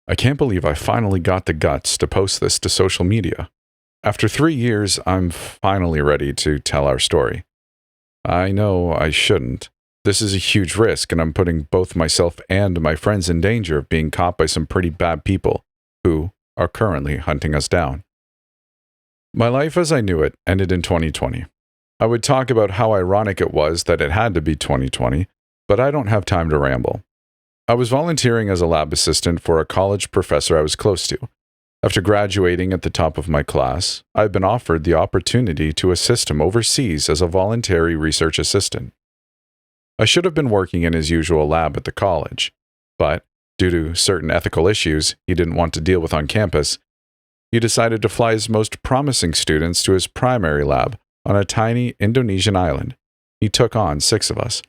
I can't believe I finally got the guts to post this to social media. After 3 years, I'm finally ready to tell our story. I know I shouldn't. This is a huge risk, and I'm putting both myself and my friends in danger of being caught by some pretty bad people who are currently hunting us down. My life as I knew it ended in 2020. I would talk about how ironic it was that it had to be 2020, but I don't have time to ramble. I was volunteering as a lab assistant for a college professor I was close to. After graduating at the top of my class, I've been offered the opportunity to assist him overseas as a voluntary research assistant. I should have been working in his usual lab at the college, but due to certain ethical issues he didn't want to deal with on campus, he decided to fly his most promising students to his primary lab on a tiny Indonesian island. He took on 6 of us.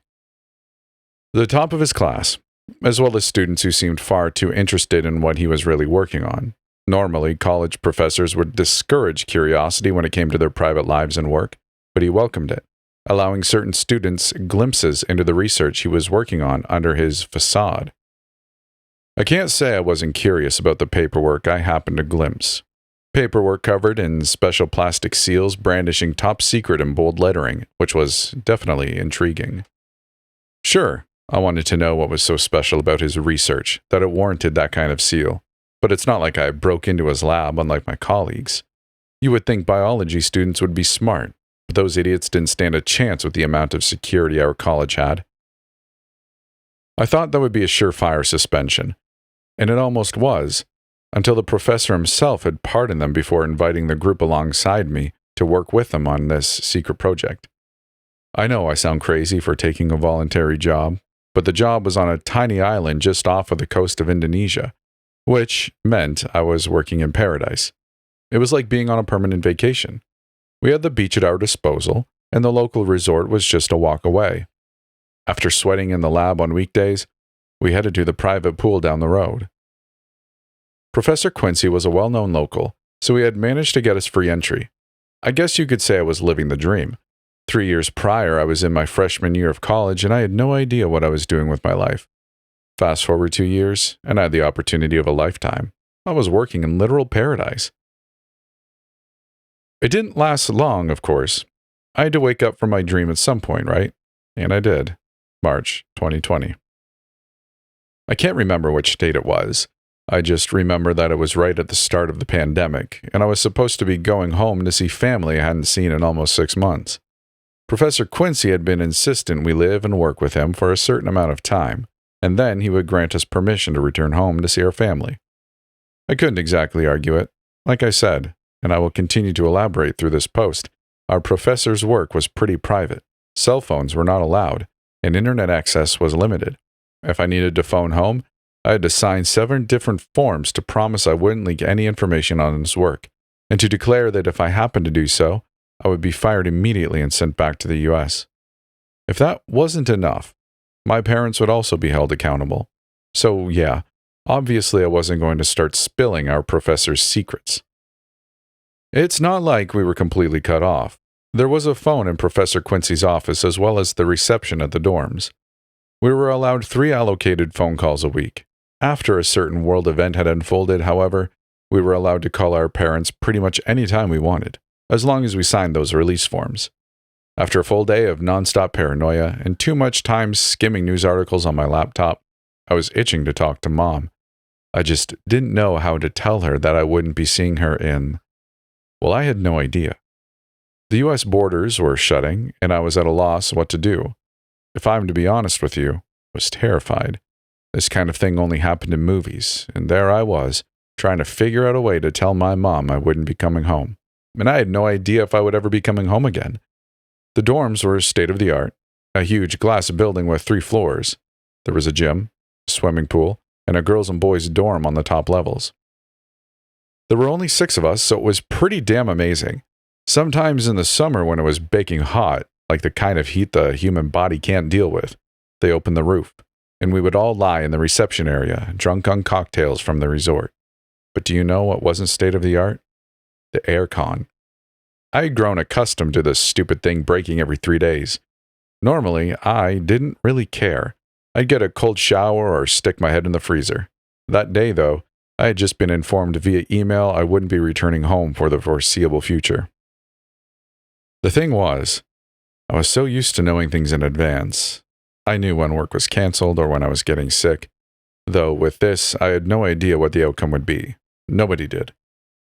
The top of his class, as well as students who seemed far too interested in what he was really working on. Normally, college professors would discourage curiosity when it came to their private lives and work, but he welcomed it, allowing certain students glimpses into the research he was working on under his facade. I can't say I wasn't curious about the paperwork I happened to glimpse. Paperwork covered in special plastic seals brandishing top secret in bold lettering, which was definitely intriguing. Sure, I wanted to know what was so special about his research that it warranted that kind of seal, but it's not like I broke into his lab unlike my colleagues. You would think biology students would be smart, but those idiots didn't stand a chance with the amount of security our college had. I thought that would be a surefire suspension, and it almost was, until the professor himself had pardoned them before inviting the group alongside me to work with them on this secret project. I know I sound crazy for taking a voluntary job, but the job was on a tiny island just off of the coast of Indonesia, which meant I was working in paradise. It was like being on a permanent vacation. We had the beach at our disposal, and the local resort was just a walk away. After sweating in the lab on weekdays, we headed to the private pool down the road. Professor Quincy was a well-known local, so he had managed to get us free entry. I guess you could say I was living the dream. 3 years prior, I was in my freshman year of college, and I had no idea what I was doing with my life. Fast forward 2 years, and I had the opportunity of a lifetime. I was working in literal paradise. It didn't last long, of course. I had to wake up from my dream at some point, right? And I did. March 2020. I can't remember which date it was. I just remember that it was right at the start of the pandemic, and I was supposed to be going home to see family I hadn't seen in almost 6 months. Professor Quincy had been insistent we live and work with him for a certain amount of time, and then he would grant us permission to return home to see our family. I couldn't exactly argue it. Like I said, and I will continue to elaborate through this post, our professor's work was pretty private. Cell phones were not allowed, and internet access was limited. If I needed to phone home, I had to sign 7 different forms to promise I wouldn't leak any information on his work, and to declare that if I happened to do so, I would be fired immediately and sent back to the US. If that wasn't enough, my parents would also be held accountable. So yeah, obviously I wasn't going to start spilling our professor's secrets. It's not like we were completely cut off. There was a phone in Professor Quincy's office as well as the reception at the dorms. We were allowed 3 allocated phone calls a week. After a certain world event had unfolded, however, we were allowed to call our parents pretty much any time we wanted, as long as we signed those release forms. After a full day of nonstop paranoia and too much time skimming news articles on my laptop, I was itching to talk to Mom. I just didn't know how to tell her that I wouldn't be seeing her in... Well, I had no idea. The US borders were shutting, and I was at a loss what to do. If I'm to be honest with you, I was terrified. This kind of thing only happened in movies, and there I was, trying to figure out a way to tell my mom I wouldn't be coming home. And I had no idea if I would ever be coming home again. The dorms were state-of-the-art, a huge glass building with 3 floors. There was a gym, a swimming pool, and a girls' and boys' dorm on the top levels. There were only 6 of us, so it was pretty damn amazing. Sometimes in the summer when it was baking hot, like the kind of heat the human body can't deal with, they opened the roof, and we would all lie in the reception area, drunk on cocktails from the resort. But do you know what wasn't state-of-the-art? The aircon. I had grown accustomed to this stupid thing breaking every 3 days. Normally, I didn't really care. I'd get a cold shower or stick my head in the freezer. That day, though, I had just been informed via email I wouldn't be returning home for the foreseeable future. The thing was, I was so used to knowing things in advance. I knew when work was canceled or when I was getting sick, though with this, I had no idea what the outcome would be. Nobody did.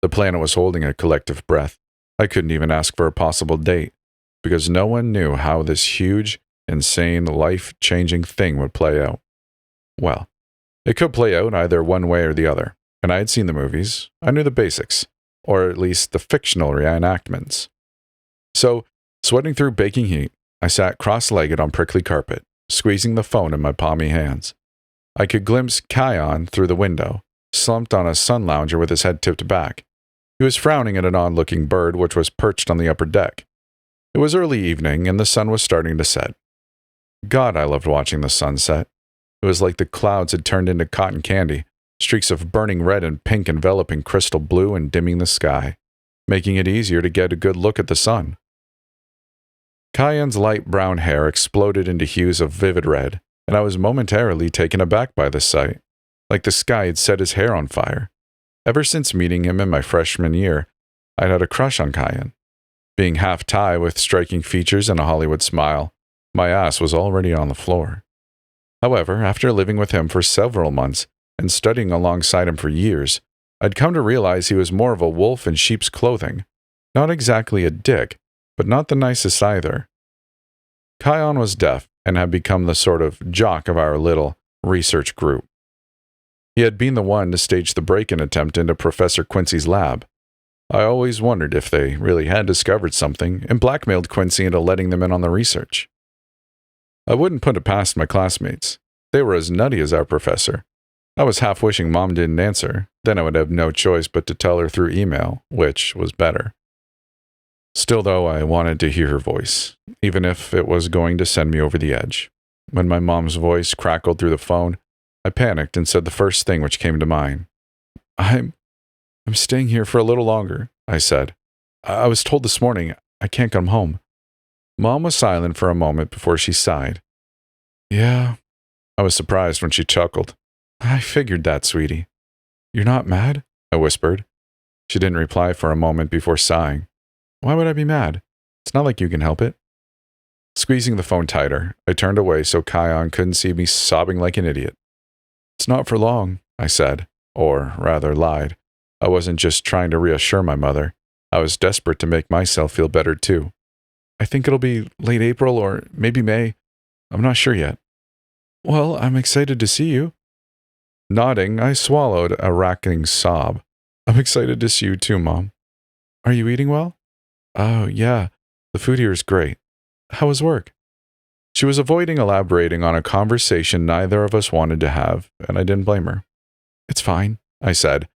The planet was holding a collective breath. I couldn't even ask for a possible date, because no one knew how this huge, insane, life-changing thing would play out. Well, it could play out either one way or the other, and I had seen the movies. I knew the basics, or at least the fictional reenactments. So, sweating through baking heat, I sat cross-legged on prickly carpet, squeezing the phone in my palmy hands. I could glimpse Kion through the window, slumped on a sun lounger with his head tipped back. He was frowning at an odd-looking bird which was perched on the upper deck. It was early evening, and the sun was starting to set. God, I loved watching the sunset. It was like the clouds had turned into cotton candy, streaks of burning red and pink enveloping crystal blue and dimming the sky, making it easier to get a good look at the sun. Kion's light brown hair exploded into hues of vivid red, and I was momentarily taken aback by the sight, like the sky had set his hair on fire. Ever since meeting him in my freshman year, I'd had a crush on Kion. Being half Thai with striking features and a Hollywood smile, my ass was already on the floor. However, after living with him for several months and studying alongside him for years, I'd come to realize he was more of a wolf in sheep's clothing. Not exactly a dick, but not the nicest either. Kion was deaf and had become the sort of jock of our little research group. He had been the one to stage the break-in attempt into Professor Quincy's lab. I always wondered if they really had discovered something and blackmailed Quincy into letting them in on the research. I wouldn't put it past my classmates. They were as nutty as our professor. I was half wishing Mom didn't answer, then I would have no choice but to tell her through email, which was better. Still, though, I wanted to hear her voice, even if it was going to send me over the edge. When my mom's voice crackled through the phone, I panicked and said the first thing which came to mind. I'm staying here for a little longer, I said. I was told this morning I can't come home. Mom was silent for a moment before she sighed. Yeah. I was surprised when she chuckled. I figured that, sweetie. You're not mad? I whispered. She didn't reply for a moment before sighing. Why would I be mad? It's not like you can help it. Squeezing the phone tighter, I turned away so Kion couldn't see me sobbing like an idiot. It's not for long, I said, or rather lied. I wasn't just trying to reassure my mother. I was desperate to make myself feel better too. I think it'll be late April or maybe May. I'm not sure yet. Well, I'm excited to see you. Nodding, I swallowed a racking sob. I'm excited to see you too, Mom. Are you eating well? Oh, yeah. The food here is great. How was work? She was avoiding elaborating on a conversation neither of us wanted to have, and I didn't blame her. It's fine, I said.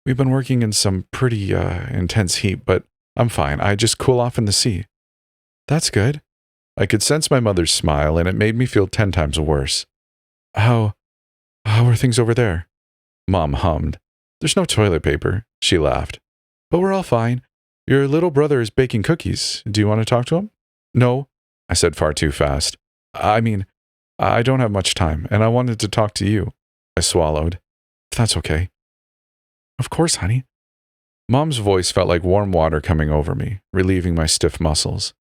We've been working in some pretty intense heat, but I'm fine. I just cool off in the sea. That's good. I could sense my mother's smile, and it made me feel 10 times worse. How are things over there? Mom hummed. There's no toilet paper, she laughed. But we're all fine. Your little brother is baking cookies. Do you want to talk to him? No, I said far too fast. I mean, I don't have much time, and I wanted to talk to you. I swallowed. If that's okay. Of course, honey. Mom's voice felt like warm water coming over me, relieving my stiff muscles.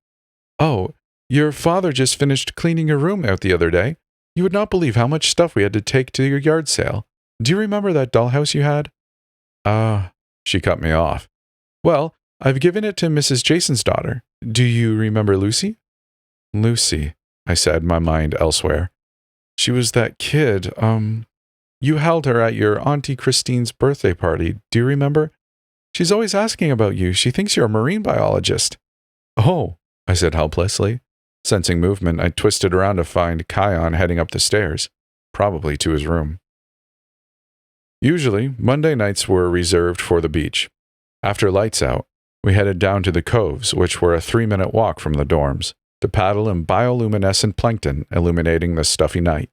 Oh, your father just finished cleaning your room out the other day. You would not believe how much stuff we had to take to your yard sale. Do you remember that dollhouse you had? She cut me off. Well, I've given it to Mrs. Jason's daughter. Do you remember Lucy? Lucy, I said, my mind elsewhere. She was that kid, you held her at your Auntie Christine's birthday party. Do you remember? She's always asking about you. She thinks you're a marine biologist. Oh, I said helplessly. Sensing movement, I twisted around to find Kion heading up the stairs, probably to his room. Usually, Monday nights were reserved for the beach. After lights out, we headed down to the coves, which were a 3-minute walk from the dorms, to paddle in bioluminescent plankton illuminating the stuffy night.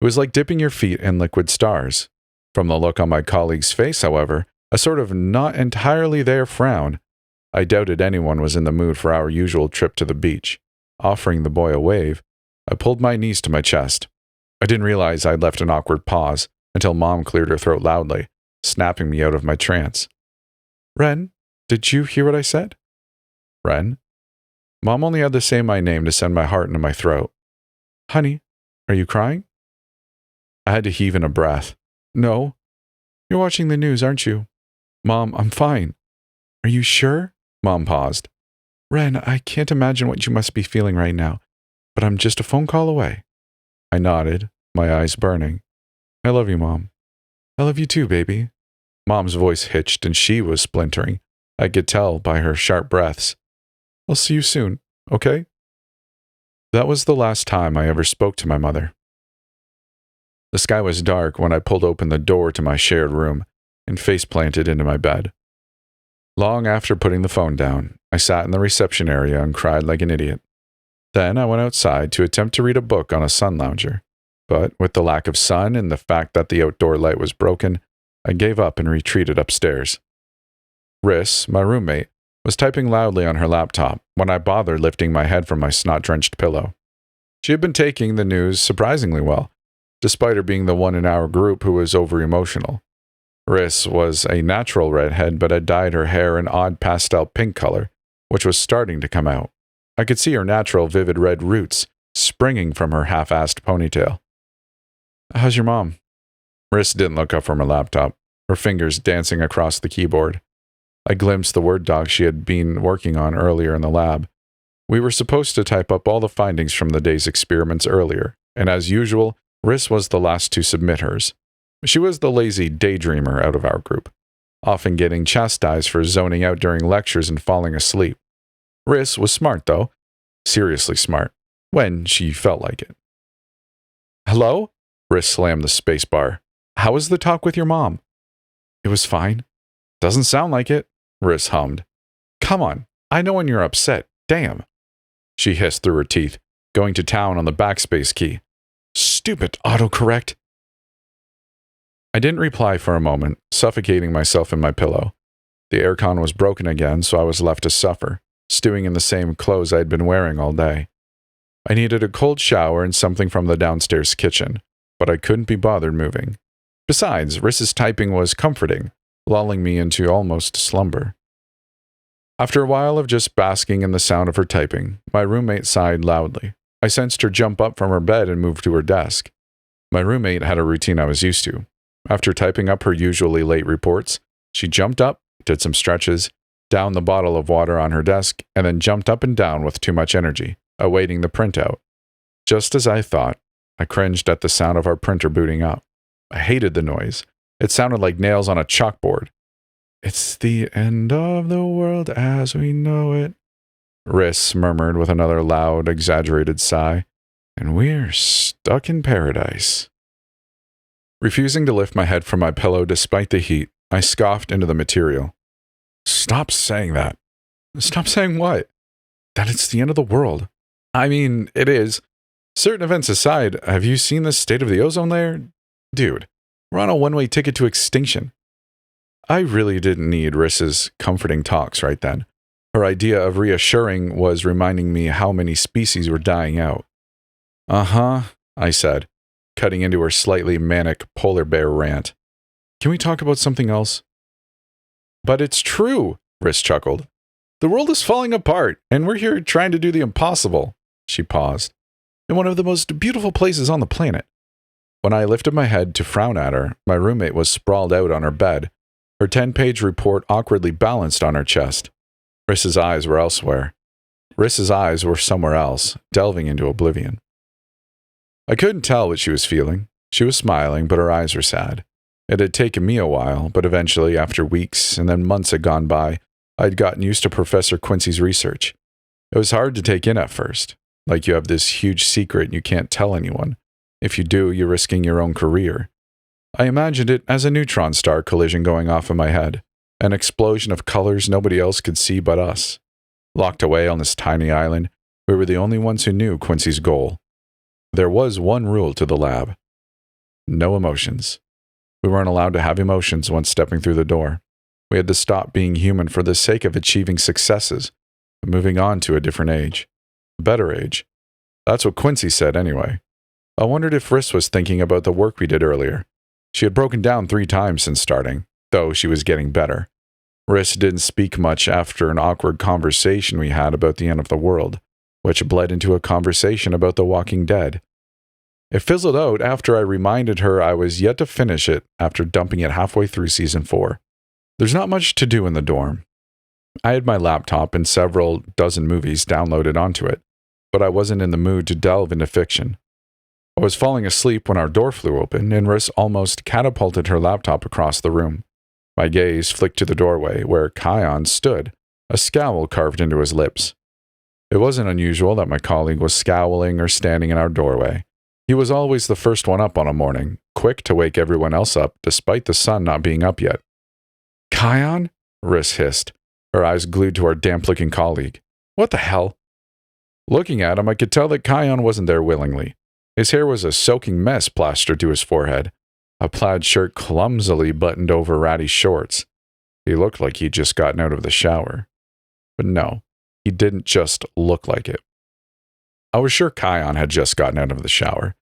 It was like dipping your feet in liquid stars. From the look on my colleague's face, however, a sort of not entirely there frown, I doubted anyone was in the mood for our usual trip to the beach. Offering the boy a wave, I pulled my knees to my chest. I didn't realize I'd left an awkward pause until Mom cleared her throat loudly. snapping me out of my trance. Ren, did you hear what I said? Ren? Mom only had to say my name to send my heart into my throat. Honey, are you crying? I had to heave in a breath. No. You're watching the news, aren't you? Mom, I'm fine. Are you sure? Mom paused. Ren, I can't imagine what you must be feeling right now, but I'm just a phone call away. I nodded, my eyes burning. I love you, Mom. I love you too, baby. Mom's voice hitched and she was splintering. I could tell by her sharp breaths. I'll see you soon, okay? That was the last time I ever spoke to my mother. The sky was dark when I pulled open the door to my shared room and face-planted into my bed. Long after putting the phone down, I sat in the reception area and cried like an idiot. Then I went outside to attempt to read a book on a sun lounger, but with the lack of sun and the fact that the outdoor light was broken, I gave up and retreated upstairs. Riss, my roommate, was typing loudly on her laptop when I bothered lifting my head from my snot-drenched pillow. She had been taking the news surprisingly well, despite her being the one in our group who was over-emotional. Riss was a natural redhead but had dyed her hair an odd pastel pink color, which was starting to come out. I could see her natural vivid red roots springing from her half-assed ponytail. How's your mom? Riss didn't look up from her laptop, her fingers dancing across the keyboard. I glimpsed the Word doc she had been working on earlier in the lab. We were supposed to type up all the findings from the day's experiments earlier, and as usual, Riss was the last to submit hers. She was the lazy daydreamer out of our group, often getting chastised for zoning out during lectures and falling asleep. Riss was smart, though. Seriously smart. When she felt like it. Hello? Riss slammed the spacebar. How was the talk with your mom? It was fine. Doesn't sound like it, Riss hummed. Come on, I know when you're upset. Damn. She hissed through her teeth, going to town on the backspace key. Stupid autocorrect. I didn't reply for a moment, suffocating myself in my pillow. The aircon was broken again, so I was left to suffer, stewing in the same clothes I had been wearing all day. I needed a cold shower and something from the downstairs kitchen, but I couldn't be bothered moving. Besides, Riss's typing was comforting, lulling me into almost slumber. After a while of just basking in the sound of her typing, my roommate sighed loudly. I sensed her jump up from her bed and move to her desk. My roommate had a routine I was used to. After typing up her usually late reports, she jumped up, did some stretches, downed the bottle of water on her desk, and then jumped up and down with too much energy, awaiting the printout. Just as I thought, I cringed at the sound of our printer booting up. I hated the noise. It sounded like nails on a chalkboard. It's the end of the world as we know it, Riss murmured with another loud, exaggerated sigh, and we're stuck in paradise. Refusing to lift my head from my pillow despite the heat, I scoffed into the material. Stop saying that. Stop saying what? That it's the end of the world. I mean, it is. Certain events aside, have you seen the state of the ozone layer? Dude, we're on a one-way ticket to extinction. I really didn't need Riss's comforting talks right then. Her idea of reassuring was reminding me how many species were dying out. Uh-huh, I said, cutting into her slightly manic polar bear rant. Can we talk about something else? But it's true, Riss chuckled. The world is falling apart, and we're here trying to do the impossible. She paused. In one of the most beautiful places on the planet. When I lifted my head to frown at her, my roommate was sprawled out on her bed, her 10-page report awkwardly balanced on her chest. Riss's eyes were elsewhere. Riss's eyes were somewhere else, delving into oblivion. I couldn't tell what she was feeling. She was smiling, but her eyes were sad. It had taken me a while, but eventually, after weeks and then months had gone by, I'd gotten used to Professor Quincy's research. It was hard to take in at first, like you have this huge secret and you can't tell anyone. If you do, you're risking your own career. I imagined it as a neutron star collision going off in my head, an explosion of colors nobody else could see but us. Locked away on this tiny island, we were the only ones who knew Quincy's goal. There was one rule to the lab. No emotions. We weren't allowed to have emotions once stepping through the door. We had to stop being human for the sake of achieving successes, and moving on to a different age. A better age. That's what Quincy said anyway. I wondered if Riss was thinking about the work we did earlier. She had broken down 3 times since starting, though she was getting better. Riss didn't speak much after an awkward conversation we had about the end of the world, which bled into a conversation about The Walking Dead. It fizzled out after I reminded her I was yet to finish it after dumping it halfway through Season 4. There's not much to do in the dorm. I had my laptop and several dozen movies downloaded onto it, but I wasn't in the mood to delve into fiction. I was falling asleep when our door flew open, and Riss almost catapulted her laptop across the room. My gaze flicked to the doorway, where Kion stood, a scowl carved into his lips. It wasn't unusual that my colleague was scowling or standing in our doorway. He was always the first one up on a morning, quick to wake everyone else up, despite the sun not being up yet. "Kion?" Riss hissed, her eyes glued to our damp-looking colleague. "What the hell?" Looking at him, I could tell that Kion wasn't there willingly. His hair was a soaking mess plastered to his forehead, a plaid shirt clumsily buttoned over ratty shorts. He looked like he'd just gotten out of the shower. But no, he didn't just look like it. I was sure Kion had just gotten out of the shower.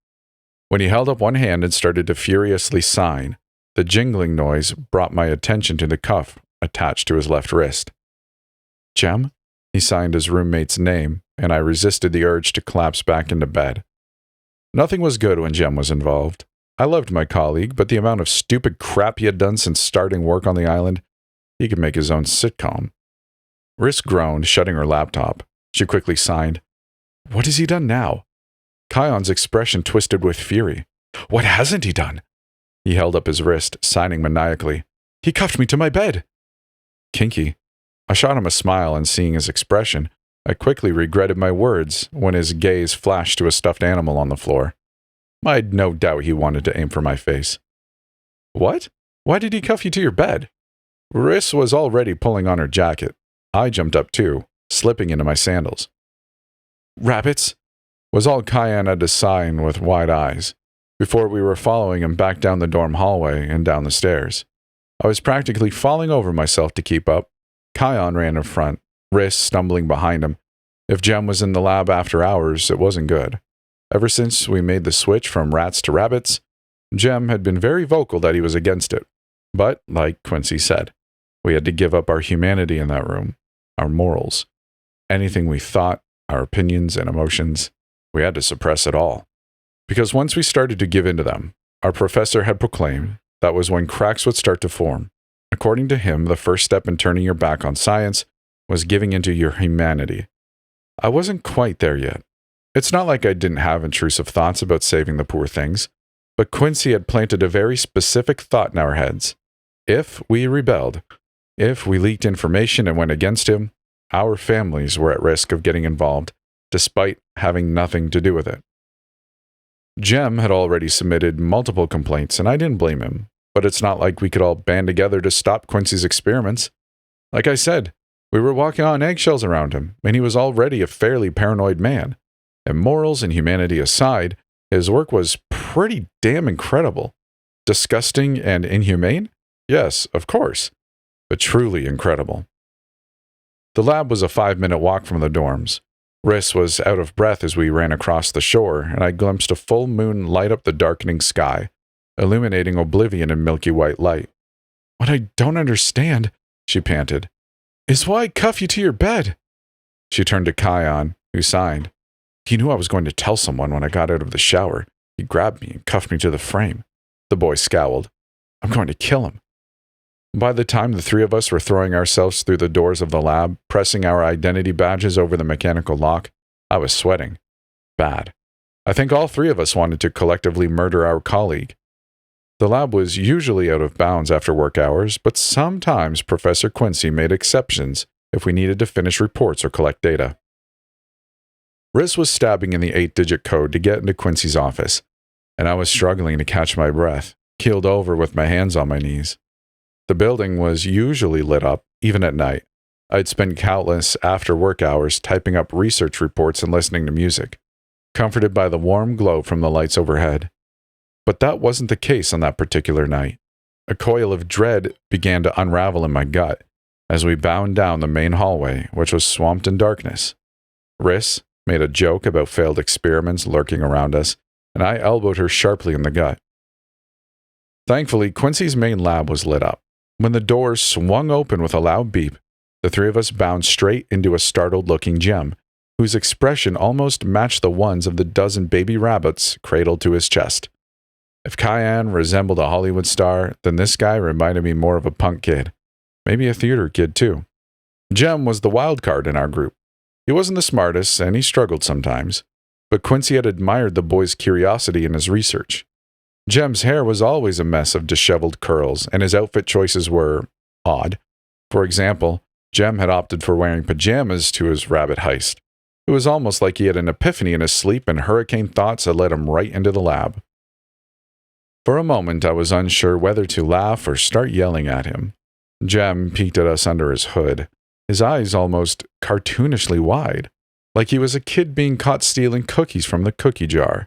When he held up one hand and started to furiously sign, the jingling noise brought my attention to the cuff attached to his left wrist. "Jem?" He signed his roommate's name, and I resisted the urge to collapse back into bed. Nothing was good when Jem was involved. I loved my colleague, but the amount of stupid crap he had done since starting work on the island, he could make his own sitcom. Riss groaned, shutting her laptop. She quickly signed. "What has he done now?" Kion's expression twisted with fury. "What hasn't he done?" He held up his wrist, signing maniacally. "He cuffed me to my bed." Kinky. I shot him a smile, and seeing his expression, I quickly regretted my words when his gaze flashed to a stuffed animal on the floor. I'd no doubt he wanted to aim for my face. "What? Why did he cuff you to your bed?" Riss was already pulling on her jacket. I jumped up too, slipping into my sandals. "Rabbits," was all Kion had to sign with wide eyes, before we were following him back down the dorm hallway and down the stairs. I was practically falling over myself to keep up. Kion ran in front, Riss stumbling behind him. If Jem was in the lab after hours, it wasn't good. Ever since we made the switch from rats to rabbits, Jem had been very vocal that he was against it. But, like Quincy said, we had to give up our humanity in that room, our morals. Anything we thought, our opinions and emotions, we had to suppress it all. Because once we started to give in to them, our professor had proclaimed that was when cracks would start to form. According to him, the first step in turning your back on science was giving into your humanity. I wasn't quite there yet. It's not like I didn't have intrusive thoughts about saving the poor things, but Quincy had planted a very specific thought in our heads. If we rebelled, if we leaked information and went against him, our families were at risk of getting involved, despite having nothing to do with it. Jem had already submitted multiple complaints, and I didn't blame him, but it's not like we could all band together to stop Quincy's experiments. Like I said, we were walking on eggshells around him, and he was already a fairly paranoid man. And morals and humanity aside, his work was pretty damn incredible. Disgusting and inhumane? Yes, of course, but truly incredible. The lab was a 5-minute walk from the dorms. Riss was out of breath as we ran across the shore, and I glimpsed a full moon light up the darkening sky, illuminating oblivion in milky white light. "What I don't understand," she panted, "is why I cuff you to your bed." She turned to Kion, who signed. "He knew I was going to tell someone when I got out of the shower. He grabbed me and cuffed me to the frame." The boy scowled. "I'm going to kill him." By the time the 3 of us were throwing ourselves through the doors of the lab, pressing our identity badges over the mechanical lock, I was sweating. Bad. I think all 3 of us wanted to collectively murder our colleague. The lab was usually out of bounds after work hours, but sometimes Professor Quincy made exceptions if we needed to finish reports or collect data. Riss was stabbing in the 8-digit code to get into Quincy's office, and I was struggling to catch my breath, keeled over with my hands on my knees. The building was usually lit up, even at night. I'd spend countless after-work hours typing up research reports and listening to music, comforted by the warm glow from the lights overhead. But that wasn't the case on that particular night. A coil of dread began to unravel in my gut as we bound down the main hallway, which was swamped in darkness. Riss made a joke about failed experiments lurking around us, and I elbowed her sharply in the gut. Thankfully, Quincy's main lab was lit up. When the door swung open with a loud beep, the three of us bounced straight into a startled-looking Jem, whose expression almost matched the ones of the dozen baby rabbits cradled to his chest. If Cayenne resembled a Hollywood star, then this guy reminded me more of a punk kid. Maybe a theater kid, too. Jem was the wild card in our group. He wasn't the smartest, and he struggled sometimes. But Quincy had admired the boy's curiosity in his research. Jem's hair was always a mess of disheveled curls, and his outfit choices were odd. For example, Jem had opted for wearing pajamas to his rabbit heist. It was almost like he had an epiphany in his sleep, and hurricane thoughts had led him right into the lab. For a moment, I was unsure whether to laugh or start yelling at him. Jem peeked at us under his hood, his eyes almost cartoonishly wide, like he was a kid being caught stealing cookies from the cookie jar.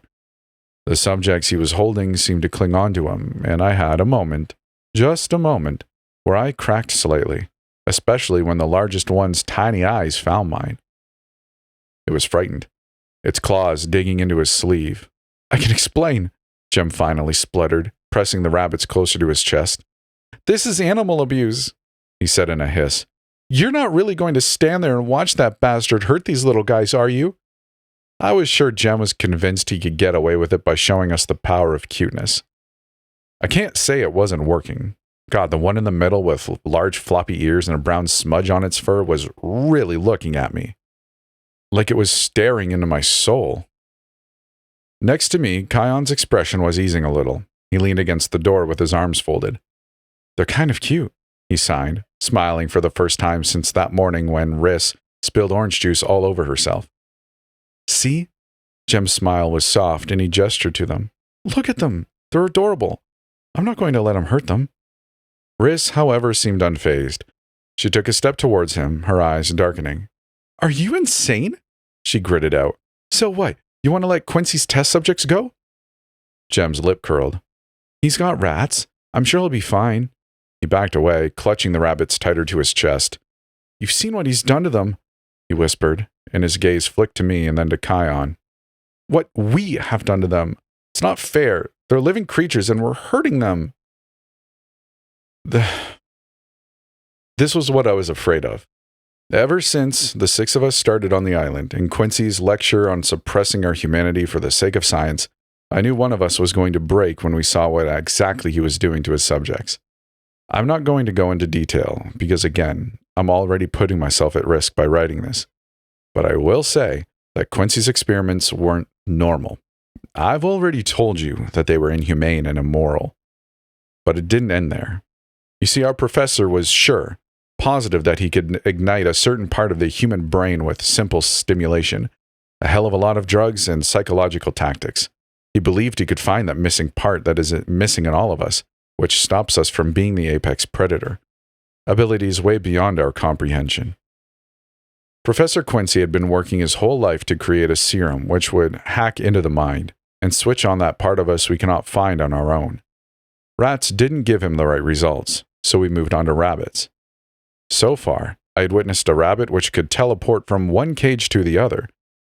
The subjects he was holding seemed to cling onto him, and I had a moment, just a moment, where I cracked slightly, especially when the largest one's tiny eyes found mine. It was frightened, its claws digging into his sleeve. "I can explain," Jem finally spluttered, pressing the rabbits closer to his chest. "This is animal abuse," he said in a hiss. "You're not really going to stand there and watch that bastard hurt these little guys, are you?" I was sure Jem was convinced he could get away with it by showing us the power of cuteness. I can't say it wasn't working. God, the one in the middle with large floppy ears and a brown smudge on its fur was really looking at me, like it was staring into my soul. Next to me, Kion's expression was easing a little. He leaned against the door with his arms folded. "They're kind of cute," he sighed, smiling for the first time since that morning when Riss spilled orange juice all over herself. "See?" Jem's smile was soft, and he gestured to them. "Look at them. They're adorable. I'm not going to let him hurt them." Riss, however, seemed unfazed. She took a step towards him, her eyes darkening. "Are you insane?" she gritted out. "So what? You want to let Quincy's test subjects go?" Jem's lip curled. "He's got rats. I'm sure he'll be fine." He backed away, clutching the rabbits tighter to his chest. "You've seen what he's done to them," he whispered, and his gaze flicked to me and then to Kion. "What we have done to them. It's not fair. They're living creatures and we're hurting them." This was what I was afraid of. Ever since the six of us started on the island and Quincy's lecture on suppressing our humanity for the sake of science, I knew one of us was going to break when we saw what exactly he was doing to his subjects. I'm not going to go into detail because, again, I'm already putting myself at risk by writing this. But I will say that Quincy's experiments weren't normal. I've already told you that they were inhumane and immoral. But it didn't end there. You see, our professor was positive that he could ignite a certain part of the human brain with simple stimulation, a hell of a lot of drugs and psychological tactics. He believed he could find that missing part that is missing in all of us, which stops us from being the apex predator. Abilities way beyond our comprehension. Professor Quincy had been working his whole life to create a serum which would hack into the mind and switch on that part of us we cannot find on our own. Rats didn't give him the right results, so we moved on to rabbits. So far, I had witnessed a rabbit which could teleport from one cage to the other.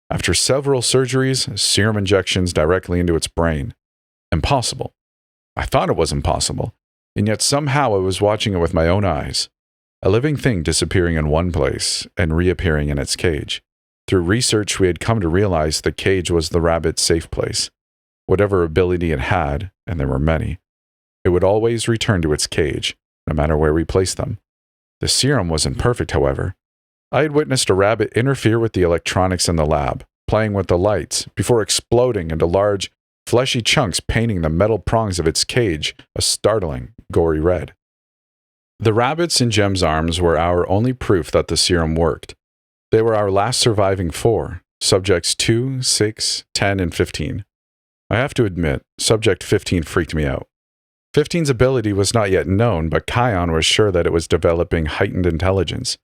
After several surgeries, serum injections directly into its brain. Impossible. I thought it was impossible, and yet somehow I was watching it with my own eyes. A living thing disappearing in one place and reappearing in its cage. Through research, we had come to realize the cage was the rabbit's safe place. Whatever ability it had, and there were many, it would always return to its cage, no matter where we placed them. The serum wasn't perfect, however. I had witnessed a rabbit interfere with the electronics in the lab, playing with the lights, before exploding into large, fleshy chunks painting the metal prongs of its cage a startling, gory red. The rabbits in Jem's arms were our only proof that the serum worked. They were our last surviving 4, subjects 2, 6, 10, and 15. I have to admit, subject 15 freaked me out. 15's ability was not yet known, but Kion was sure that it was developing heightened intelligence.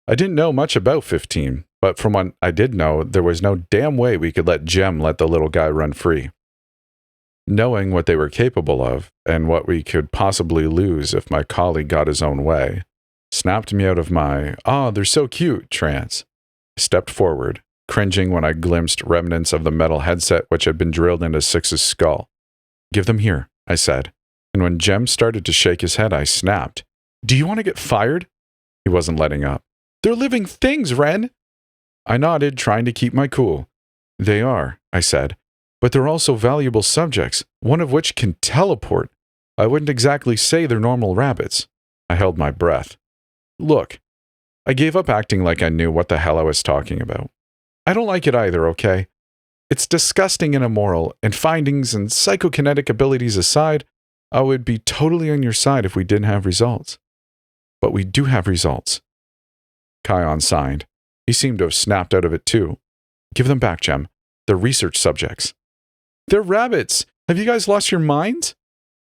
I didn't know much about 15, but from what I did know, there was no damn way we could let Jem let the little guy run free. Knowing what they were capable of, and what we could possibly lose if my colleague got his own way, snapped me out of my, they're so cute, trance. I stepped forward, cringing when I glimpsed remnants of the metal headset which had been drilled into Six's skull. "Give them here," I said, and when Jem started to shake his head, I snapped. Do you want to get fired? He wasn't letting up. They're living things, Ren! I nodded, trying to keep my cool. They are, I said, but they're also valuable subjects, one of which can teleport. I wouldn't exactly say they're normal rabbits. I held my breath. Look, I gave up acting like I knew what the hell I was talking about. I don't like it either, okay? It's disgusting and immoral, and findings and psychokinetic abilities aside, I would be totally on your side if we didn't have results. But we do have results. Kion signed. He seemed to have snapped out of it too. Give them back, Jem. They're research subjects. They're rabbits! Have you guys lost your minds?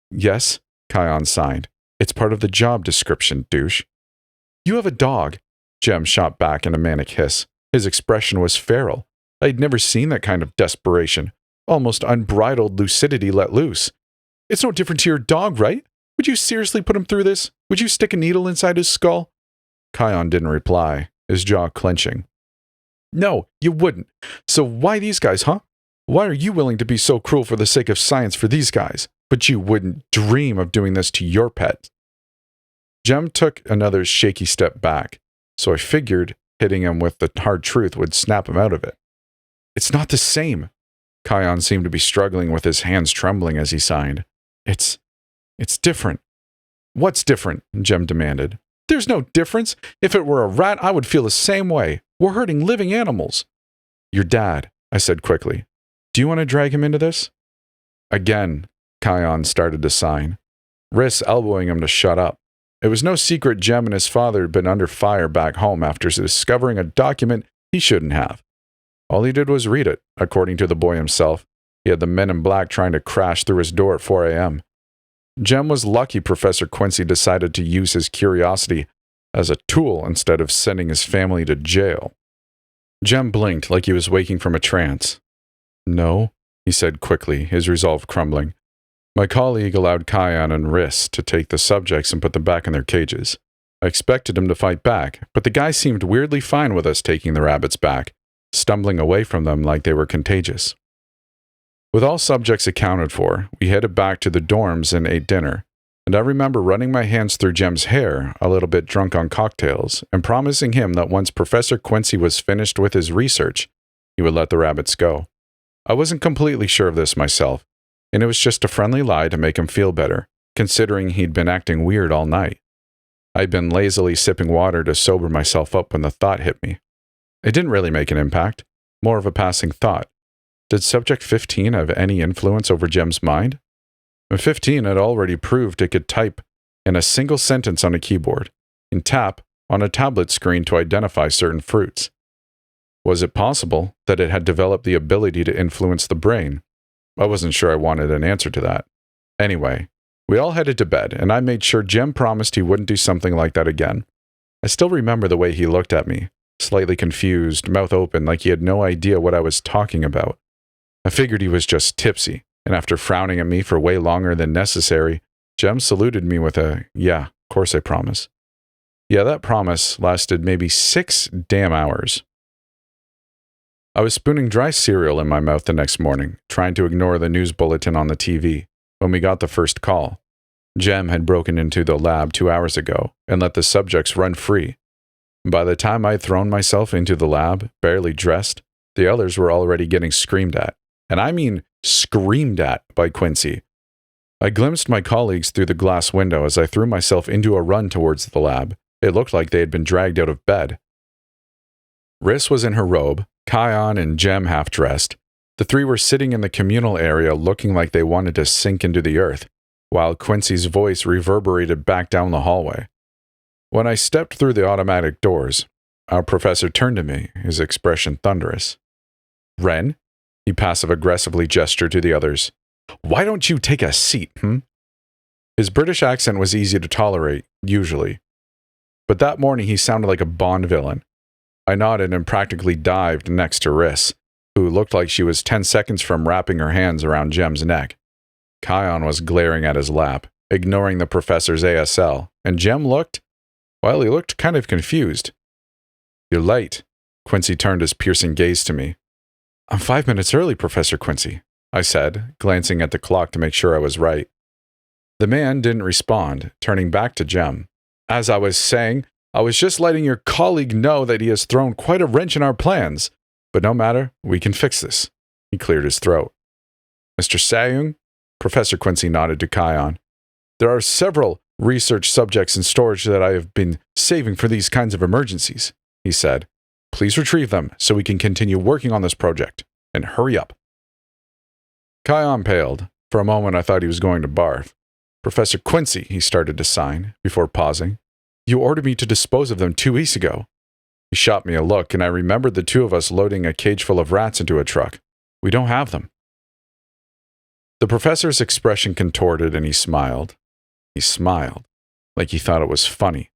Yes, Kion signed. It's part of the job description, douche. You have a dog, Jem shot back in a manic hiss. His expression was feral. I'd never seen that kind of desperation, almost unbridled lucidity let loose. It's no different to your dog, right? Would you seriously put him through this? Would you stick a needle inside his skull? Kion didn't reply, his jaw clenching. No, you wouldn't. So why these guys, huh? Why are you willing to be so cruel for the sake of science for these guys, but you wouldn't dream of doing this to your pet? Jem took another shaky step back, so I figured hitting him with the hard truth would snap him out of it. It's not the same. Kion seemed to be struggling with his hands trembling as he signed. It's different. What's different? Jem demanded. There's no difference. If it were a rat, I would feel the same way. We're hurting living animals. Your dad, I said quickly. Do you want to drag him into this? Again, Kion started to sign, Riss elbowing him to shut up. It was no secret Jem and his father had been under fire back home after discovering a document he shouldn't have. All he did was read it, according to the boy himself. He had the men in black trying to crash through his door at 4 a.m. Jem was lucky Professor Quincy decided to use his curiosity as a tool instead of sending his family to jail. Jem blinked like he was waking from a trance. No, he said quickly, his resolve crumbling. My colleague allowed Kion and Riss to take the subjects and put them back in their cages. I expected him to fight back, but the guy seemed weirdly fine with us taking the rabbits back, stumbling away from them like they were contagious. With all subjects accounted for, we headed back to the dorms and ate dinner, and I remember running my hands through Jem's hair, a little bit drunk on cocktails, and promising him that once Professor Quincy was finished with his research, he would let the rabbits go. I wasn't completely sure of this myself, and it was just a friendly lie to make him feel better, considering he'd been acting weird all night. I'd been lazily sipping water to sober myself up when the thought hit me. It didn't really make an impact, more of a passing thought. Did Subject 15 have any influence over Jem's mind? 15 had already proved it could type in a single sentence on a keyboard, and tap on a tablet screen to identify certain fruits. Was it possible that it had developed the ability to influence the brain? I wasn't sure I wanted an answer to that. Anyway, we all headed to bed, and I made sure Jem promised he wouldn't do something like that again. I still remember the way he looked at me, slightly confused, mouth open like he had no idea what I was talking about. I figured he was just tipsy, and after frowning at me for way longer than necessary, Jem saluted me with a, yeah, of course I promise. Yeah, that promise lasted maybe 6 damn hours. I was spooning dry cereal in my mouth the next morning, trying to ignore the news bulletin on the TV, when we got the first call. Jem had broken into the lab 2 hours ago and let the subjects run free. By the time I'd thrown myself into the lab, barely dressed, the others were already getting screamed at. And I mean screamed at by Quincy. I glimpsed my colleagues through the glass window as I threw myself into a run towards the lab. It looked like they had been dragged out of bed. Riss was in her robe, Kion and Jem half-dressed. The three were sitting in the communal area looking like they wanted to sink into the earth, while Quincy's voice reverberated back down the hallway. When I stepped through the automatic doors, our professor turned to me, his expression thunderous. Ren? He passive-aggressively gestured to the others. Why don't you take a seat, His British accent was easy to tolerate, usually. But that morning he sounded like a Bond villain. I nodded and practically dived next to Riss, who looked like she was 10 seconds from wrapping her hands around Jem's neck. Kion was glaring at his lap, ignoring the professor's ASL, and Jem looked, well, he looked kind of confused. You're late. Quincy turned his piercing gaze to me. I'm 5 minutes early, Professor Quincy, I said, glancing at the clock to make sure I was right. The man didn't respond, turning back to Jem. As I was saying, I was just letting your colleague know that he has thrown quite a wrench in our plans. But no matter, we can fix this. He cleared his throat. Mr. Sayung? Professor Quincy nodded to Kion. There are several research subjects in storage that I have been saving for these kinds of emergencies, he said. Please retrieve them so we can continue working on this project. And hurry up. Kion paled. For a moment I thought he was going to barf. Professor Quincy, he started to sign, before pausing. You ordered me to dispose of them 2 weeks ago. He shot me a look, and I remembered the two of us loading a cage full of rats into a truck. We don't have them. The professor's expression contorted, and he smiled. He smiled, like he thought it was funny.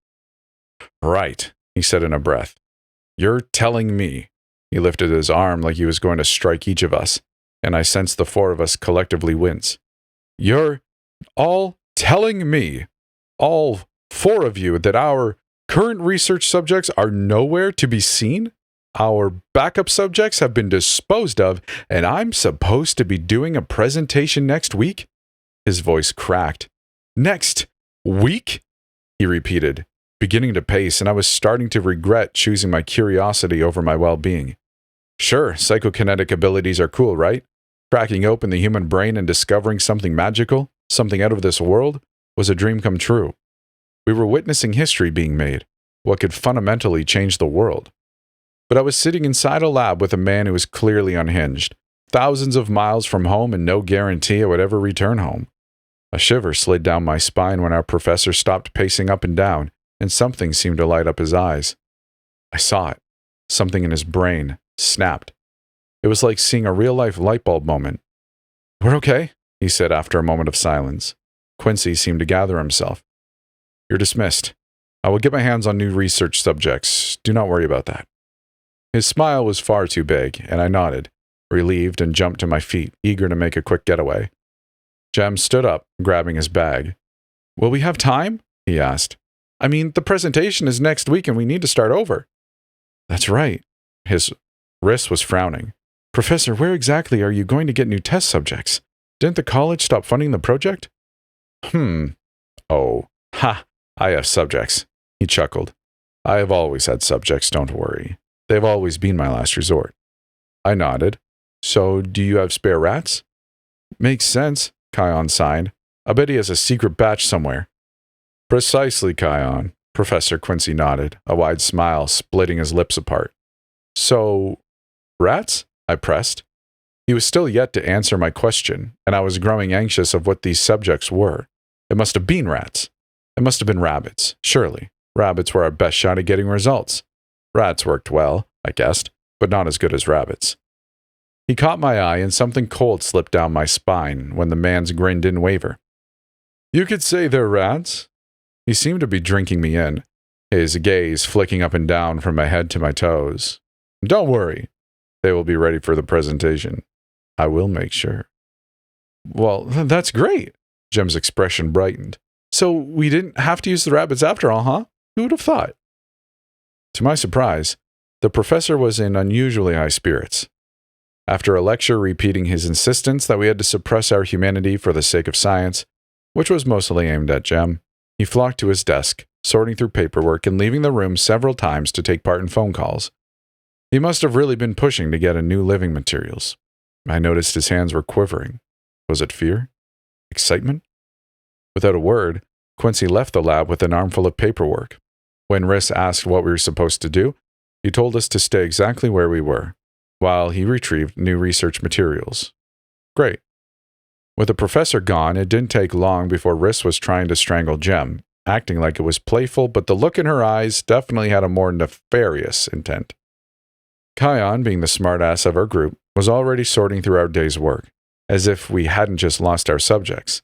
Right, he said in a breath. You're telling me. He lifted his arm like he was going to strike each of us, and I sensed the four of us collectively wince. You're all telling me, all four of you, that our current research subjects are nowhere to be seen? Our backup subjects have been disposed of, and I'm supposed to be doing a presentation next week? His voice cracked. Next week? He repeated, beginning to pace, and I was starting to regret choosing my curiosity over my well-being. Sure, psychokinetic abilities are cool, right? Cracking open the human brain and discovering something magical, something out of this world, was a dream come true. We were witnessing history being made, what could fundamentally change the world. But I was sitting inside a lab with a man who was clearly unhinged, thousands of miles from home and no guarantee I would ever return home. A shiver slid down my spine when our professor stopped pacing up and down, and something seemed to light up his eyes. I saw it. Something in his brain snapped. It was like seeing a real-life light bulb moment. We're okay, he said after a moment of silence. Quincy seemed to gather himself. You're dismissed. I will get my hands on new research subjects. Do not worry about that. His smile was far too big, and I nodded, relieved, and jumped to my feet, eager to make a quick getaway. Jem stood up, grabbing his bag. Will we have time? He asked. I mean, the presentation is next week and we need to start over. That's right. His wrist was frowning. Professor, where exactly are you going to get new test subjects? Didn't the college stop funding the project? Oh, ha, I have subjects. He chuckled. I have always had subjects, don't worry. They've always been my last resort. I nodded. So, do you have spare rats? Makes sense, Kion sighed. I bet he has a secret batch somewhere. Precisely, Kion. Professor Quincy nodded, a wide smile splitting his lips apart. So, rats? I pressed. He was still yet to answer my question, and I was growing anxious of what these subjects were. It must have been rats. It must have been rabbits, surely. Rabbits were our best shot at getting results. Rats worked well, I guessed, but not as good as rabbits. He caught my eye, and something cold slipped down my spine when the man's grin didn't waver. You could say they're rats. He seemed to be drinking me in, his gaze flicking up and down from my head to my toes. Don't worry. They will be ready for the presentation. I will make sure. Well, that's great. Jem's expression brightened. So we didn't have to use the rabbits after all, huh? Who would have thought? To my surprise, the professor was in unusually high spirits. After a lecture repeating his insistence that we had to suppress our humanity for the sake of science, which was mostly aimed at Jem, he flocked to his desk, sorting through paperwork and leaving the room several times to take part in phone calls. He must have really been pushing to get a new living materials. I noticed his hands were quivering. Was it fear? Excitement? Without a word, Quincy left the lab with an armful of paperwork. When Riss asked what we were supposed to do, he told us to stay exactly where we were, while he retrieved new research materials. Great. With the professor gone, it didn't take long before Riss was trying to strangle Jem, acting like it was playful, but the look in her eyes definitely had a more nefarious intent. Kion, being the smartass of our group, was already sorting through our day's work, as if we hadn't just lost our subjects.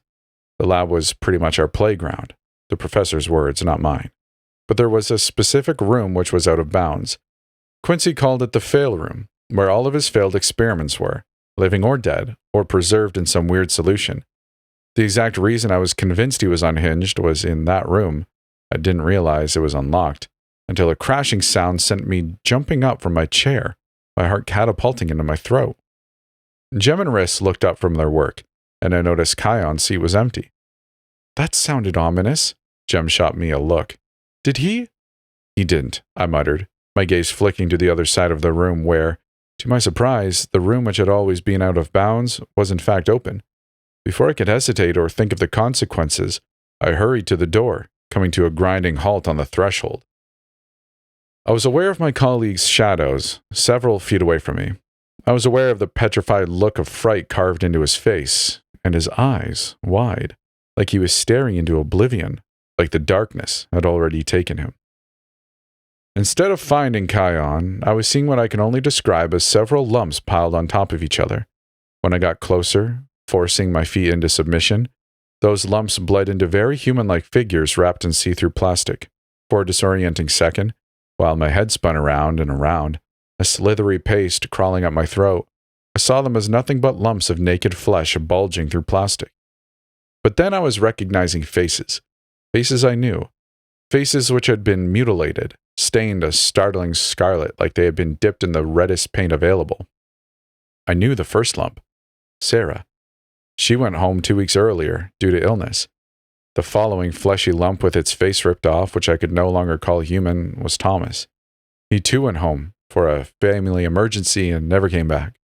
The lab was pretty much our playground, the professor's words, not mine. But there was a specific room which was out of bounds. Quincy called it the fail room, where all of his failed experiments were, living or dead, or preserved in some weird solution. The exact reason I was convinced he was unhinged was in that room. I didn't realize it was unlocked, until a crashing sound sent me jumping up from my chair, my heart catapulting into my throat. Jem and Riss looked up from their work, and I noticed Kion's seat was empty. That sounded ominous. Jem shot me a look. Did he? He didn't, I muttered, my gaze flicking to the other side of the room where, to my surprise, the room which had always been out of bounds was in fact open. Before I could hesitate or think of the consequences, I hurried to the door, coming to a grinding halt on the threshold. I was aware of my colleague's shadows, several feet away from me. I was aware of the petrified look of fright carved into his face, and his eyes, wide, like he was staring into oblivion, like the darkness had already taken him. Instead of finding Kion, I was seeing what I can only describe as several lumps piled on top of each other. When I got closer, forcing my feet into submission, those lumps bled into very human-like figures wrapped in see-through plastic. For a disorienting second, while my head spun around and around, a slithery paste crawling up my throat, I saw them as nothing but lumps of naked flesh bulging through plastic. But then I was recognizing faces. Faces I knew. Faces which had been mutilated, stained a startling scarlet like they had been dipped in the reddest paint available. I knew the first lump. Sarah. She went home 2 weeks earlier, due to illness. The following fleshy lump with its face ripped off, which I could no longer call human, was Thomas. He too went home for a family emergency and never came back.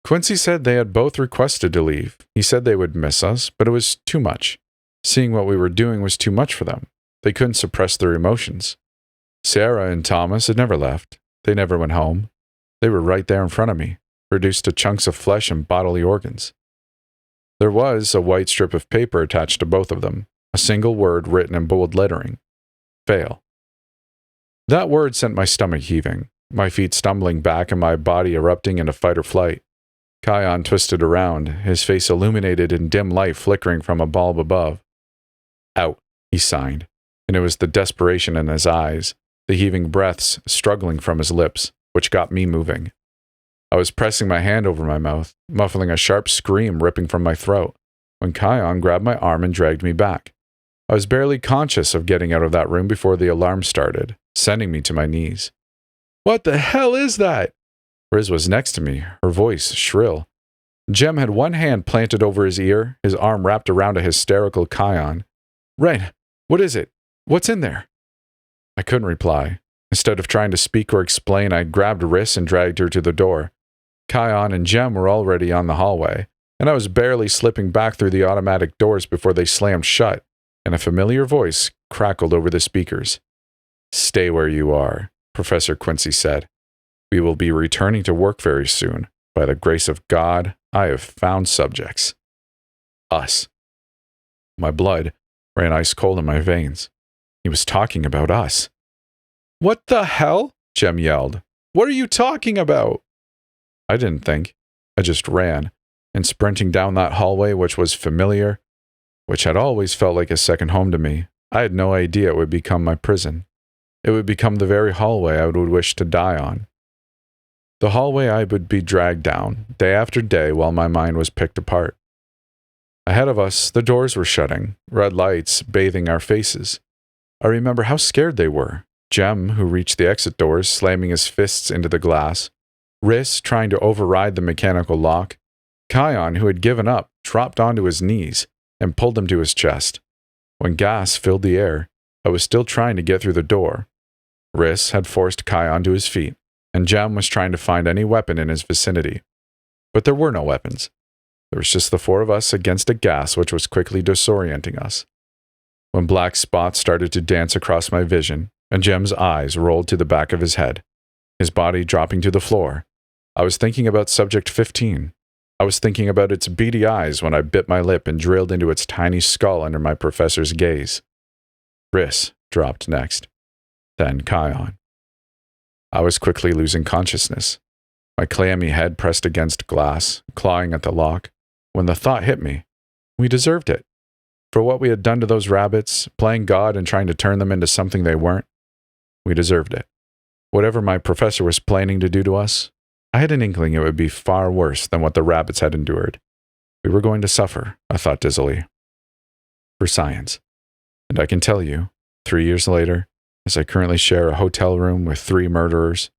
Quincy said they had both requested to leave. He said they would miss us, but it was too much. Seeing what we were doing was too much for them. They couldn't suppress their emotions. Sarah and Thomas had never left. They never went home. They were right there in front of me, reduced to chunks of flesh and bodily organs. There was a white strip of paper attached to both of them, a single word written in bold lettering. Fail. That word sent my stomach heaving, my feet stumbling back and my body erupting into fight or flight. Kion twisted around, his face illuminated in dim light flickering from a bulb above. Out, he signed, and it was the desperation in his eyes, the heaving breaths struggling from his lips, which got me moving. I was pressing my hand over my mouth, muffling a sharp scream ripping from my throat, when Kion grabbed my arm and dragged me back. I was barely conscious of getting out of that room before the alarm started, sending me to my knees. What the hell is that? Riz was next to me, her voice shrill. Jem had one hand planted over his ear, his arm wrapped around a hysterical Kion. Ren, what is it? What's in there? I couldn't reply. Instead of trying to speak or explain, I grabbed Riz and dragged her to the door. Kion and Jem were already on the hallway, and I was barely slipping back through the automatic doors before they slammed shut, and a familiar voice crackled over the speakers. Stay where you are, Professor Quincy said. We will be returning to work very soon. By the grace of God, I have found subjects. Us. My blood ran ice cold in my veins. He was talking about us. What the hell? Jem yelled. What are you talking about? I didn't think. I just ran, and sprinting down that hallway which was familiar, which had always felt like a second home to me, I had no idea it would become my prison. It would become the very hallway I would wish to die on. The hallway I would be dragged down, day after day, while my mind was picked apart. Ahead of us, the doors were shutting, red lights bathing our faces. I remember how scared they were. Jem, who reached the exit doors, slamming his fists into the glass. Riz, trying to override the mechanical lock. Kion, who had given up, dropped onto his knees and pulled him to his chest. When gas filled the air, I was still trying to get through the door. Riz had forced Kion to his feet, and Jem was trying to find any weapon in his vicinity. But there were no weapons. There was just the four of us against a gas which was quickly disorienting us. When black spots started to dance across my vision, and Jem's eyes rolled to the back of his head, his body dropping to the floor, I was thinking about Subject 15. I was thinking about its beady eyes when I bit my lip and drilled into its tiny skull under my professor's gaze. Riz dropped next. Then Kion. I was quickly losing consciousness. My clammy head pressed against glass, clawing at the lock, when the thought hit me. We deserved it. For what we had done to those rabbits, playing God and trying to turn them into something they weren't, we deserved it. Whatever my professor was planning to do to us, I had an inkling it would be far worse than what the rabbits had endured. We were going to suffer, I thought dizzily. For science. And I can tell you, 3 years later, as I currently share a hotel room with 3 murderers,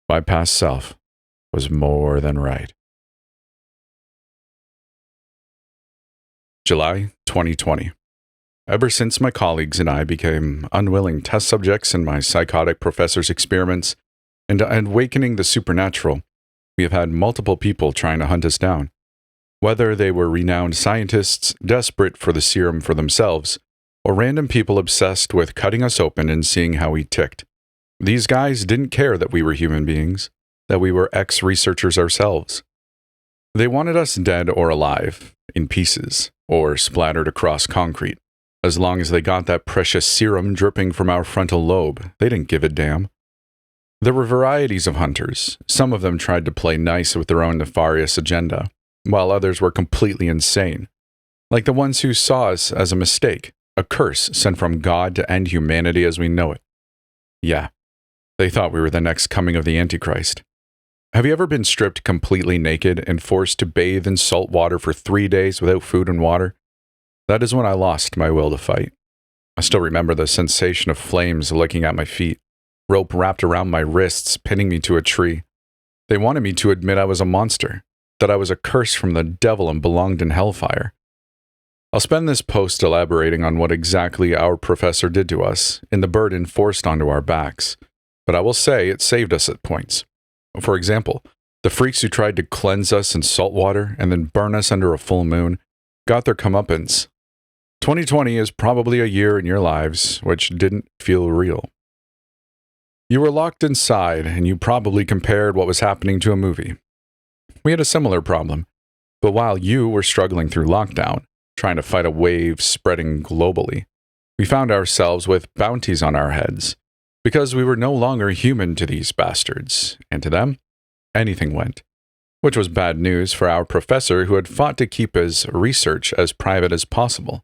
my past self was more than right. July 2020. Ever since my colleagues and I became unwilling test subjects in my psychotic professor's experiments and awakening the supernatural, we have had multiple people trying to hunt us down. Whether they were renowned scientists desperate for the serum for themselves, or random people obsessed with cutting us open and seeing how we ticked. These guys didn't care that we were human beings, that we were ex-researchers ourselves. They wanted us dead or alive, in pieces, or splattered across concrete. As long as they got that precious serum dripping from our frontal lobe, they didn't give a damn. There were varieties of hunters. Some of them tried to play nice with their own nefarious agenda, while others were completely insane. Like the ones who saw us as a mistake, a curse sent from God to end humanity as we know it. Yeah, they thought we were the next coming of the Antichrist. Have you ever been stripped completely naked and forced to bathe in salt water for 3 days without food and water? That is when I lost my will to fight. I still remember the sensation of flames licking at my feet, rope wrapped around my wrists, pinning me to a tree. They wanted me to admit I was a monster, that I was a curse from the devil and belonged in hellfire. I'll spend this post elaborating on what exactly our professor did to us and the burden forced onto our backs, but I will say it saved us at points. For example, the freaks who tried to cleanse us in salt water and then burn us under a full moon got their comeuppance. 2020 is probably a year in your lives which didn't feel real. You were locked inside and you probably compared what was happening to a movie. We had a similar problem, but while you were struggling through lockdown, trying to fight a wave spreading globally, we found ourselves with bounties on our heads because we were no longer human to these bastards, and to them, anything went. Which was bad news for our professor who had fought to keep his research as private as possible,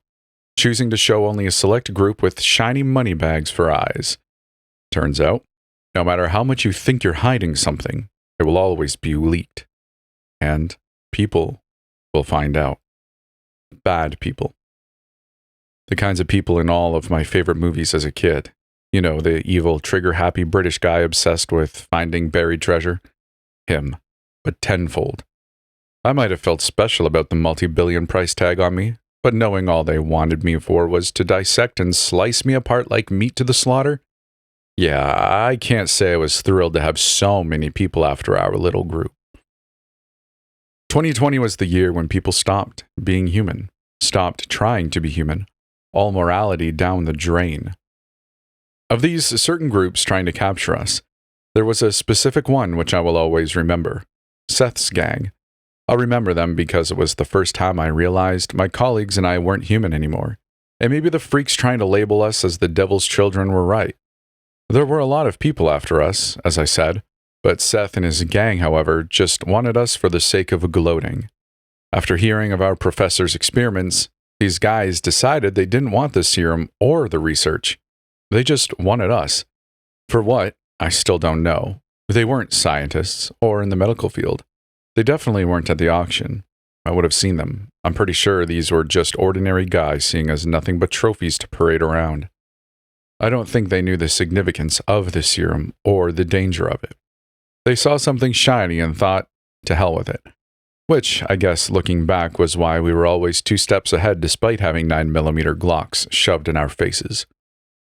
choosing to show only a select group with shiny money bags for eyes. Turns out, no matter how much you think you're hiding something, it will always be leaked. And people will find out. Bad people. The kinds of people in all of my favorite movies as a kid. You know, the evil, trigger-happy British guy obsessed with finding buried treasure. Him, but tenfold. I might have felt special about the multi-billion price tag on me, but knowing all they wanted me for was to dissect and slice me apart like meat to the slaughter, yeah, I can't say I was thrilled to have so many people after our little group. 2020 was the year when people stopped being human, stopped trying to be human, all morality down the drain. Of these certain groups trying to capture us, there was a specific one which I will always remember, Seth's gang. I'll remember them because it was the first time I realized my colleagues and I weren't human anymore, and maybe the freaks trying to label us as the devil's children were right. There were a lot of people after us, as I said, but Seth and his gang, however, just wanted us for the sake of gloating. After hearing of our professor's experiments, these guys decided they didn't want the serum or the research. They just wanted us. For what? I still don't know. They weren't scientists or in the medical field. They definitely weren't at the auction. I would have seen them. I'm pretty sure these were just ordinary guys seeing as nothing but trophies to parade around. I don't think they knew the significance of the serum or the danger of it. They saw something shiny and thought, to hell with it. Which, I guess, looking back, was why we were always 2 steps ahead despite having 9mm Glocks shoved in our faces.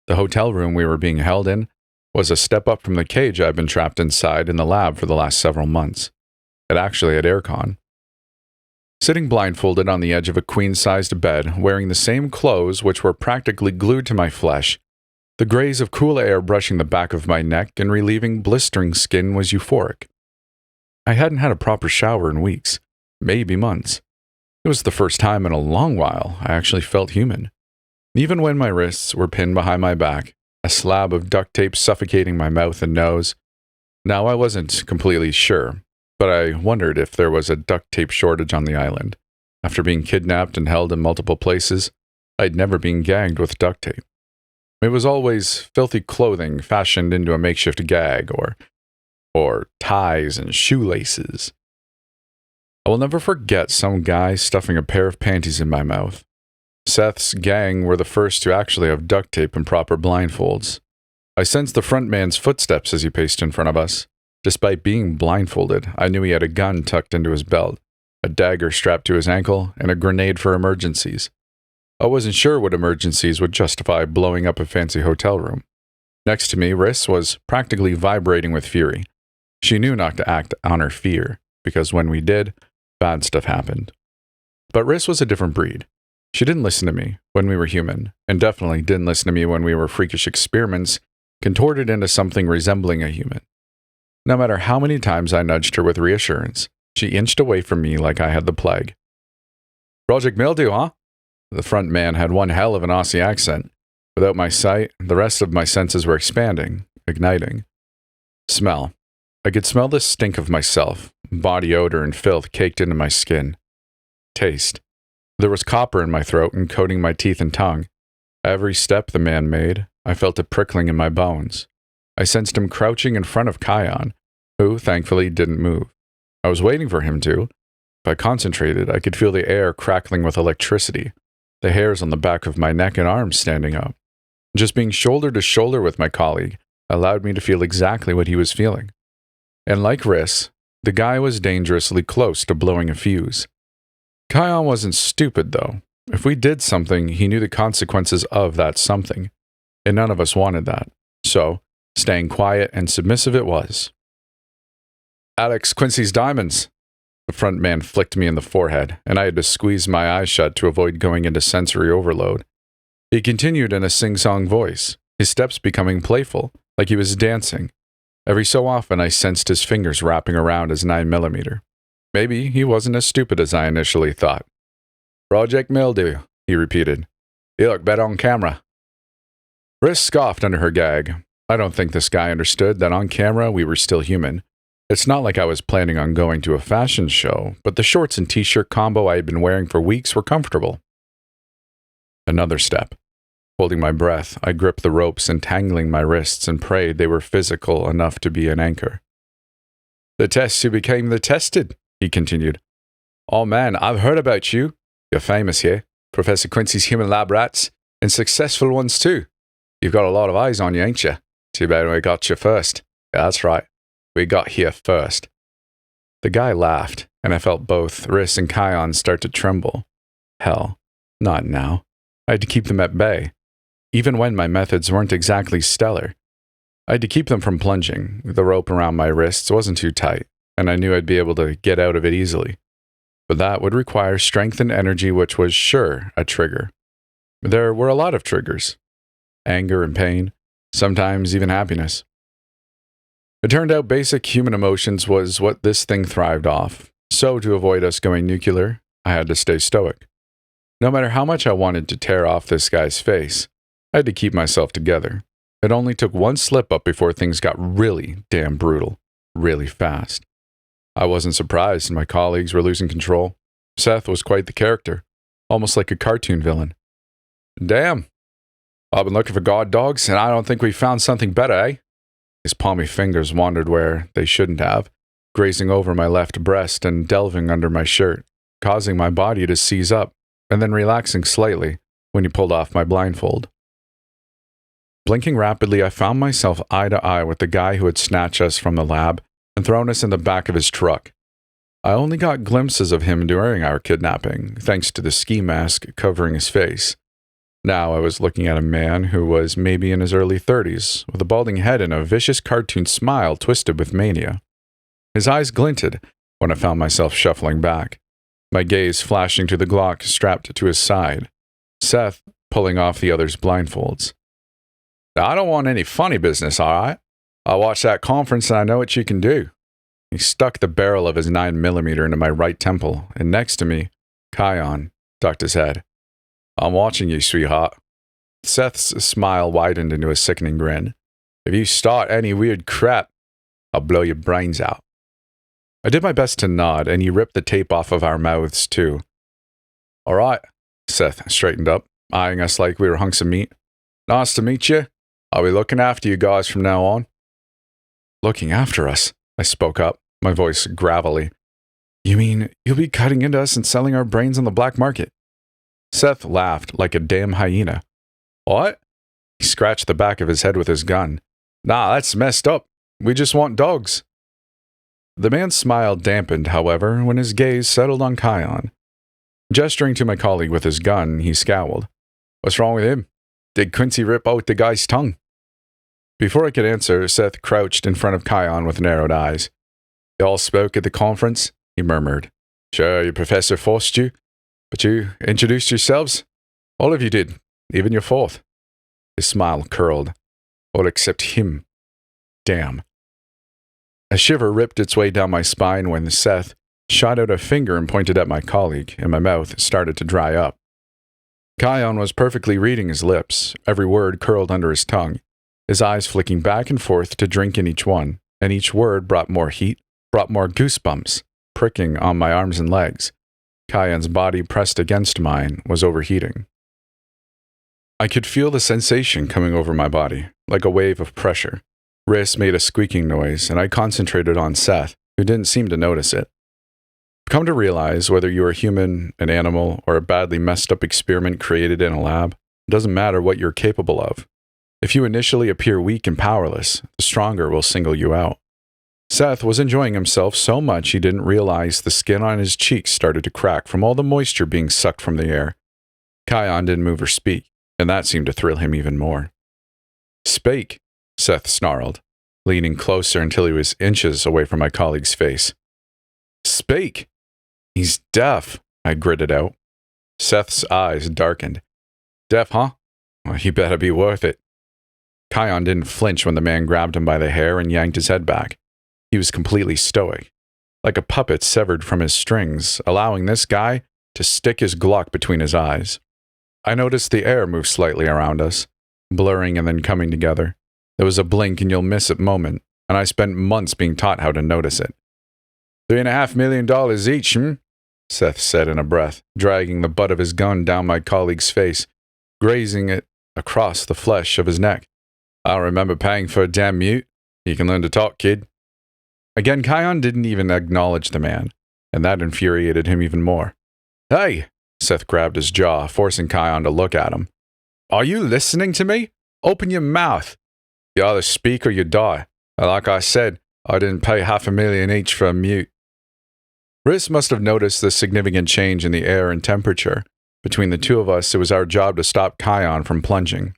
The hotel room we were being held in was a step up from the cage I've been trapped inside in the lab for the last several months. It actually had aircon. Sitting blindfolded on the edge of a queen-sized bed, wearing the same clothes which were practically glued to my flesh, the graze of cool air brushing the back of my neck and relieving blistering skin was euphoric. I hadn't had a proper shower in weeks, maybe months. It was the first time in a long while I actually felt human. Even when my wrists were pinned behind my back, a slab of duct tape suffocating my mouth and nose. Now I wasn't completely sure, but I wondered if there was a duct tape shortage on the island. After being kidnapped and held in multiple places, I'd never been gagged with duct tape. It was always filthy clothing fashioned into a makeshift gag, or ties and shoelaces. I will never forget some guy stuffing a pair of panties in my mouth. Seth's gang were the first to actually have duct tape and proper blindfolds. I sensed the front man's footsteps as he paced in front of us. Despite being blindfolded, I knew he had a gun tucked into his belt. a dagger strapped to his ankle, and a grenade for emergencies. I wasn't sure what emergencies would justify blowing up a fancy hotel room. Next to me, Riss was practically vibrating with fury. She knew not to act on her fear, because when we did, bad stuff happened. But Riss was a different breed. She didn't listen to me when we were human, and definitely didn't listen to me when we were freakish experiments contorted into something resembling a human. No matter how many times I nudged her with reassurance, she inched away from me like I had the plague. Project Mildew, huh? The front man had one hell of an Aussie accent. Without my sight, the rest of my senses were expanding, igniting. Smell. I could smell the stink of myself, body odor and filth caked into my skin. Taste. There was copper in my throat and coating my teeth and tongue. Every step the man made, I felt it prickling in my bones. I sensed him crouching in front of Kion, who, thankfully, didn't move. I was waiting for him to. If I concentrated, I could feel the air crackling with electricity, the hairs on the back of my neck and arms standing up. Just being shoulder to shoulder with my colleague allowed me to feel exactly what he was feeling. And like Riss, the guy was dangerously close to blowing a fuse. Kion wasn't stupid, though. If we did something, he knew the consequences of that something, and none of us wanted that. So, staying quiet and submissive it was. Alex Quincy's diamonds. The front man flicked me in the forehead, and I had to squeeze my eyes shut to avoid going into sensory overload. He continued in a sing-song voice, his steps becoming playful, like he was dancing. Every so often I sensed his fingers wrapping around his 9mm. Maybe he wasn't as stupid as I initially thought. Project Mildew, he repeated. You look better on camera. Riss scoffed under her gag. I don't think this guy understood that on camera we were still human. It's not like I was planning on going to a fashion show, but the shorts and t-shirt combo I had been wearing for weeks were comfortable. Another step. Holding my breath, I gripped the ropes entangling my wrists and prayed they were physical enough to be an anchor. The test who became the tested, he continued. Oh man, I've heard about you. You're famous here. Professor Quincy's human lab rats, and successful ones too. You've got a lot of eyes on you, ain't you? Too bad we got you first. Yeah, that's right. We got here first. The guy laughed, and I felt both Riss and Kion start to tremble. Hell, not now. I had to keep them at bay. Even when my methods weren't exactly stellar. I had to keep them from plunging. The rope around my wrists wasn't too tight, and I knew I'd be able to get out of it easily. But that would require strength and energy, which was sure a trigger. There were a lot of triggers. Anger and pain, sometimes even happiness. It turned out basic human emotions was what this thing thrived off. So to avoid us going nuclear, I had to stay stoic. No matter how much I wanted to tear off this guy's face, I had to keep myself together. It only took one slip-up before things got really damn brutal, really fast. I wasn't surprised my colleagues were losing control. Seth was quite the character, almost like a cartoon villain. Damn. I've been looking for guard dogs, and I don't think we found something better, eh? His palmy fingers wandered where they shouldn't have, grazing over my left breast and delving under my shirt, causing my body to seize up, and then relaxing slightly when he pulled off my blindfold. Blinking rapidly, I found myself eye to eye with the guy who had snatched us from the lab and thrown us in the back of his truck. I only got glimpses of him during our kidnapping, thanks to the ski mask covering his face. Now I was looking at a man who was maybe in his early 30s, with a balding head and a vicious cartoon smile twisted with mania. His eyes glinted when I found myself shuffling back, my gaze flashing to the Glock strapped to his side, Seth pulling off the other's blindfolds. Now, I don't want any funny business, all right? I watched that conference and I know what you can do. He stuck the barrel of his 9mm into my right temple, and next to me, Kion ducked his head. I'm watching you, sweetheart. Seth's smile widened into a sickening grin. If you start any weird crap, I'll blow your brains out. I did my best to nod, and he ripped the tape off of our mouths, too. All right, Seth straightened up, eyeing us like we were hunks of meat. Nice to meet you. I'll be looking after you guys from now on. Looking after us, I spoke up, my voice gravelly. You mean you'll be cutting into us and selling our brains on the black market? Seth laughed like a damn hyena. What? He scratched the back of his head with his gun. Nah, that's messed up. We just want dogs. The man's smile dampened, however, when his gaze settled on Kion. Gesturing to my colleague with his gun, he scowled. What's wrong with him? Did Quincy rip out the guy's tongue? Before I could answer, Seth crouched in front of Kion with narrowed eyes. You all spoke at the conference, he murmured. Sure, your professor forced you, but you introduced yourselves. All of you did, even your fourth. His smile curled. All except him. Damn. A shiver ripped its way down my spine when Seth shot out a finger and pointed at my colleague, and my mouth started to dry up. Kion was perfectly reading his lips, every word curled under his tongue, his eyes flicking back and forth to drink in each one, and each word brought more heat, brought more goosebumps, pricking on my arms and legs. Kion's body pressed against mine was overheating. I could feel the sensation coming over my body, like a wave of pressure. Wrists made a squeaking noise, and I concentrated on Seth, who didn't seem to notice it. Come to realize, whether you are human, an animal, or a badly messed up experiment created in a lab, it doesn't matter what you're capable of. If you initially appear weak and powerless, the stronger will single you out. Seth was enjoying himself so much he didn't realize the skin on his cheeks started to crack from all the moisture being sucked from the air. Kion didn't move or speak, and that seemed to thrill him even more. Speak, Seth snarled, leaning closer until he was inches away from my colleague's face. Speak! He's deaf, I gritted out. Seth's eyes darkened. Deaf, huh? Well, he better be worth it. Kion didn't flinch when the man grabbed him by the hair and yanked his head back. He was completely stoic, like a puppet severed from his strings, allowing this guy to stick his Glock between his eyes. I noticed the air move slightly around us, blurring and then coming together. There was a blink and you'll miss it moment, and I spent months being taught how to notice it. $3.5 million each, Seth said in a breath, dragging the butt of his gun down my colleague's face, grazing it across the flesh of his neck. I don't remember paying for a damn mute. You can learn to talk, kid. Again, Kion didn't even acknowledge the man, and that infuriated him even more. Hey! Seth grabbed his jaw, forcing Kion to look at him. Are you listening to me? Open your mouth. You either speak or you die. And like I said, I didn't pay $500,000 each for a mute. Riss must have noticed the significant change in the air and temperature. Between the two of us, it was our job to stop Kion from plunging.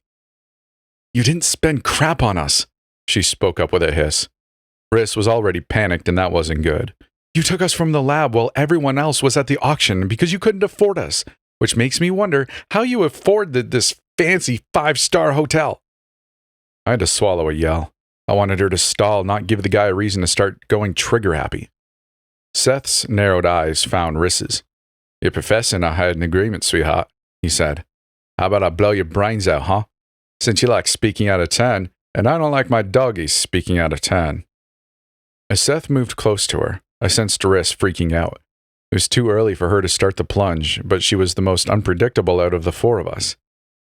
You didn't spend crap on us, she spoke up with a hiss. Riss was already panicked, and that wasn't good. You took us from the lab while everyone else was at the auction because you couldn't afford us, which makes me wonder how you afforded this fancy 5-star hotel. I had to swallow a yell. I wanted her to stall, not give the guy a reason to start going trigger-happy. Seth's narrowed eyes found Riss's. You're professing I had an agreement, sweetheart, he said. How about I blow your brains out, huh? Since you like speaking out of turn, and I don't like my doggies speaking out of turn. As Seth moved close to her, I sensed Riss freaking out. It was too early for her to start the plunge, but she was the most unpredictable out of the four of us.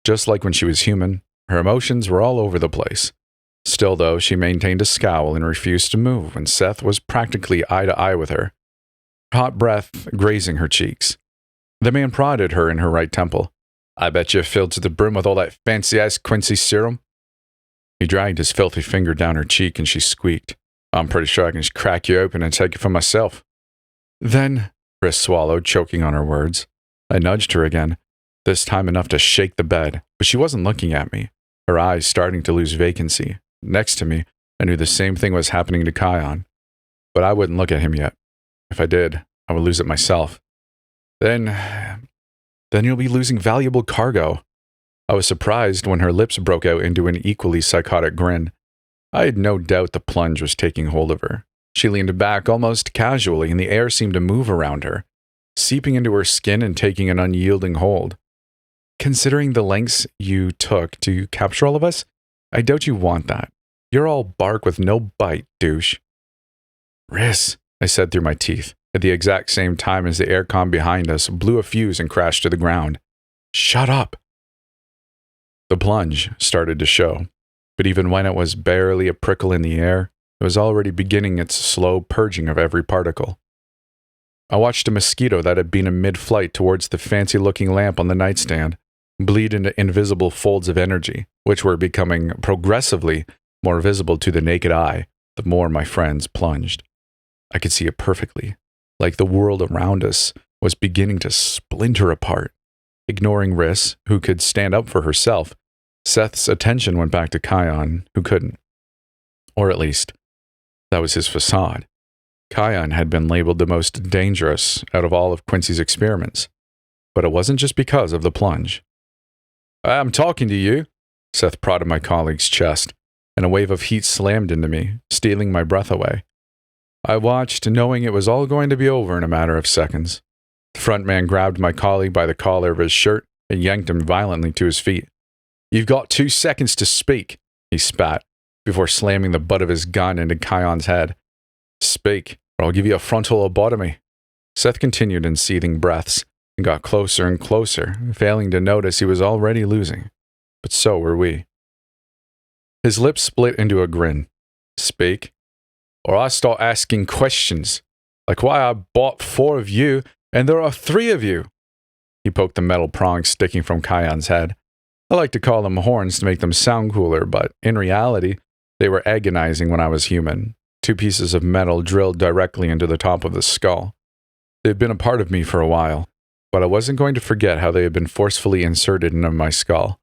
Just like when she was human, her emotions were all over the place. Still, though, she maintained a scowl and refused to move when Seth was practically eye to eye with her, hot breath grazing her cheeks. The man prodded her in her right temple. I bet you're filled to the brim with all that fancy-ass Quincy serum. He dragged his filthy finger down her cheek and she squeaked. I'm pretty sure I can just crack you open and take it for myself. Then, Riss swallowed, choking on her words. I nudged her again, this time enough to shake the bed, but she wasn't looking at me, her eyes starting to lose vacancy. Next to me, I knew the same thing was happening to Kion, but I wouldn't look at him yet. If I did, I would lose it myself. Then you'll be losing valuable cargo. I was surprised when her lips broke out into an equally psychotic grin. I had no doubt the plunge was taking hold of her. She leaned back almost casually, and the air seemed to move around her, seeping into her skin and taking an unyielding hold. Considering the lengths you took to capture all of us, I doubt you want that. You're all bark with no bite, douche. Riss, I said through my teeth, at the exact same time as the aircom behind us blew a fuse and crashed to the ground. Shut up! The plunge started to show, but even when it was barely a prickle in the air, it was already beginning its slow purging of every particle. I watched a mosquito that had been in mid-flight towards the fancy-looking lamp on the nightstand bleed into invisible folds of energy, which were becoming progressively more visible to the naked eye the more my friends plunged. I could see it perfectly, like the world around us was beginning to splinter apart. Ignoring Riss, who could stand up for herself, Seth's attention went back to Kion, who couldn't. Or at least, that was his facade. Kion had been labeled the most dangerous out of all of Quincy's experiments. But it wasn't just because of the plunge. "I'm talking to you," Seth prodded my colleague's chest, and a wave of heat slammed into me, stealing my breath away. I watched, knowing it was all going to be over in a matter of seconds. The front man grabbed my colleague by the collar of his shirt and yanked him violently to his feet. "You've got 2 seconds to speak," he spat, before slamming the butt of his gun into Kion's head. "Speak, or I'll give you a frontal lobotomy." Seth continued in seething breaths and got closer and closer, failing to notice he was already losing. But so were we. His lips split into a grin. "Speak, or I start asking questions, like why I bought 4 of you and there are 3 of you." He poked the metal prongs sticking from Kion's head. I like to call them horns to make them sound cooler, but in reality, they were agonizing when I was human. 2 pieces of metal drilled directly into the top of the skull. They had been a part of me for a while, but I wasn't going to forget how they had been forcefully inserted into my skull.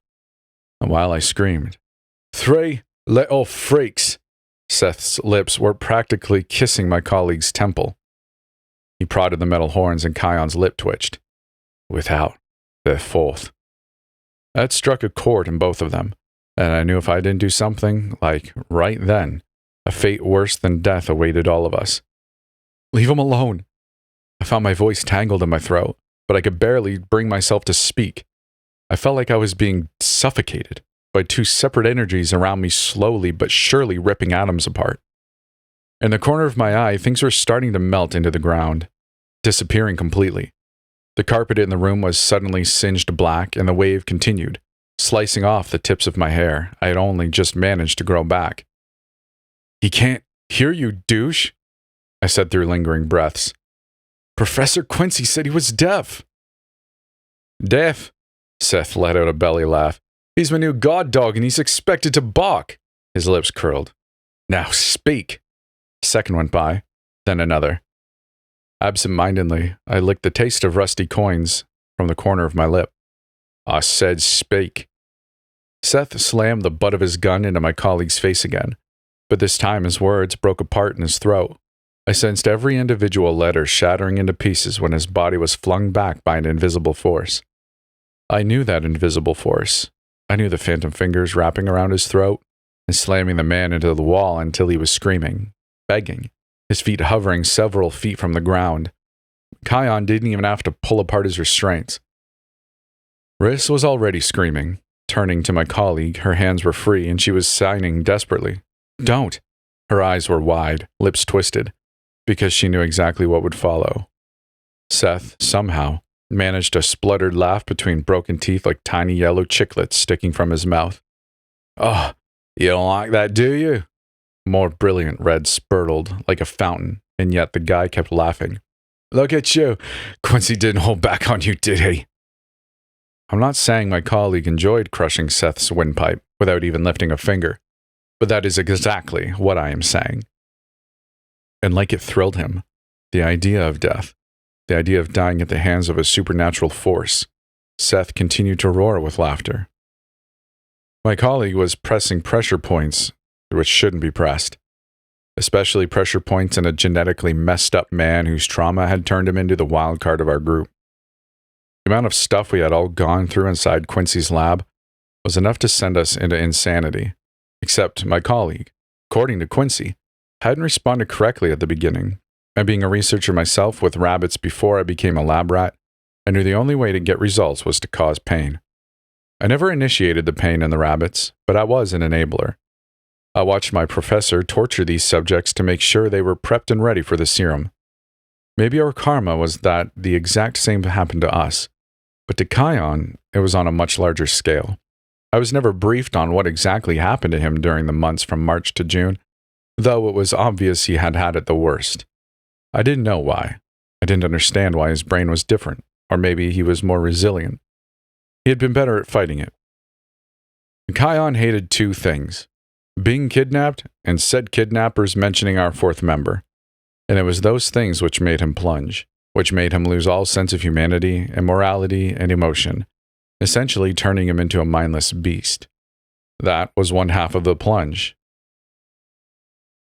And while I screamed, "3 little freaks," Seth's lips were practically kissing my colleague's temple. He prodded the metal horns and Kion's lip twitched. "Without the 4th. That struck a chord in both of them, and I knew if I didn't do something, like right then, a fate worse than death awaited all of us. "Leave him alone." I found my voice tangled in my throat, but I could barely bring myself to speak. I felt like I was being suffocated by 2 separate energies around me, slowly but surely ripping atoms apart. In the corner of my eye, things were starting to melt into the ground, disappearing completely. The carpet in the room was suddenly singed black, and the wave continued, slicing off the tips of my hair I had only just managed to grow back. "He can't hear you, douche," I said through lingering breaths. "Professor Quincy said he was deaf." "Deaf?" Seth let out a belly laugh. "He's my new god dog and he's expected to bark." His lips curled. "Now speak." A second went by, then another. Absent-mindedly, I licked the taste of rusty coins from the corner of my lip. "I said speak." Seth slammed the butt of his gun into my colleague's face again, but this time his words broke apart in his throat. I sensed every individual letter shattering into pieces when his body was flung back by an invisible force. I knew that invisible force. I knew the phantom fingers wrapping around his throat and slamming the man into the wall until he was screaming, begging, his feet hovering several feet from the ground. Kion didn't even have to pull apart his restraints. Riss was already screaming. Turning to my colleague, her hands were free and she was signing desperately. "Don't!" Her eyes were wide, lips twisted, because she knew exactly what would follow. Seth, somehow, managed a spluttered laugh between broken teeth like tiny yellow chiclets sticking from his mouth. "Oh, you don't like that, do you?" More brilliant red spurtled like a fountain, and yet the guy kept laughing. "Look at you. Quincy didn't hold back on you, did he?" I'm not saying my colleague enjoyed crushing Seth's windpipe without even lifting a finger, but that is exactly what I am saying. And like it thrilled him, the idea of death, the idea of dying at the hands of a supernatural force, Seth continued to roar with laughter. My colleague was pressing pressure points which shouldn't be pressed, especially pressure points in a genetically messed up man whose trauma had turned him into the wild card of our group. The amount of stuff we had all gone through inside Quincy's lab was enough to send us into insanity, except my colleague, according to Quincy, hadn't responded correctly at the beginning, and being a researcher myself with rabbits before I became a lab rat, I knew the only way to get results was to cause pain. I never initiated the pain in the rabbits, but I was an enabler. I watched my professor torture these subjects to make sure they were prepped and ready for the serum. Maybe our karma was that the exact same happened to us, but to Kion, it was on a much larger scale. I was never briefed on what exactly happened to him during the months from March to June, though it was obvious he had had it the worst. I didn't know why. I didn't understand why his brain was different, or maybe he was more resilient. He had been better at fighting it. Kion hated 2 things: being kidnapped and said kidnappers mentioning our 4th member. And it was those things which made him plunge, which made him lose all sense of humanity and morality and emotion, essentially turning him into a mindless beast. That was one half of the plunge.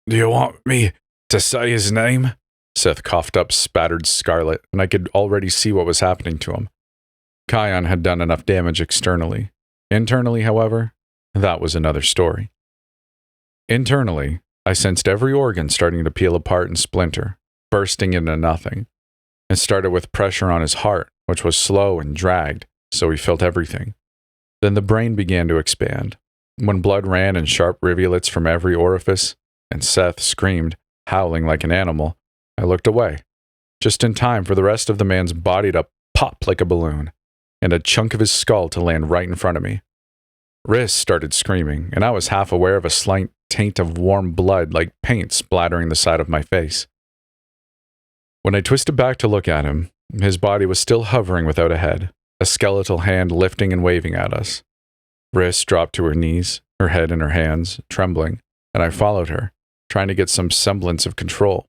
"Do you want me to say his name?" Seth coughed up spattered scarlet, and I could already see what was happening to him. Kion had done enough damage externally. Internally, however, that was another story. Internally, I sensed every organ starting to peel apart and splinter, bursting into nothing. It started with pressure on his heart, which was slow and dragged, so he felt everything. Then the brain began to expand. When blood ran in sharp rivulets from every orifice, and Seth screamed, howling like an animal, I looked away, just in time for the rest of the man's body to pop like a balloon, and a chunk of his skull to land right in front of me. Riss started screaming, and I was half aware of a slight taint of warm blood like paint splattering the side of my face. When I twisted back to look at him, his body was still hovering without a head, a skeletal hand lifting and waving at us. Riss dropped to her knees, her head in her hands, trembling, and I followed her, trying to get some semblance of control.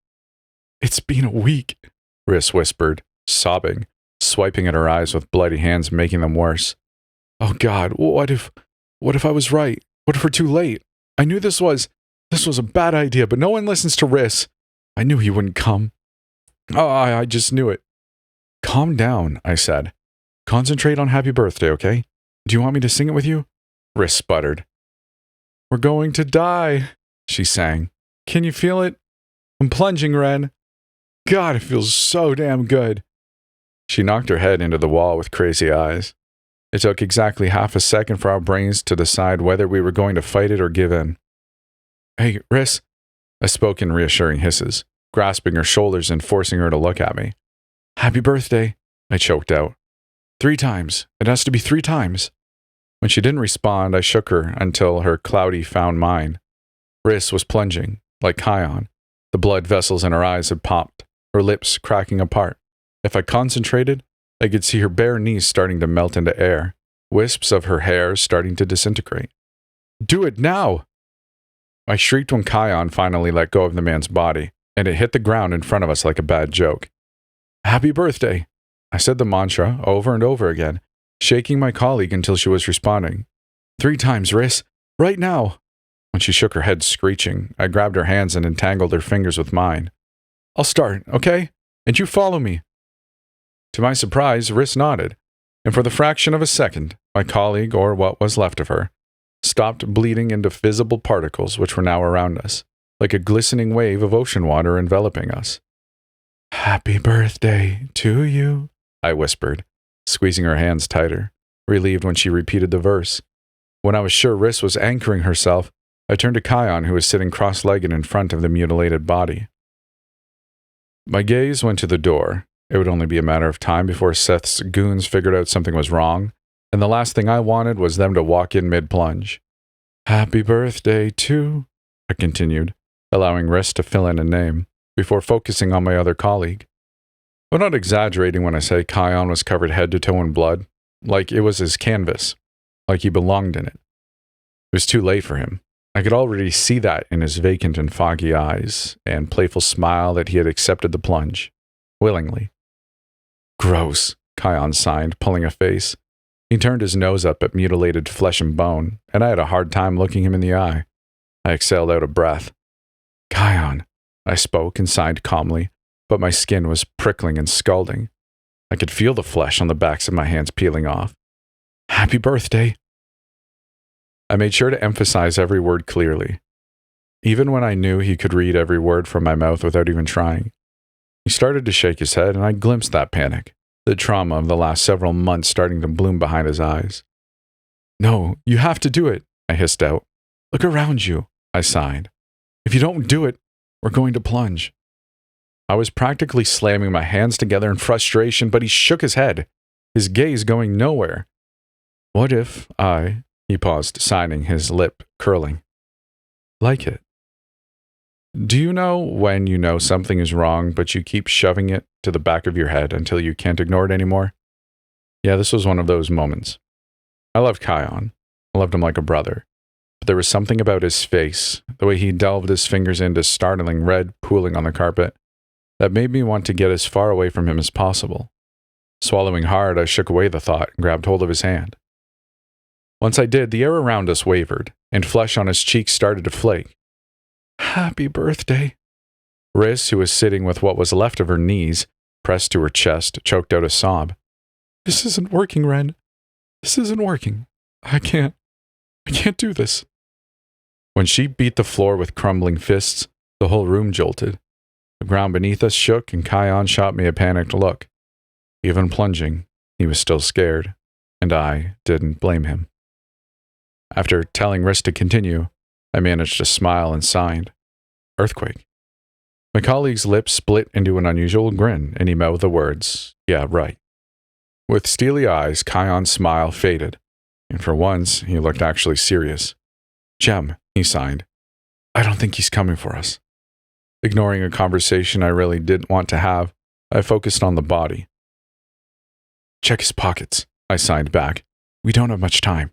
"It's been a week," Riss whispered, sobbing, swiping at her eyes with bloody hands making them worse. "Oh God, what if I was right? What if we're too late? I knew this was a bad idea, but no one listens to Riss. I knew he wouldn't come. Oh, I just knew it." "Calm down," I said. "Concentrate on Happy Birthday, okay? Do you want me to sing it with you?" Riss sputtered. "We're going to die," she sang. "Can you feel it? I'm plunging, Ren. God, it feels so damn good." She knocked her head into the wall with crazy eyes. It took exactly half a second for our brains to decide whether we were going to fight it or give in. "Hey, Riss," I spoke in reassuring hisses, grasping her shoulders and forcing her to look at me. "Happy birthday," I choked out. 3 times. It has to be 3 times. When she didn't respond, I shook her until her cloudy found mine. Riss was plunging, like Kion. The blood vessels in her eyes had popped, her lips cracking apart. If I concentrated, I could see her bare knees starting to melt into air, wisps of her hair starting to disintegrate. "Do it now!" I shrieked when Kion finally let go of the man's body, and it hit the ground in front of us like a bad joke. "Happy birthday!" I said the mantra over and over again, shaking my colleague until she was responding. 3 times, Riss! Right now! When she shook her head screeching, I grabbed her hands and entangled her fingers with mine. "I'll start, okay? And you follow me." To my surprise, Riss nodded, and for the fraction of a second, my colleague, or what was left of her, stopped bleeding into visible particles which were now around us, like a glistening wave of ocean water enveloping us. "Happy birthday to you," I whispered, squeezing her hands tighter, relieved when she repeated the verse. When I was sure Riss was anchoring herself, I turned to Kion, who was sitting cross-legged in front of the mutilated body. My gaze went to the door. It would only be a matter of time before Seth's goons figured out something was wrong, and the last thing I wanted was them to walk in mid-plunge. "Happy birthday to," I continued, allowing Riss to fill in a name, before focusing on my other colleague. I'm not exaggerating when I say Kion was covered head to toe in blood, like it was his canvas, like he belonged in it. It was too late for him. I could already see that in his vacant and foggy eyes, and playful smile that he had accepted the plunge, willingly. "Gross," Kion signed, pulling a face. He turned his nose up at mutilated flesh and bone, and I had a hard time looking him in the eye. I exhaled out a breath. "Kion," I spoke and signed calmly, but my skin was prickling and scalding. I could feel the flesh on the backs of my hands peeling off. "Happy birthday." I made sure to emphasize every word clearly, even when I knew he could read every word from my mouth without even trying. He started to shake his head, and I glimpsed that panic, the trauma of the last several months starting to bloom behind his eyes. "No, you have to do it," I hissed out. "Look around you," I sighed. "If you don't do it, we're going to plunge." I was practically slamming my hands together in frustration, but he shook his head, his gaze going nowhere. "What if he paused, signing, his lip curling. "Like it." Do you know when you know something is wrong, but you keep shoving it to the back of your head until you can't ignore it anymore? Yeah, this was one of those moments. I loved Kion. I loved him like a brother. But there was something about his face, the way he delved his fingers into startling red pooling on the carpet, That made me want to get as far away from him as possible. Swallowing hard, I shook away the thought and grabbed hold of his hand. Once I did, the air around us wavered, and flesh on his cheeks started to flake. Happy birthday. Riss, who was sitting with what was left of her knees pressed to her chest, choked out a sob. This isn't working, Ren. This isn't working. I can't do this. When she beat the floor with crumbling fists, the whole room jolted. The ground beneath us shook, and Kion shot me a panicked look. Even plunging, he was still scared, and I didn't blame him. After telling Riss to continue, I managed to smile and signed. Earthquake. My colleague's lips split into an unusual grin, and he mouthed the words, yeah, right. With steely eyes, Kion's smile faded, and for once, he looked actually serious. Jem, he signed. I don't think he's coming for us. Ignoring a conversation I really didn't want to have, I focused on the body. Check his pockets, I signed back. We don't have much time.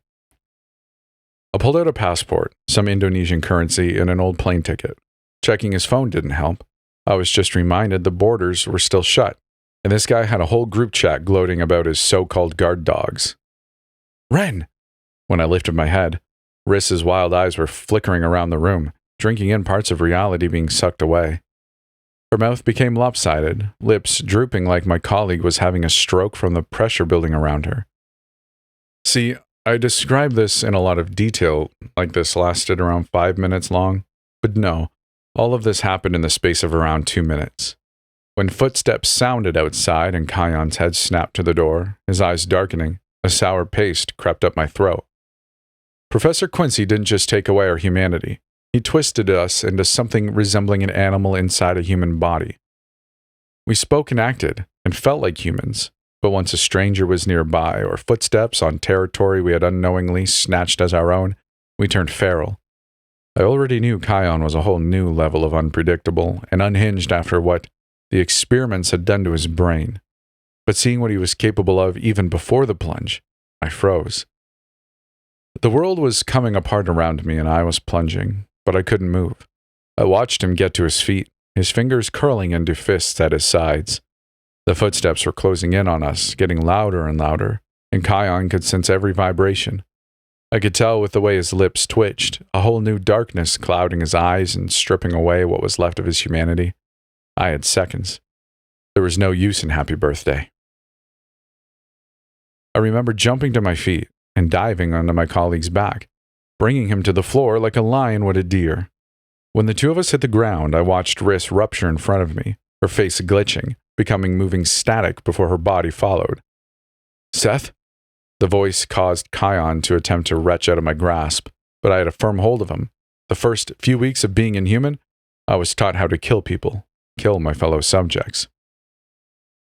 I pulled out a passport, some Indonesian currency, and an old plane ticket. Checking his phone didn't help. I was just reminded the borders were still shut, and this guy had a whole group chat gloating about his so-called guard dogs. Ren! When I lifted my head, Riss's wild eyes were flickering around the room, drinking in parts of reality being sucked away. Her mouth became lopsided, lips drooping like my colleague was having a stroke from the pressure building around her. See, I described this in a lot of detail, like this lasted around 5 minutes long, but no, all of this happened in the space of around 2 minutes. When footsteps sounded outside and Kion's head snapped to the door, his eyes darkening, a sour paste crept up my throat. Professor Quincy didn't just take away our humanity. He twisted us into something resembling an animal inside a human body. We spoke and acted, and felt like humans, but once a stranger was nearby or footsteps on territory we had unknowingly snatched as our own, we turned feral. I already knew Kion was a whole new level of unpredictable and unhinged after what the experiments had done to his brain. But seeing what he was capable of even before the plunge, I froze. The world was coming apart around me and I was plunging, but I couldn't move. I watched him get to his feet, his fingers curling into fists at his sides. The footsteps were closing in on us, getting louder and louder, and Kion could sense every vibration. I could tell with the way his lips twitched, a whole new darkness clouding his eyes and stripping away what was left of his humanity. I had seconds. There was no use in happy birthday. I remember jumping to my feet and diving onto my colleague's back, bringing him to the floor like a lion would a deer. When the two of us hit the ground, I watched Riss rupture in front of me, her face glitching, becoming moving static before her body followed. Seth? The voice caused Kion to attempt to retch out of my grasp, but I had a firm hold of him. The first few weeks of being inhuman, I was taught how to kill people, kill my fellow subjects.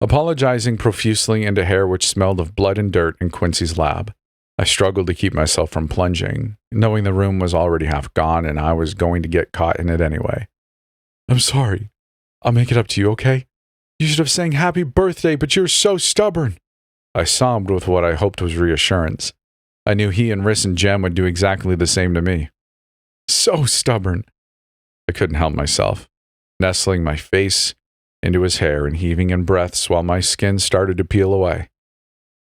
Apologizing profusely into hair which smelled of blood and dirt in Quincy's lab, I struggled to keep myself from plunging, knowing the room was already half gone and I was going to get caught in it anyway. I'm sorry. I'll make it up to you, okay? You should have sang happy birthday, but you're so stubborn. I sobbed with what I hoped was reassurance. I knew he and Riss and Jem would do exactly the same to me. So stubborn. I couldn't help myself, nestling my face into his hair and heaving in breaths while my skin started to peel away.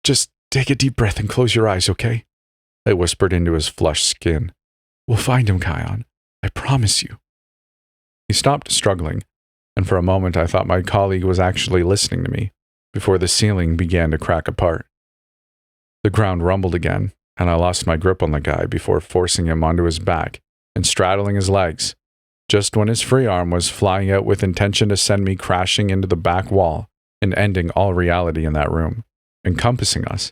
Just take a deep breath and close your eyes, okay? I whispered into his flushed skin. We'll find him, Kion. I promise you. He stopped struggling, and for a moment I thought my colleague was actually listening to me, before the ceiling began to crack apart. The ground rumbled again, and I lost my grip on the guy before forcing him onto his back and straddling his legs, just when his free arm was flying out with intention to send me crashing into the back wall and ending all reality in that room, encompassing us.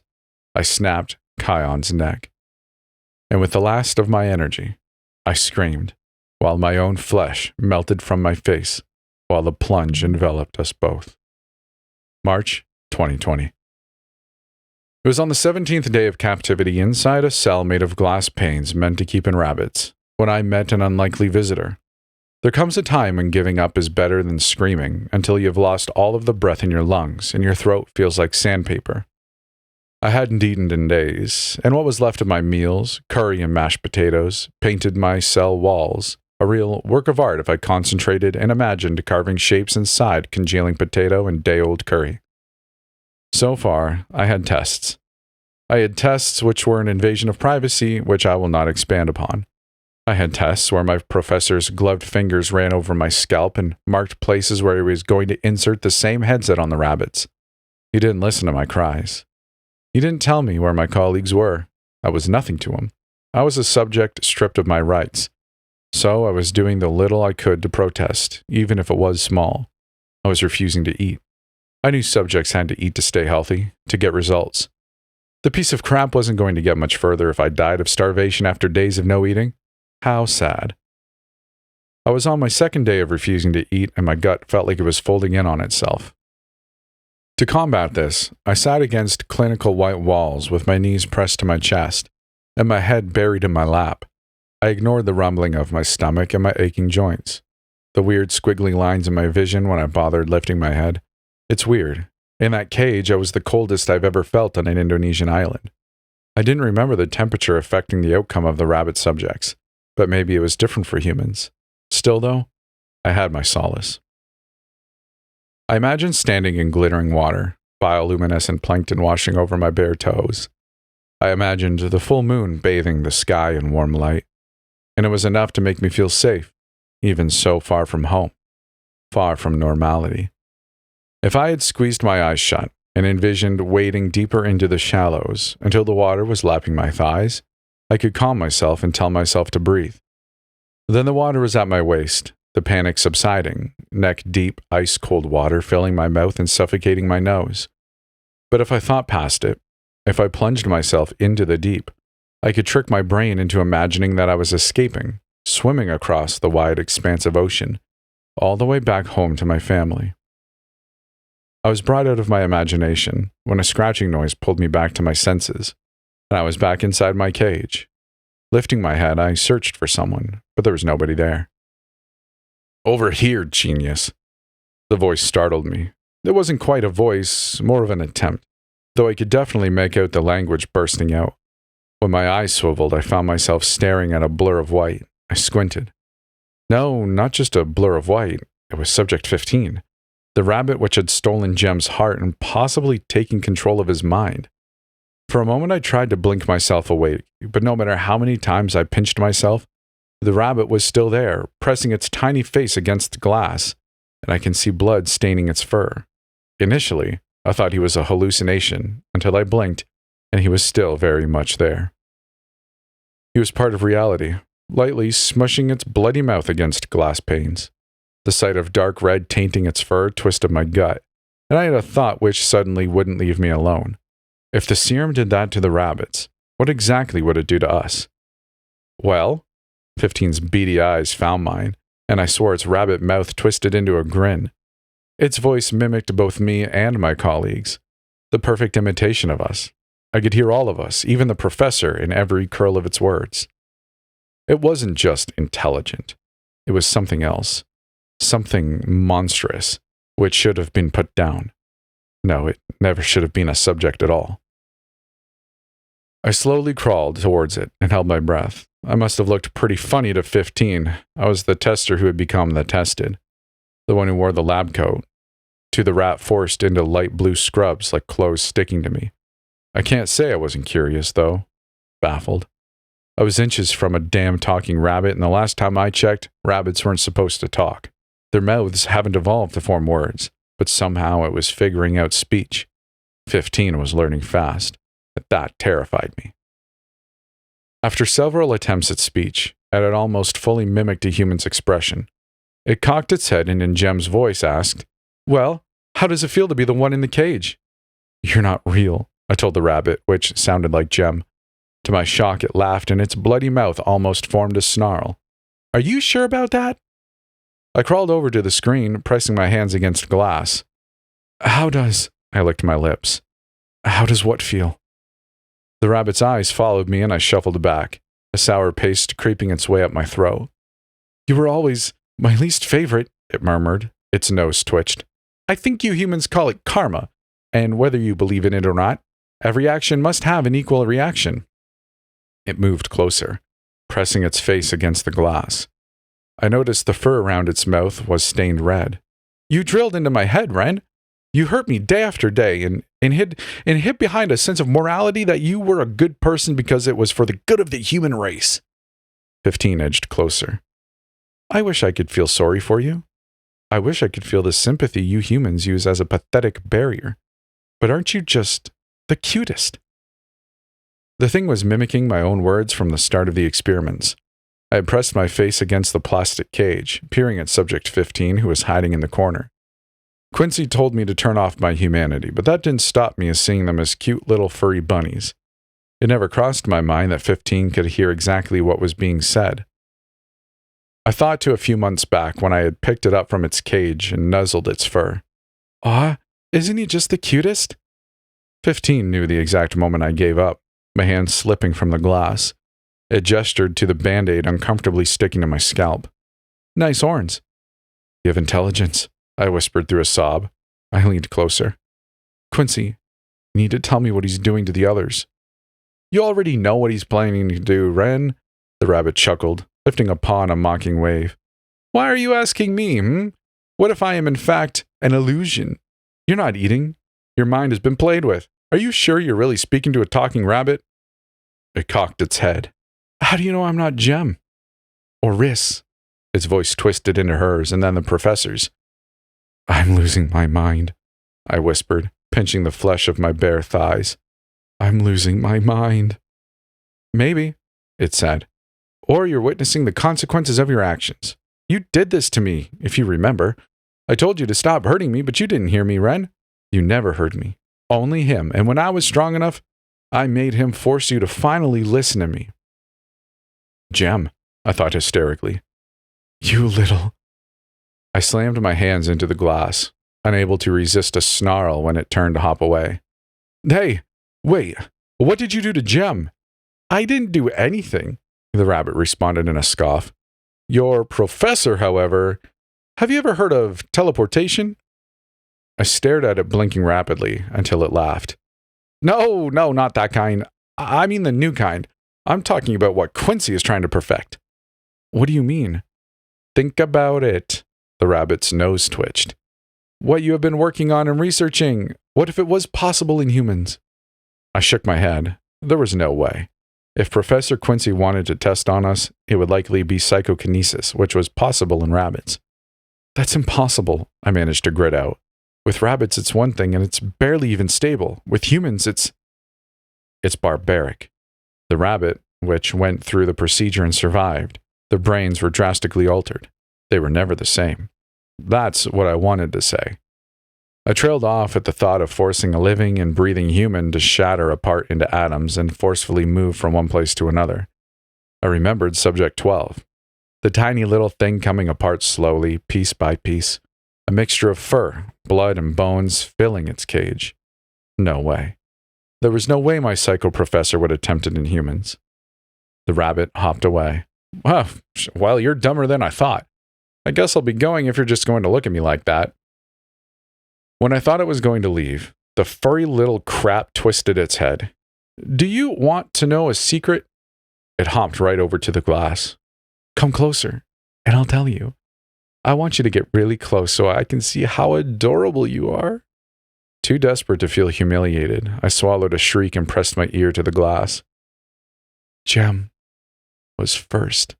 I snapped Kion's neck. And with the last of my energy, I screamed, while my own flesh melted from my face, while the plunge enveloped us both. March 2020. It was on the 17th day of captivity inside a cell made of glass panes meant to keep in rabbits, when I met an unlikely visitor. There comes a time when giving up is better than screaming until you've lost all of the breath in your lungs and your throat feels like sandpaper. I hadn't eaten in days, and what was left of my meals, curry and mashed potatoes, painted my cell walls, A real work of art if I concentrated and imagined carving shapes inside congealing potato and day-old curry. So far, I had tests. I had tests which were an invasion of privacy, which I will not expand upon. I had tests where my professor's gloved fingers ran over my scalp and marked places where he was going to insert the same headset on the rabbits. He didn't listen to my cries. He didn't tell me where my colleagues were. I was nothing to him. I was a subject stripped of my rights. So I was doing the little I could to protest, even if it was small. I was refusing to eat. I knew subjects had to eat to stay healthy, to get results. The piece of crap wasn't going to get much further if I died of starvation after days of no eating. How sad. I was on my second day of refusing to eat, and my gut felt like it was folding in on itself. To combat this, I sat against clinical white walls with my knees pressed to my chest and my head buried in my lap. I ignored the rumbling of my stomach and my aching joints, the weird squiggly lines in my vision when I bothered lifting my head. It's weird. In that cage, I was the coldest I've ever felt on an Indonesian island. I didn't remember the temperature affecting the outcome of the rabbit subjects, but maybe it was different for humans. Still, though, I had my solace. I imagined standing in glittering water, bioluminescent plankton washing over my bare toes. I imagined the full moon bathing the sky in warm light, and it was enough to make me feel safe, even so far from home, far from normality. If I had squeezed my eyes shut and envisioned wading deeper into the shallows until the water was lapping my thighs, I could calm myself and tell myself to breathe. Then the water was at my waist, the panic subsiding, neck-deep, ice-cold water filling my mouth and suffocating my nose. But if I thought past it, if I plunged myself into the deep, I could trick my brain into imagining that I was escaping, swimming across the wide expanse of ocean, all the way back home to my family. I was brought out of my imagination when a scratching noise pulled me back to my senses, and I was back inside my cage. Lifting my head, I searched for someone, but there was nobody there. "Over here, genius." The voice startled me. It wasn't quite a voice, more of an attempt, though I could definitely make out the language bursting out. When my eyes swiveled, I found myself staring at a blur of white. I squinted. No, not just a blur of white. It was Subject 15, the rabbit which had stolen Jem's heart and possibly taken control of his mind. For a moment I tried to blink myself awake, but no matter how many times I pinched myself, the rabbit was still there, pressing its tiny face against the glass, and I can see blood staining its fur. Initially, I thought he was a hallucination, until I blinked, and he was still very much there. He was part of reality, lightly smushing its bloody mouth against glass panes. The sight of dark red tainting its fur twisted my gut, and I had a thought which suddenly wouldn't leave me alone. If the serum did that to the rabbits, what exactly would it do to us? Well, 15's beady eyes found mine, and I swore its rabbit mouth twisted into a grin. Its voice mimicked both me and my colleagues, the perfect imitation of us. I could hear all of us, even the professor, in every curl of its words. It wasn't just intelligent. It was something else. Something monstrous, which should have been put down. No, it never should have been a subject at all. I slowly crawled towards it and held my breath. I must have looked pretty funny to 15. I was the tester who had become the tested, the one who wore the lab coat, to the rat forced into light blue scrubs like clothes sticking to me. I can't say I wasn't curious, though. Baffled. I was inches from a damn talking rabbit, and the last time I checked, rabbits weren't supposed to talk. Their mouths haven't evolved to form words, but somehow it was figuring out speech. 15 was learning fast, but that terrified me. After several attempts at speech, it had almost fully mimicked a human's expression. It cocked its head and in Jem's voice asked, "Well, how does it feel to be the one in the cage?" "You're not real," I told the rabbit, which sounded like Jem. To my shock, it laughed and its bloody mouth almost formed a snarl. "Are you sure about that?" I crawled over to the screen, pressing my hands against glass. "How does—" I licked my lips. "How does what feel?" The rabbit's eyes followed me and I shuffled back, a sour paste creeping its way up my throat. "You were always my least favorite," it murmured. Its nose twitched. "I think you humans call it karma, and whether you believe in it or not, every action must have an equal reaction." It moved closer, pressing its face against the glass. I noticed the fur around its mouth was stained red. You drilled into my head, Ren. You hurt me day after day and hid behind a sense of morality that you were a good person because it was for the good of the human race. 15 edged closer. I wish I could feel sorry for you. I wish I could feel the sympathy you humans use as a pathetic barrier. But aren't you just the cutest? The thing was mimicking my own words from the start of the experiments. I had pressed my face against the plastic cage, peering at Subject 15, who was hiding in the corner. Quincy told me to turn off my humanity, but that didn't stop me as seeing them as cute little furry bunnies. It never crossed my mind that 15 could hear exactly what was being said. I thought to a few months back when I had picked it up from its cage and nuzzled its fur. Aw, isn't he just the cutest? 15 knew the exact moment I gave up, my hand slipping from the glass. It gestured to the Band-Aid uncomfortably sticking to my scalp. Nice horns. You have intelligence, I whispered through a sob. I leaned closer. Quincy, you need to tell me what he's doing to the others. You already know what he's planning to do, Ren, the rabbit chuckled, lifting a paw in a mocking wave. Why are you asking me, What if I am in fact an illusion? You're not eating. Your mind has been played with. Are you sure you're really speaking to a talking rabbit? It cocked its head. How do you know I'm not Jem? Or Riss? Its voice twisted into hers and then the professor's. I'm losing my mind, I whispered, pinching the flesh of my bare thighs. I'm losing my mind. Maybe, it said. Or you're witnessing the consequences of your actions. You did this to me, if you remember. I told you to stop hurting me, but you didn't hear me, Ren. You never heard me. Only him, and when I was strong enough, I made him force you to finally listen to me. Jem, I thought hysterically. You little... I slammed my hands into the glass, unable to resist a snarl when it turned to hop away. Hey, wait, what did you do to Jem? I didn't do anything, the rabbit responded in a scoff. Your professor, however, have you ever heard of teleportation? I stared at it blinking rapidly until it laughed. No, not that kind. I mean the new kind. I'm talking about what Quincy is trying to perfect. What do you mean? Think about it. The rabbit's nose twitched. What you have been working on and researching. What if it was possible in humans? I shook my head. There was no way. If Professor Quincy wanted to test on us, it would likely be psychokinesis, which was possible in rabbits. That's impossible, I managed to grit out. With rabbits, it's one thing, and it's barely even stable. With humans, it's barbaric. The rabbit, which went through the procedure and survived, their brains were drastically altered. They were never the same. That's what I wanted to say. I trailed off at the thought of forcing a living and breathing human to shatter apart into atoms and forcefully move from one place to another. I remembered Subject 12. The tiny little thing coming apart slowly, piece by piece. A mixture of fur, blood, and bones filling its cage. No way. There was no way my psycho professor would attempt it in humans. The rabbit hopped away. Well, you're dumber than I thought. I guess I'll be going if you're just going to look at me like that. When I thought it was going to leave, the furry little crap twisted its head. Do you want to know a secret? It hopped right over to the glass. Come closer, and I'll tell you. I want you to get really close so I can see how adorable you are. Too desperate to feel humiliated, I swallowed a shriek and pressed my ear to the glass. Jem was first.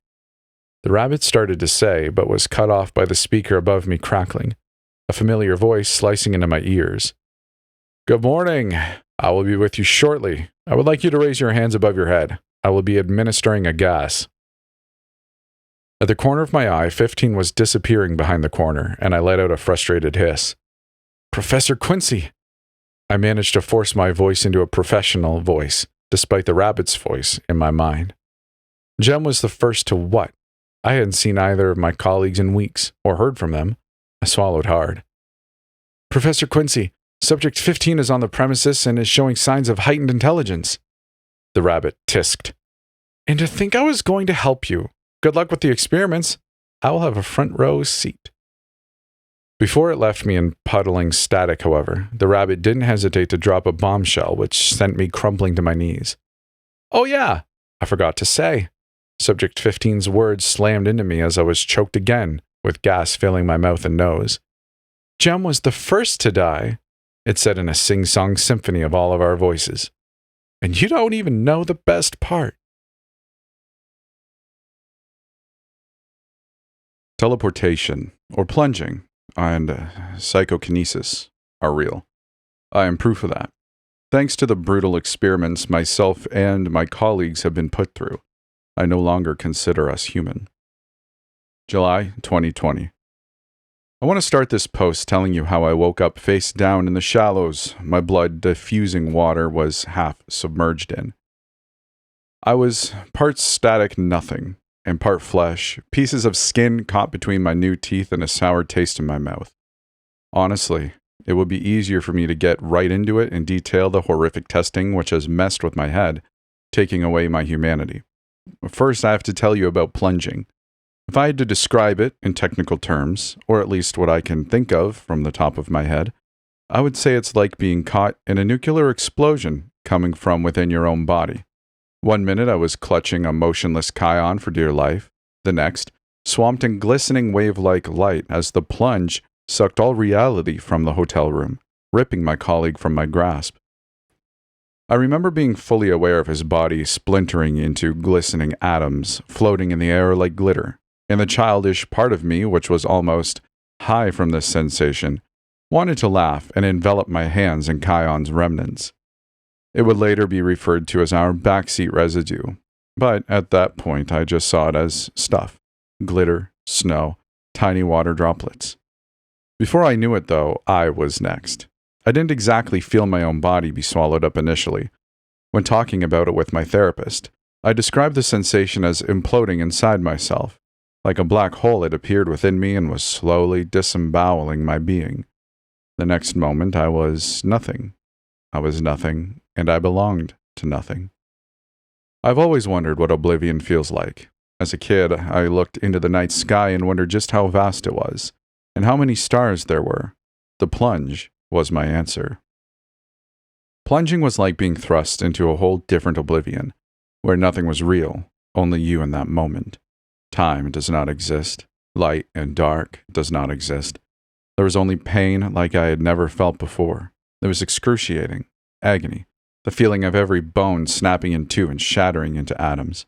The rabbit started to say, but was cut off by the speaker above me crackling, a familiar voice slicing into my ears. Good morning. I will be with you shortly. I would like you to raise your hands above your head. I will be administering a gas. At the corner of my eye, 15 was disappearing behind the corner, and I let out a frustrated hiss. Professor Quincy! I managed to force my voice into a professional voice, despite the rabbit's voice in my mind. Jem was the first to what? I hadn't seen either of my colleagues in weeks, or heard from them. I swallowed hard. Professor Quincy, Subject 15 is on the premises and is showing signs of heightened intelligence. The rabbit tisked. And to think I was going to help you. Good luck with the experiments. I will have a front row seat. Before it left me in puddling static, however, the rabbit didn't hesitate to drop a bombshell which sent me crumpling to my knees. Oh yeah, I forgot to say. Subject 15's words slammed into me as I was choked again, with gas filling my mouth and nose. Jem was the first to die, it said in a sing-song symphony of all of our voices. And you don't even know the best part. Teleportation, or plunging, and psychokinesis are real. I am proof of that. Thanks to the brutal experiments myself and my colleagues have been put through, I no longer consider us human. July 2020. I want to start this post telling you how I woke up face down in the shallows my blood diffusing water was half submerged in. I was part static nothing, and part flesh, pieces of skin caught between my new teeth and a sour taste in my mouth. Honestly, it would be easier for me to get right into it and detail the horrific testing which has messed with my head, taking away my humanity. First, I have to tell you about plunging. If I had to describe it in technical terms, or at least what I can think of from the top of my head, I would say it's like being caught in a nuclear explosion coming from within your own body. 1 minute I was clutching a motionless Kion for dear life. The next, swamped in glistening wave-like light as the plunge sucked all reality from the hotel room, ripping my colleague from my grasp. I remember being fully aware of his body splintering into glistening atoms, floating in the air like glitter, and the childish part of me, which was almost high from this sensation, wanted to laugh and envelop my hands in Kion's remnants. It would later be referred to as our backseat residue, but at that point I just saw it as stuff, glitter, snow, tiny water droplets. Before I knew it though, I was next. I didn't exactly feel my own body be swallowed up initially. When talking about it with my therapist, I described the sensation as imploding inside myself. Like a black hole it appeared within me and was slowly disemboweling my being. The next moment I was nothing. I was nothing, and I belonged to nothing. I've always wondered what oblivion feels like. As a kid, I looked into the night sky and wondered just how vast it was, and how many stars there were. The plunge was my answer. Plunging was like being thrust into a whole different oblivion, where nothing was real, only you in that moment. Time does not exist. Light and dark does not exist. There was only pain like I had never felt before. It was excruciating, agony, the feeling of every bone snapping in two and shattering into atoms,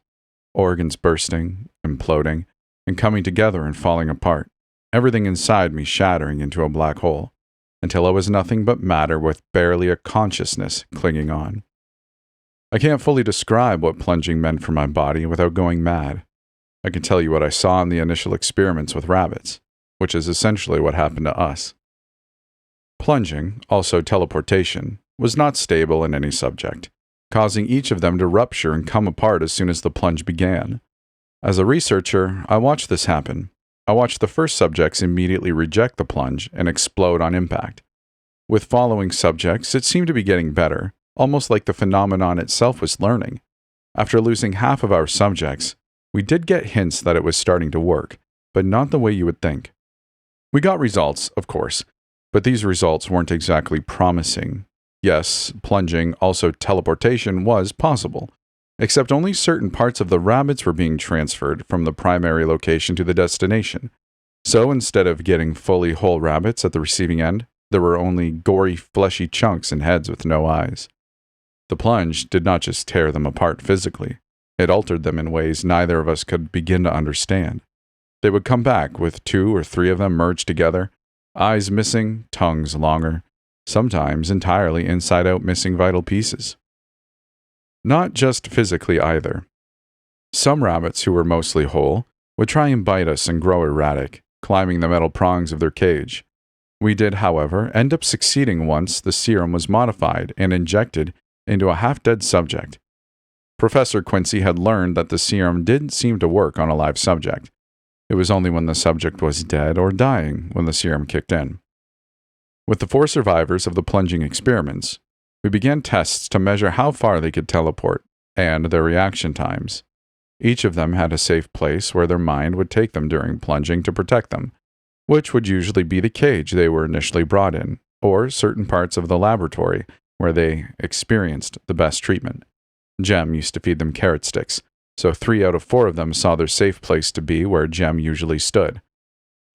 organs bursting, imploding, and coming together and falling apart, everything inside me shattering into a black hole, until I was nothing but matter with barely a consciousness clinging on. I can't fully describe what plunging meant for my body without going mad. I can tell you what I saw in the initial experiments with rabbits, which is essentially what happened to us. Plunging, also teleportation, was not stable in any subject, causing each of them to rupture and come apart as soon as the plunge began. As a researcher, I watched this happen. I watched the first subjects immediately reject the plunge and explode on impact. With following subjects, it seemed to be getting better, almost like the phenomenon itself was learning. After losing half of our subjects, we did get hints that it was starting to work, but not the way you would think. We got results, of course, but these results weren't exactly promising. Yes, plunging, also teleportation, was possible, except only certain parts of the rabbits were being transferred from the primary location to the destination. So instead of getting fully whole rabbits at the receiving end, there were only gory, fleshy chunks and heads with no eyes. The plunge did not just tear them apart physically, it altered them in ways neither of us could begin to understand. They would come back with 2 or 3 of them merged together, eyes missing, tongues longer, sometimes entirely inside-out missing vital pieces. Not just physically either. Some rabbits who were mostly whole would try and bite us and grow erratic, climbing the metal prongs of their cage. We did, however, end up succeeding once the serum was modified and injected into a half-dead subject. Professor Quincy had learned that the serum didn't seem to work on a live subject. It was only when the subject was dead or dying when the serum kicked in. With the 4 survivors of the plunging experiments, we began tests to measure how far they could teleport and their reaction times. Each of them had a safe place where their mind would take them during plunging to protect them, which would usually be the cage they were initially brought in, or certain parts of the laboratory where they experienced the best treatment. Jem used to feed them carrot sticks, so 3 out of 4 of them saw their safe place to be where Jem usually stood.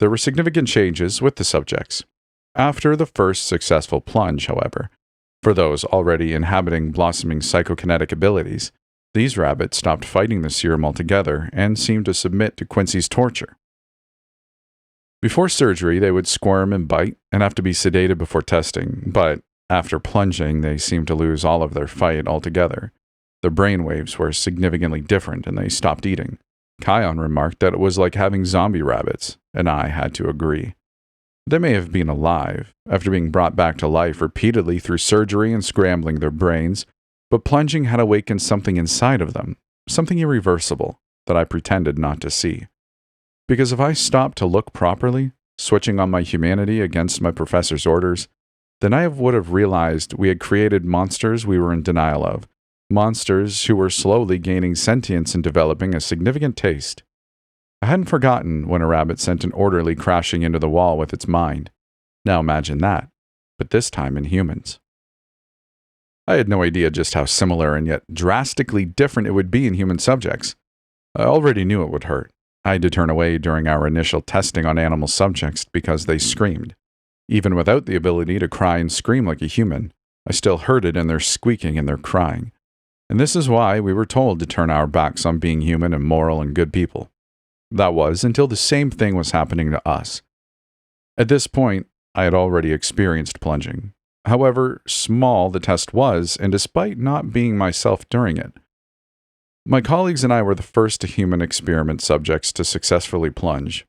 There were significant changes with the subjects. After the first successful plunge, however, for those already inhabiting blossoming psychokinetic abilities, these rabbits stopped fighting the serum altogether and seemed to submit to Quincy's torture. Before surgery, they would squirm and bite and have to be sedated before testing, but after plunging, they seemed to lose all of their fight altogether. Their brain waves were significantly different and they stopped eating. Kion remarked that it was like having zombie rabbits, and I had to agree. They may have been alive, after being brought back to life repeatedly through surgery and scrambling their brains, but plunging had awakened something inside of them, something irreversible, that I pretended not to see. Because if I stopped to look properly, switching on my humanity against my professor's orders, then I would have realized we had created monsters we were in denial of, monsters who were slowly gaining sentience and developing a significant taste. I hadn't forgotten when a rabbit sent an orderly crashing into the wall with its mind. Now imagine that, but this time in humans. I had no idea just how similar and yet drastically different it would be in human subjects. I already knew it would hurt. I had to turn away during our initial testing on animal subjects because they screamed. Even without the ability to cry and scream like a human, I still heard it in their squeaking and their crying. And this is why we were told to turn our backs on being human and moral and good people. That was until the same thing was happening to us. At this point, I had already experienced plunging. However small the test was, and despite not being myself during it, my colleagues and I were the first human experiment subjects to successfully plunge.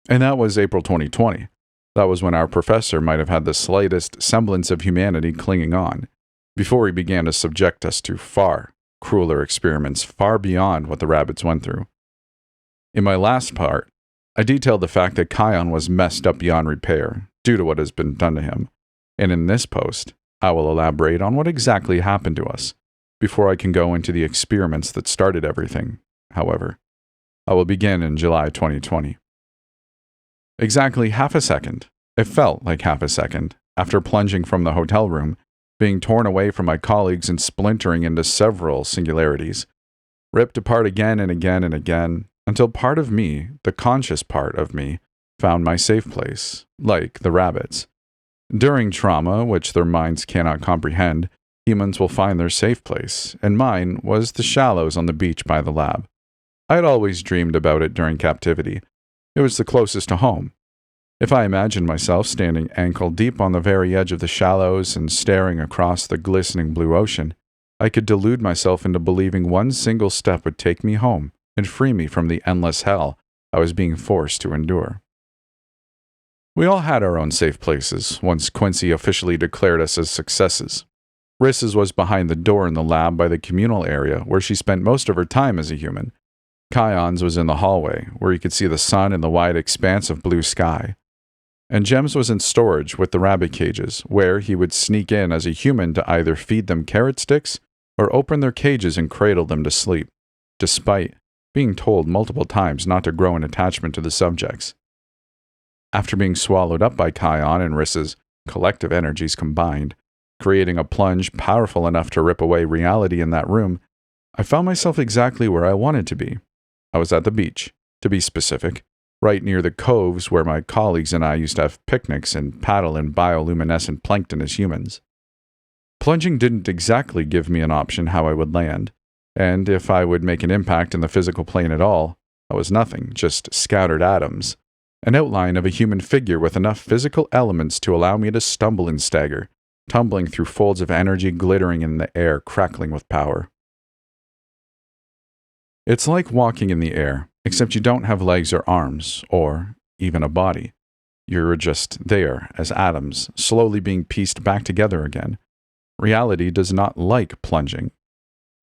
And that was April 2020. That was when our professor might have had the slightest semblance of humanity clinging on, before he began to subject us to far crueler experiments far beyond what the rabbits went through. In my last part, I detailed the fact that Kion was messed up beyond repair due to what has been done to him, and in this post, I will elaborate on what exactly happened to us, before I can go into the experiments that started everything, however. I will begin in July 2020. Exactly half a second, it felt like half a second, after plunging from the hotel room, being torn away from my colleagues and splintering into several singularities, ripped apart again and again and again, until part of me, the conscious part of me, found my safe place, like the rabbits. During trauma, which their minds cannot comprehend, humans will find their safe place, and mine was the shallows on the beach by the lab. I had always dreamed about it during captivity. It was the closest to home. If I imagined myself standing ankle-deep on the very edge of the shallows and staring across the glistening blue ocean, I could delude myself into believing one single step would take me home and free me from the endless hell I was being forced to endure. We all had our own safe places once Quincy officially declared us as successes. Riss's was behind the door in the lab by the communal area where she spent most of her time as a human. Kion's was in the hallway where you could see the sun and the wide expanse of blue sky. And Jem's was in storage with the rabbit cages where he would sneak in as a human to either feed them carrot sticks or open their cages and cradle them to sleep, despite being told multiple times not to grow an attachment to the subjects. After being swallowed up by Kion and Riss's collective energies combined, creating a plunge powerful enough to rip away reality in that room, I found myself exactly where I wanted to be. I was at the beach, to be specific, right near the coves where my colleagues and I used to have picnics and paddle in bioluminescent plankton as humans. Plunging didn't exactly give me an option how I would land, and if I would make an impact in the physical plane at all, I was nothing, just scattered atoms, an outline of a human figure with enough physical elements to allow me to stumble and stagger, tumbling through folds of energy glittering in the air, crackling with power. It's like walking in the air, except you don't have legs or arms, or even a body. You're just there, as atoms, slowly being pieced back together again. Reality does not like plunging.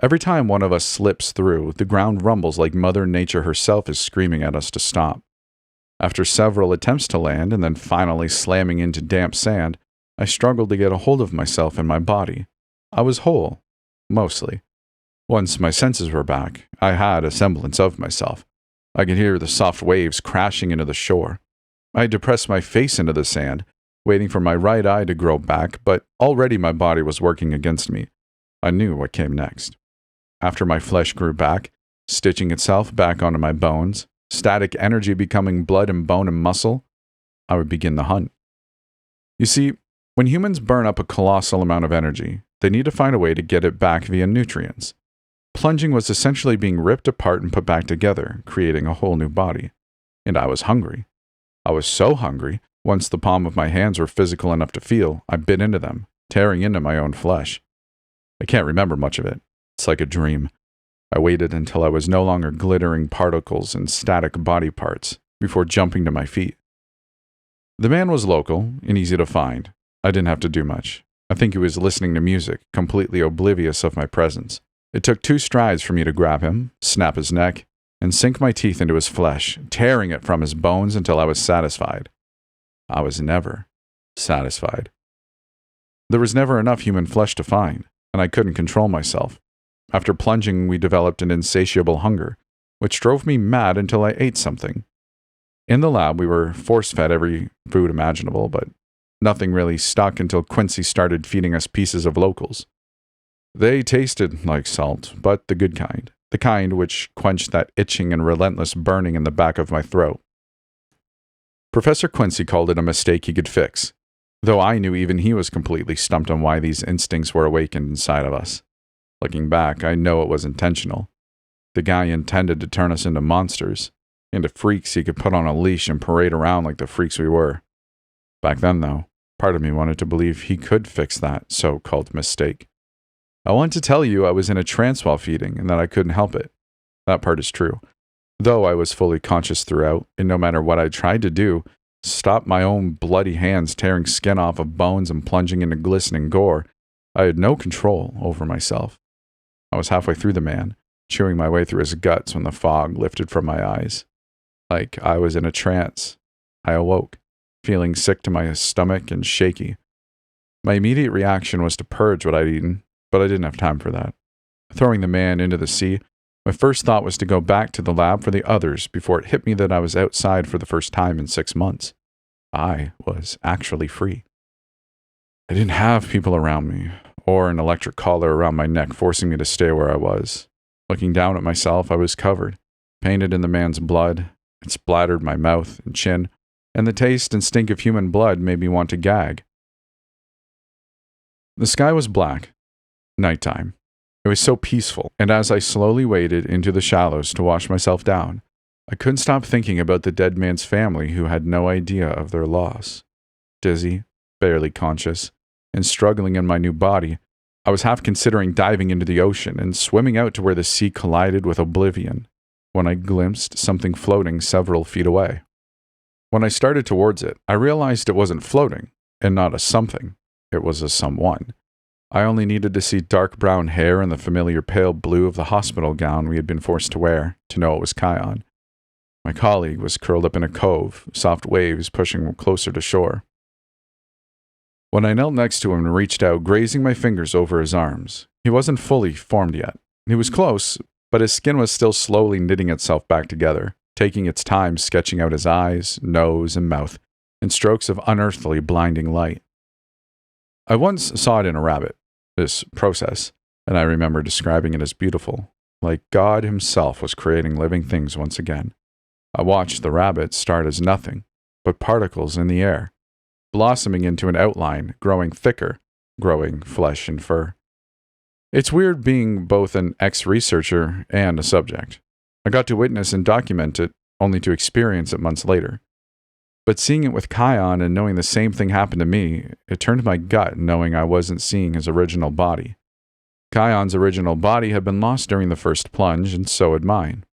Every time one of us slips through, the ground rumbles like Mother Nature herself is screaming at us to stop. After several attempts to land, and then finally slamming into damp sand, I struggled to get a hold of myself and my body. I was whole, mostly. Once my senses were back, I had a semblance of myself. I could hear the soft waves crashing into the shore. I had to press my face into the sand, waiting for my right eye to grow back, but already my body was working against me. I knew what came next. After my flesh grew back, stitching itself back onto my bones, static energy becoming blood and bone and muscle, I would begin the hunt. You see, when humans burn up a colossal amount of energy, they need to find a way to get it back via nutrients. Plunging was essentially being ripped apart and put back together, creating a whole new body. And I was hungry. I was so hungry, once the palm of my hands were physical enough to feel, I bit into them, tearing into my own flesh. I can't remember much of it. It's like a dream. I waited until I was no longer glittering particles and static body parts before jumping to my feet. The man was local and easy to find. I didn't have to do much. I think he was listening to music, completely oblivious of my presence. It took 2 strides for me to grab him, snap his neck, and sink my teeth into his flesh, tearing it from his bones until I was satisfied. I was never satisfied. There was never enough human flesh to find, and I couldn't control myself. After plunging, we developed an insatiable hunger, which drove me mad until I ate something. In the lab, we were force-fed every food imaginable, but nothing really stuck until Quincy started feeding us pieces of locals. They tasted like salt, but the good kind. The kind which quenched that itching and relentless burning in the back of my throat. Professor Quincy called it a mistake he could fix, though I knew even he was completely stumped on why these instincts were awakened inside of us. Looking back, I know it was intentional. The guy intended to turn us into monsters, into freaks he could put on a leash and parade around like the freaks we were. Back then, though, part of me wanted to believe he could fix that so-called mistake. I want to tell you I was in a trance while feeding and that I couldn't help it. That part is true. Though I was fully conscious throughout, and no matter what I tried to do, stop my own bloody hands tearing skin off of bones and plunging into glistening gore, I had no control over myself. I was halfway through the man, chewing my way through his guts when the fog lifted from my eyes. Like I was in a trance. I awoke, feeling sick to my stomach and shaky. My immediate reaction was to purge what I'd eaten, but I didn't have time for that. Throwing the man into the sea, my first thought was to go back to the lab for the others before it hit me that I was outside for the first time in 6 months. I was actually free. I didn't have people around me, or an electric collar around my neck forcing me to stay where I was. Looking down at myself, I was covered, painted in the man's blood. It splattered my mouth and chin, and the taste and stink of human blood made me want to gag. The sky was black. Nighttime. It was so peaceful, and as I slowly waded into the shallows to wash myself down, I couldn't stop thinking about the dead man's family who had no idea of their loss. Dizzy, barely conscious, and struggling in my new body, I was half considering diving into the ocean and swimming out to where the sea collided with oblivion, when I glimpsed something floating several feet away. When I started towards it, I realized it wasn't floating, and not a something. It was a someone. I only needed to see dark brown hair and the familiar pale blue of the hospital gown we had been forced to wear to know it was Kion. My colleague was curled up in a cove, soft waves pushing him closer to shore. When I knelt next to him and reached out, grazing my fingers over his arms, he wasn't fully formed yet. He was close, but his skin was still slowly knitting itself back together, taking its time sketching out his eyes, nose, and mouth in strokes of unearthly, blinding light. I once saw it in a rabbit, this process, and I remember describing it as beautiful, like God himself was creating living things once again. I watched the rabbit start as nothing, but particles in the air, blossoming into an outline, growing thicker, growing flesh and fur. It's weird being both an ex-researcher and a subject. I got to witness and document it, only to experience it months later. But seeing it with Kion and knowing the same thing happened to me, it turned my gut knowing I wasn't seeing his original body. Kion's original body had been lost during the first plunge, and so had mine.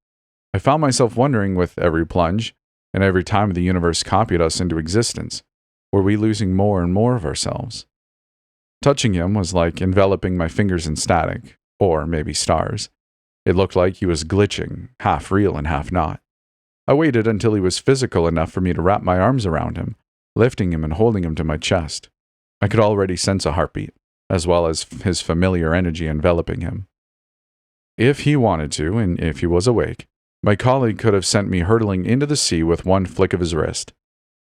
I found myself wondering with every plunge, and every time the universe copied us into existence, were we losing more and more of ourselves? Touching him was like enveloping my fingers in static, or maybe stars. It looked like he was glitching, half real and half not. I waited until he was physical enough for me to wrap my arms around him, lifting him and holding him to my chest. I could already sense a heartbeat, as well as his familiar energy enveloping him. If he wanted to, and if he was awake, my colleague could have sent me hurtling into the sea with one flick of his wrist.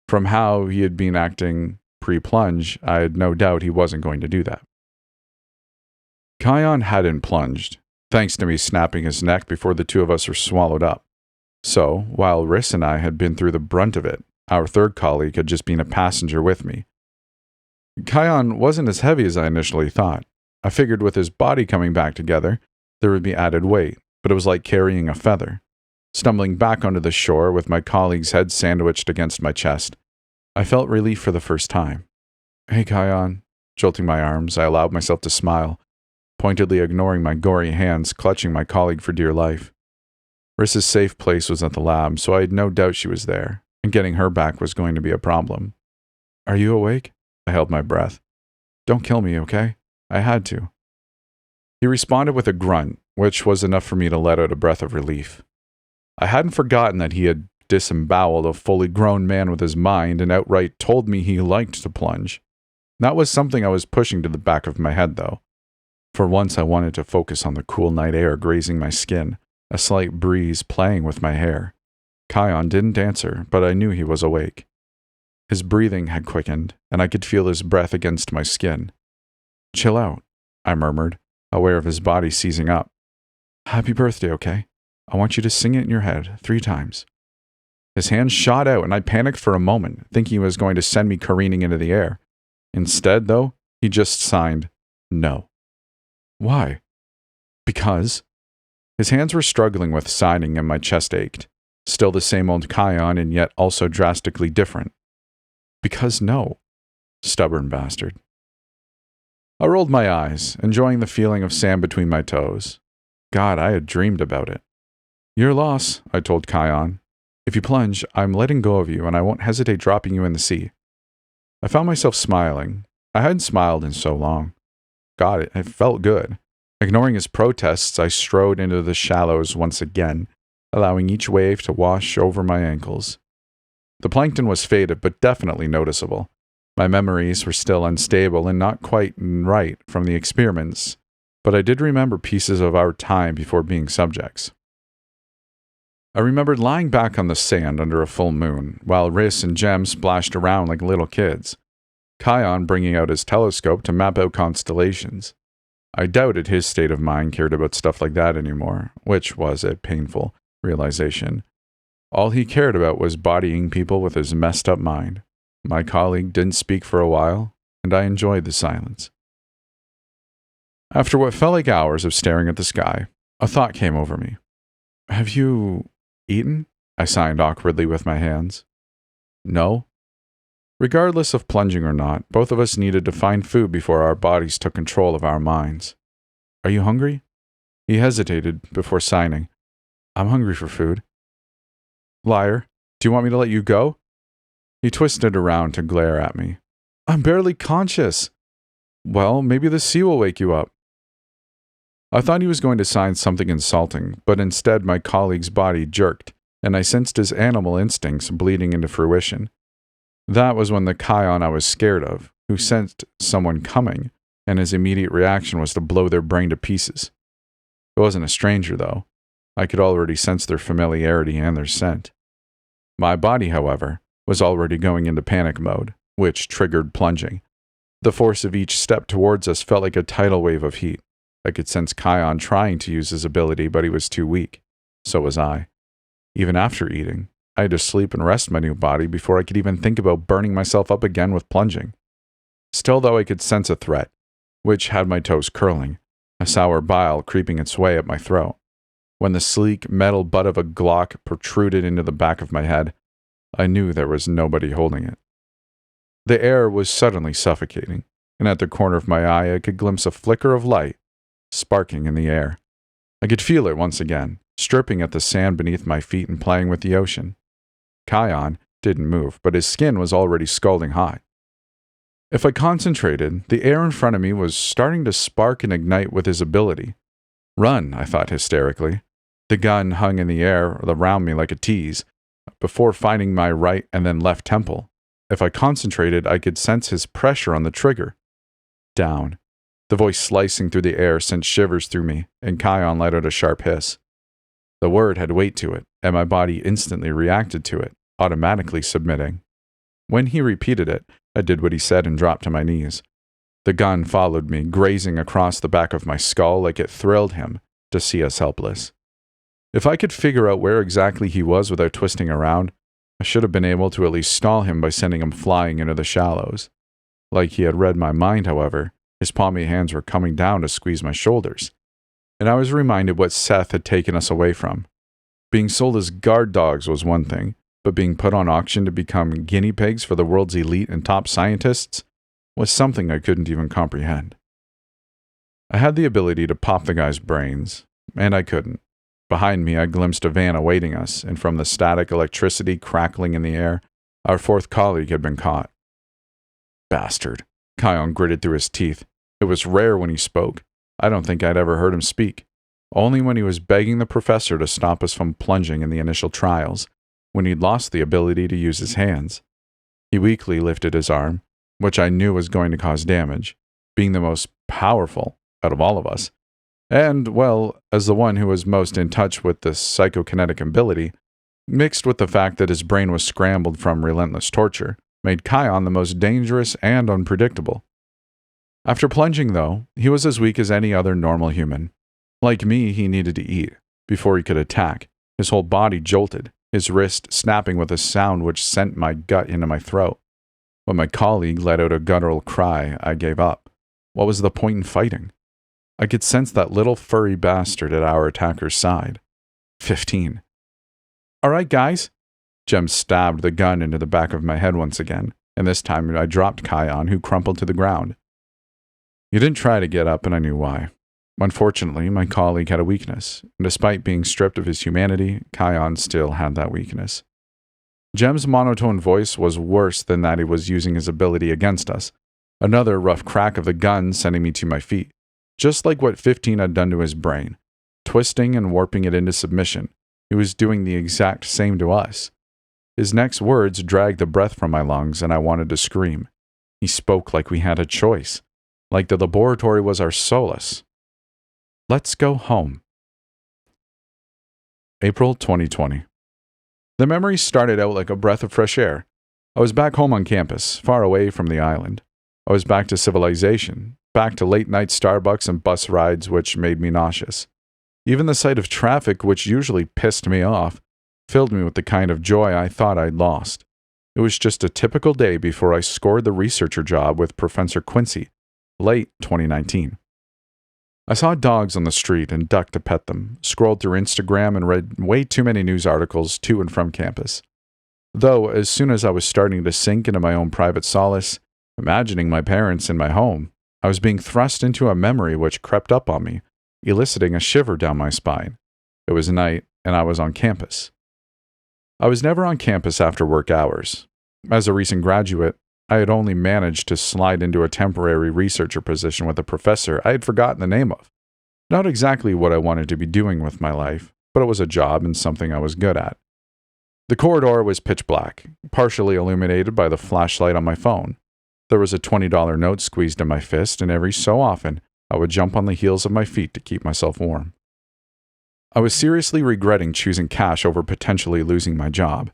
From how he had been acting pre-plunge, I had no doubt he wasn't going to do that. Kion hadn't plunged. thanks to me snapping his neck before the two of us were swallowed up. So, while Riss and I had been through the brunt of it, our third colleague had just been a passenger with me. Kion wasn't as heavy as I initially thought. I figured with his body coming back together, there would be added weight, but it was like carrying a feather. Stumbling back onto the shore with my colleague's head sandwiched against my chest, I felt relief for the first time. Hey, Kion. Jolting my arms, I allowed myself to smile, pointedly ignoring my gory hands clutching my colleague for dear life. Riss's safe place was at the lab, so I had no doubt she was there, and getting her back was going to be a problem. Are you awake? I held my breath. Don't kill me, okay? I had to. He responded with a grunt, which was enough for me to let out a breath of relief. I hadn't forgotten that he had disemboweled a fully grown man with his mind and outright told me he liked to plunge. That was something I was pushing to the back of my head, though. For once I wanted to focus on the cool night air grazing my skin, a slight breeze playing with my hair. Kion didn't answer, but I knew he was awake. His breathing had quickened, and I could feel his breath against my skin. Chill out, I murmured, aware of his body seizing up. Happy birthday, okay? I want you to sing it in your head 3 times. His hand shot out, and I panicked for a moment, thinking he was going to send me careening into the air. Instead, though, he just signed, no. Why? Because. His hands were struggling with signing and my chest ached. Still the same old Kion and yet also drastically different. Because no. Stubborn bastard. I rolled my eyes, enjoying the feeling of sand between my toes. God, I had dreamed about it. Your loss, I told Kion. If you plunge, I'm letting go of you and I won't hesitate dropping you in the sea. I found myself smiling. I hadn't smiled in so long. God, it felt good. Ignoring his protests, I strode into the shallows once again, allowing each wave to wash over my ankles. The plankton was faded, but definitely noticeable. My memories were still unstable and not quite right from the experiments, but I did remember pieces of our time before being subjects. I remembered lying back on the sand under a full moon, while Riss and Jem splashed around like little kids. Kion bringing out his telescope to map out constellations. I doubted his state of mind cared about stuff like that anymore, which was a painful realization. All he cared about was bodying people with his messed up mind. My colleague didn't speak for a while, and I enjoyed the silence. After what felt like hours of staring at the sky, a thought came over me. Have you eaten? I signed awkwardly with my hands. No. Regardless of plunging or not, both of us needed to find food before our bodies took control of our minds. Are you hungry? He hesitated before signing. I'm hungry for food. Liar, do you want me to let you go? He twisted around to glare at me. I'm barely conscious. Well, maybe the sea will wake you up. I thought he was going to sign something insulting, but instead my colleague's body jerked, and I sensed his animal instincts bleeding into fruition. That was when the Kion I was scared of, who sensed someone coming, and his immediate reaction was to blow their brain to pieces. It wasn't a stranger, though. I could already sense their familiarity and their scent. My body, however, was already going into panic mode, which triggered plunging. The force of each step towards us felt like a tidal wave of heat. I could sense Kion trying to use his ability, but he was too weak. So was I. Even after eating, I had to sleep and rest my new body before I could even think about burning myself up again with plunging. Still, though, I could sense a threat, which had my toes curling, a sour bile creeping its way up my throat. When the sleek metal butt of a Glock protruded into the back of my head, I knew there was nobody holding it. The air was suddenly suffocating, and at the corner of my eye I could glimpse a flicker of light, sparking in the air. I could feel it once again, stripping at the sand beneath my feet and playing with the ocean. Kion didn't move, but his skin was already scalding hot. If I concentrated, the air in front of me was starting to spark and ignite with his ability. Run, I thought hysterically. The gun hung in the air around me like a tease, before finding my right and then left temple. If I concentrated, I could sense his pressure on the trigger. Down. The voice slicing through the air sent shivers through me, and Kion let out a sharp hiss. The word had weight to it, and my body instantly reacted to it, automatically submitting. When he repeated it, I did what he said and dropped to my knees. The gun followed me, grazing across the back of my skull like it thrilled him, to see us helpless. If I could figure out where exactly he was without twisting around, I should have been able to at least stall him by sending him flying into the shallows. Like he had read my mind, however, his palmy hands were coming down to squeeze my shoulders, and I was reminded what Seth had taken us away from. Being sold as guard dogs was one thing, but being put on auction to become guinea pigs for the world's elite and top scientists was something I couldn't even comprehend. I had the ability to pop the guy's brains, and I couldn't. Behind me, I glimpsed a van awaiting us, and from the static electricity crackling in the air, our fourth colleague had been caught. Bastard, Kion gritted through his teeth. It was rare when he spoke. I don't think I'd ever heard him speak. Only when he was begging the professor to stop us from plunging in the initial trials, when he'd lost the ability to use his hands. He weakly lifted his arm, which I knew was going to cause damage, being the most powerful out of all of us. And, well, as the one who was most in touch with this psychokinetic ability, mixed with the fact that his brain was scrambled from relentless torture, made Kion the most dangerous and unpredictable. After plunging, though, he was as weak as any other normal human. Like me, he needed to eat before he could attack. His whole body jolted, his wrist snapping with a sound which sent my gut into my throat. When my colleague let out a guttural cry, I gave up. What was the point in fighting? I could sense that little furry bastard at our attacker's side. 15. All right, guys. Jem stabbed the gun into the back of my head once again, and this time I dropped Kion, who crumpled to the ground. He didn't try to get up, and I knew why. Unfortunately, my colleague had a weakness, and despite being stripped of his humanity, Kion still had that weakness. Jem's monotone voice was worse than that he was using his ability against us. Another rough crack of the gun sending me to my feet, just like what 15 had done to his brain. Twisting and warping it into submission, he was doing the exact same to us. His next words dragged the breath from my lungs, and I wanted to scream. He spoke like we had a choice, like the laboratory was our solace. Let's go home. April 2020. The memories started out like a breath of fresh air. I was back home on campus, far away from the island. I was back to civilization, back to late-night Starbucks and bus rides which made me nauseous. Even the sight of traffic, which usually pissed me off, filled me with the kind of joy I thought I'd lost. It was just a typical day before I scored the researcher job with Professor Quincy, late 2019. I saw dogs on the street and ducked to pet them, scrolled through Instagram and read way too many news articles to and from campus. Though, as soon as I was starting to sink into my own private solace, imagining my parents in my home, I was being thrust into a memory which crept up on me, eliciting a shiver down my spine. It was night, and I was on campus. I was never on campus after work hours. As a recent graduate, I had only managed to slide into a temporary researcher position with a professor I had forgotten the name of. Not exactly what I wanted to be doing with my life, but it was a job and something I was good at. The corridor was pitch black, partially illuminated by the flashlight on my phone. There was a $20 note squeezed in my fist, and every so often, I would jump on the heels of my feet to keep myself warm. I was seriously regretting choosing cash over potentially losing my job.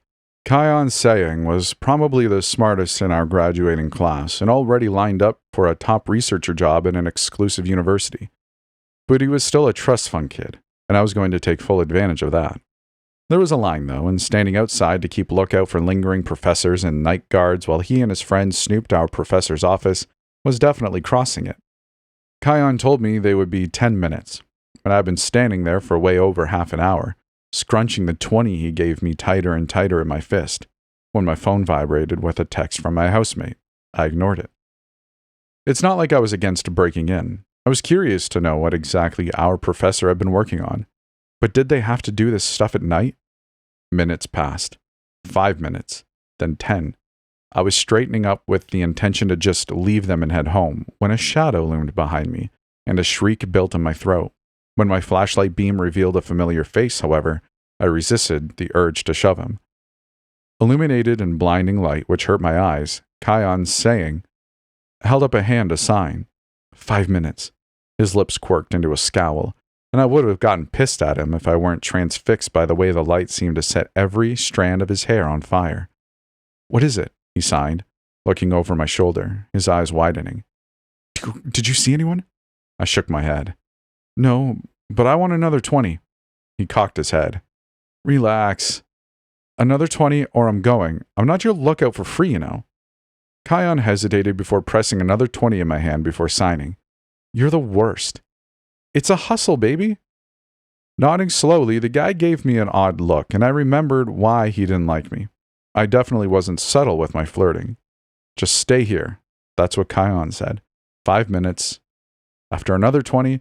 Kion Saying was probably the smartest in our graduating class and already lined up for a top researcher job at an exclusive university. But he was still a trust fund kid, and I was going to take full advantage of that. There was a line, though, and standing outside to keep lookout for lingering professors and night guards while he and his friends snooped our professor's office was definitely crossing it. Kion told me they would be 10 minutes, and I'd been standing there for way over half an hour, scrunching the 20 he gave me tighter and tighter in my fist, when my phone vibrated with a text from my housemate. I ignored it. It's not like I was against breaking in. I was curious to know what exactly our professor had been working on. But did they have to do this stuff at night? Minutes passed. 5 minutes. Then 10. I was straightening up with the intention to just leave them and head home, when a shadow loomed behind me, and a shriek built in my throat. When my flashlight beam revealed a familiar face, however, I resisted the urge to shove him. Illuminated in blinding light, which hurt my eyes, Kion Saying held up a hand to sign. 5 minutes. His lips quirked into a scowl, and I would have gotten pissed at him if I weren't transfixed by the way the light seemed to set every strand of his hair on fire. What is it? He signed, looking over my shoulder, his eyes widening. Did you see anyone? I shook my head. No, But I want another 20. He cocked his head. Relax. Another 20 or I'm going. I'm not your lookout for free, you know. Kion hesitated before pressing another 20 in my hand before signing. You're the worst. It's a hustle, baby. Nodding slowly, the guy gave me an odd look, and I remembered why he didn't like me. I definitely wasn't subtle with my flirting. Just stay here. That's what Kion said. 5 minutes. After another 20,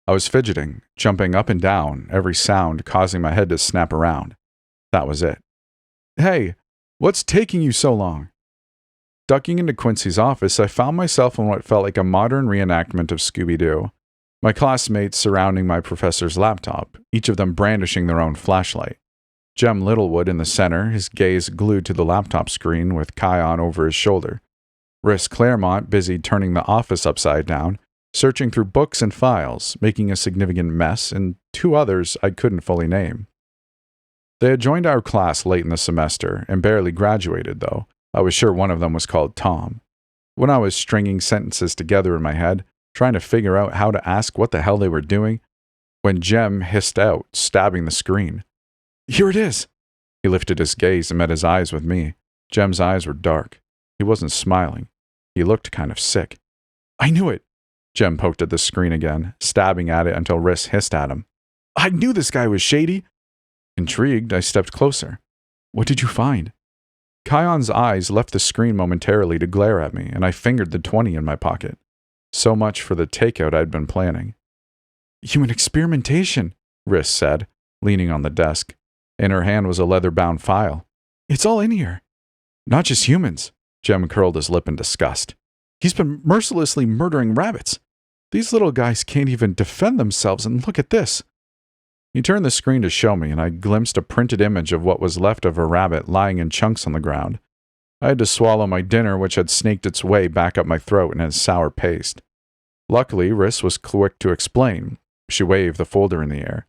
I was fidgeting, jumping up and down, every sound causing my head to snap around. That was it. Hey, what's taking you so long? Ducking into Quincy's office, I found myself in what felt like a modern reenactment of Scooby-Doo. My classmates surrounding my professor's laptop, each of them brandishing their own flashlight. Jem Littlewood in the center, his gaze glued to the laptop screen with Kion over his shoulder. Rhys Claremont busy turning the office upside down, searching through books and files, making a significant mess, and 2 others I couldn't fully name. They had joined our class late in the semester and barely graduated, though. I was sure one of them was called Tom. When I was stringing sentences together in my head, trying to figure out how to ask what the hell they were doing, when Jem hissed out, stabbing the screen. Here it is! He lifted his gaze and met his eyes with me. Jem's eyes were dark. He wasn't smiling. He looked kind of sick. I knew it! Jem poked at the screen again, stabbing at it until Rhys hissed at him. I knew this guy was shady! Intrigued, I stepped closer. What did you find? Kion's eyes left the screen momentarily to glare at me, and I fingered the 20 in my pocket. So much for the takeout I'd been planning. Human experimentation, Rhys said, leaning on the desk. In her hand was a leather-bound file. It's all in here. Not just humans. Jem curled his lip in disgust. He's been mercilessly murdering rabbits. These little guys can't even defend themselves, and look at this. He turned the screen to show me, and I glimpsed a printed image of what was left of a rabbit lying in chunks on the ground. I had to swallow my dinner, which had snaked its way back up my throat in a sour paste. Luckily, Rhys was quick to explain. She waved the folder in the air.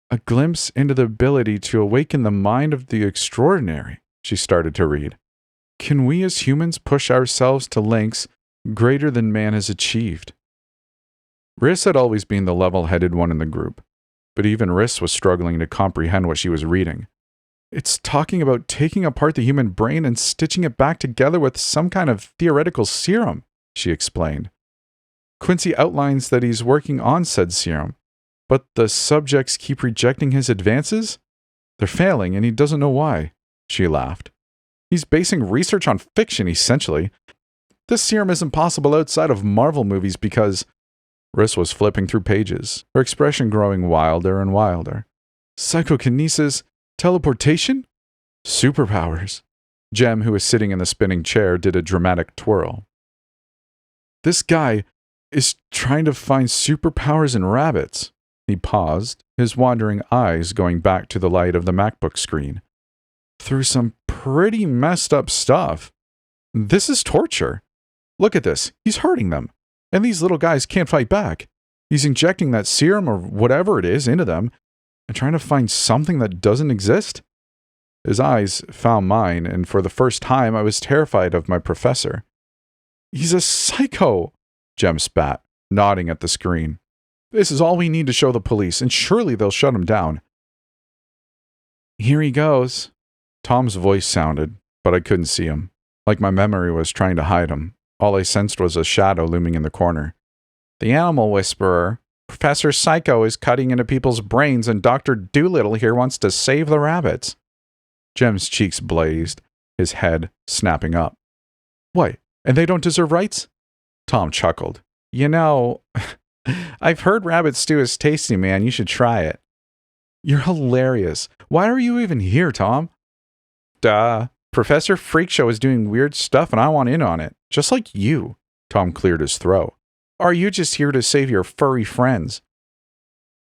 A glimpse into the ability to awaken the mind of the extraordinary, she started to read. Can we as humans push ourselves to lengths greater than man has achieved? Rhys had always been the level-headed one in the group, but even Rhys was struggling to comprehend what she was reading. It's talking about taking apart the human brain and stitching it back together with some kind of theoretical serum, she explained. Quincy outlines that he's working on said serum, but the subjects keep rejecting his advances? They're failing, and he doesn't know why, she laughed. He's basing research on fiction, essentially. This serum isn't possible outside of Marvel movies because... Rhys was flipping through pages, her expression growing wilder and wilder. Psychokinesis? Teleportation? Superpowers. Jem, who was sitting in the spinning chair, did a dramatic twirl. This guy is trying to find superpowers in rabbits. He paused, his wandering eyes going back to the light of the MacBook screen. Through some pretty messed up stuff. This is torture. Look at this. He's hurting them. And these little guys can't fight back. He's injecting that serum or whatever it is into them and trying to find something that doesn't exist. His eyes found mine, and for the first time I was terrified of my professor. He's a psycho, Jem spat, nodding at the screen. This is all we need to show the police, and surely they'll shut him down. Here he goes. Tom's voice sounded, but I couldn't see him. Like my memory was trying to hide him. All I sensed was a shadow looming in the corner. The animal whisperer. Professor Psycho is cutting into people's brains, and Dr. Doolittle here wants to save the rabbits. Jem's cheeks blazed, his head snapping up. What? And they don't deserve rights? Tom chuckled. You know, I've heard rabbit stew is tasty, man. You should try it. You're hilarious. Why are you even here, Tom? Duh. Professor Freakshow is doing weird stuff and I want in on it. Just like you. Tom cleared his throat. Or are you just here to save your furry friends?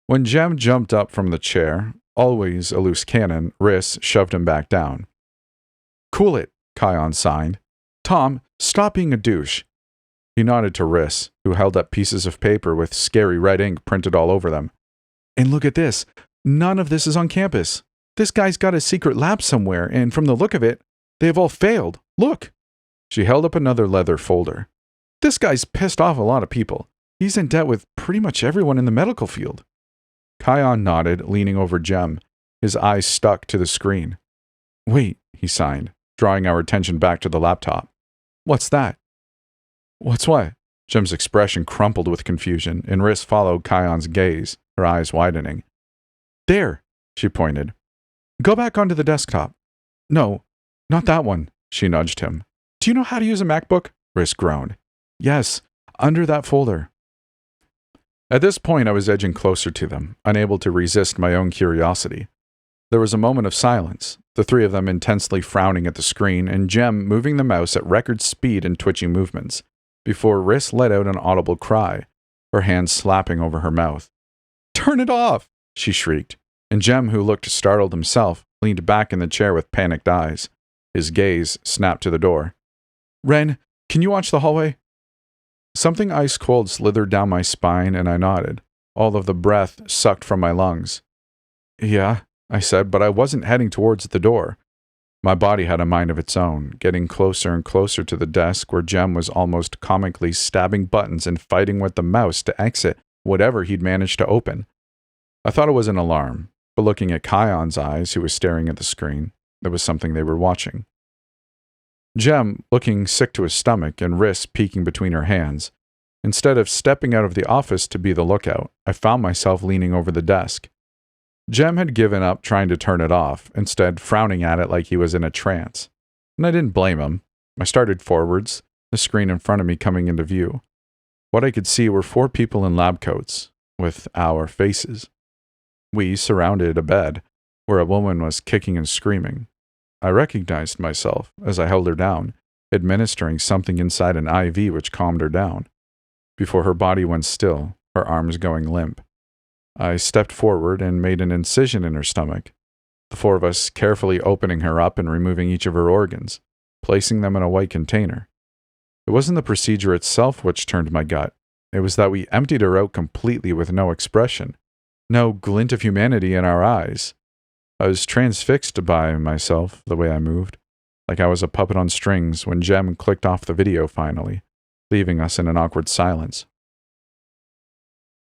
When Jem jumped up from the chair, always a loose cannon, Rhys shoved him back down. Cool it, Kion signed. Tom, stop being a douche. He nodded to Rhys, who held up pieces of paper with scary red ink printed all over them. And look at this. None of this is on campus. This guy's got a secret lab somewhere, and from the look of it, they have all failed. Look. She held up another leather folder. This guy's pissed off a lot of people. He's in debt with pretty much everyone in the medical field. Kion nodded, leaning over Jem, his eyes stuck to the screen. Wait, he signed, drawing our attention back to the laptop. What's that? What's what? Jem's expression crumpled with confusion, and Riss followed Kion's gaze, her eyes widening. There, she pointed. Go back onto the desktop. No, not that one, she nudged him. Do you know how to use a MacBook? Riss groaned. Yes, under that folder. At this point, I was edging closer to them, unable to resist my own curiosity. There was a moment of silence, the three of them intensely frowning at the screen, and Jem moving the mouse at record speed in twitching movements, before Riss let out an audible cry, her hands slapping over her mouth. Turn it off! She shrieked, and Jem, who looked startled himself, leaned back in the chair with panicked eyes. His gaze snapped to the door. Ren, can you watch the hallway? Something ice-cold slithered down my spine, and I nodded, all of the breath sucked from my lungs. Yeah, I said, but I wasn't heading towards the door. My body had a mind of its own, getting closer and closer to the desk where Jem was almost comically stabbing buttons and fighting with the mouse to exit whatever he'd managed to open. I thought it was an alarm, but looking at Kion's eyes, who was staring at the screen, there was something they were watching. Jem, looking sick to his stomach and Riss peeking between her hands. Instead of stepping out of the office to be the lookout, I found myself leaning over the desk. Jem had given up trying to turn it off, instead frowning at it like he was in a trance. And I didn't blame him. I started forwards, the screen in front of me coming into view. What I could see were 4 people in lab coats, with our faces. We surrounded a bed, where a woman was kicking and screaming. I recognized myself as I held her down, administering something inside an IV which calmed her down. Before her body went still, her arms going limp. I stepped forward and made an incision in her stomach, the 4 of us carefully opening her up and removing each of her organs, placing them in a white container. It wasn't the procedure itself which turned my gut. It was that we emptied her out completely with no expression, no glint of humanity in our eyes. I was transfixed by myself, the way I moved, like I was a puppet on strings when Jem clicked off the video finally, leaving us in an awkward silence.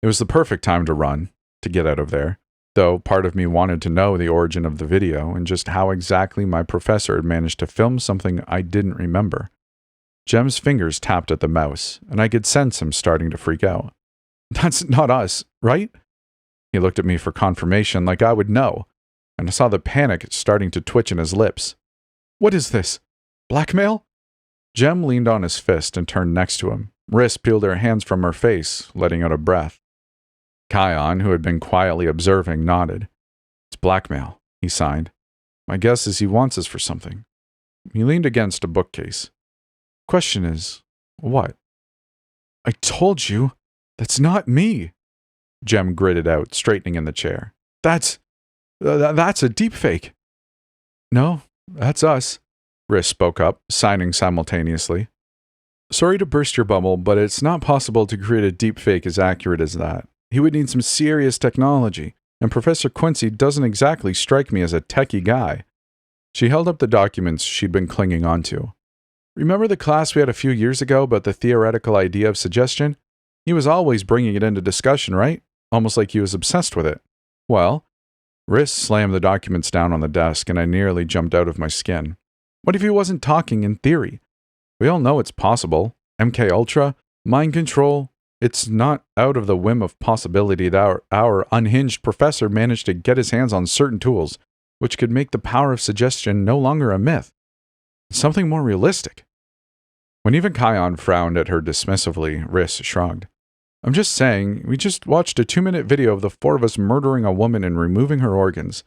It was the perfect time to run, to get out of there, though part of me wanted to know the origin of the video and just how exactly my professor had managed to film something I didn't remember. Jem's fingers tapped at the mouse, and I could sense him starting to freak out. That's not us, right? He looked at me for confirmation like I would know, and I saw the panic starting to twitch in his lips. What is this? Blackmail? Jem leaned on his fist and turned next to him. Riss peeled her hands from her face, letting out a breath. Kion, who had been quietly observing, nodded. It's blackmail, he signed. My guess is he wants us for something. He leaned against a bookcase. Question is, what? I told you, that's not me, Jem gritted out, straightening in the chair. That's a deepfake. No, that's us, Riss spoke up, signing simultaneously. Sorry to burst your bubble, but it's not possible to create a deepfake as accurate as that. He would need some serious technology, and Professor Quincy doesn't exactly strike me as a techie guy. She held up the documents she'd been clinging onto. Remember the class we had a few years ago about the theoretical idea of suggestion? He was always bringing it into discussion, right? Almost like he was obsessed with it. Well, Riss slammed the documents down on the desk, and I nearly jumped out of my skin. What if he wasn't talking in theory? We all know it's possible. MK Ultra, mind control. It's not out of the whim of possibility that our unhinged professor managed to get his hands on certain tools, which could make the power of suggestion no longer a myth. Something more realistic. When even Kion frowned at her dismissively, Riss shrugged. I'm just saying, we just watched a 2-minute video of the 4 of us murdering a woman and removing her organs.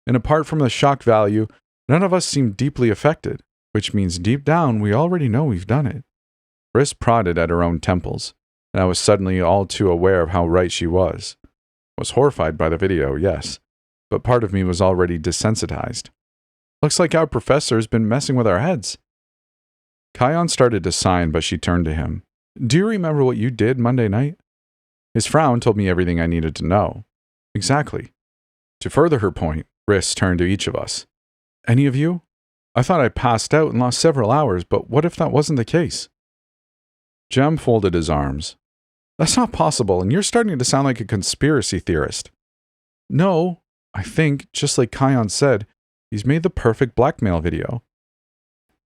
And apart from the shock value, none of us seemed deeply affected, which means deep down we already know we've done it. Riss prodded at her own temples, and I was suddenly all too aware of how right she was. I was horrified by the video, yes, but part of me was already desensitized. Looks like our professor's been messing with our heads. Kion started to sign, but she turned to him. Do you remember what you did Monday night? His frown told me everything I needed to know. Exactly. To further her point, Riss turned to each of us. Any of you? I thought I passed out and lost several hours, but what if that wasn't the case? Jem folded his arms. That's not possible, and you're starting to sound like a conspiracy theorist. No, I think, just like Kion said, he's made the perfect blackmail video.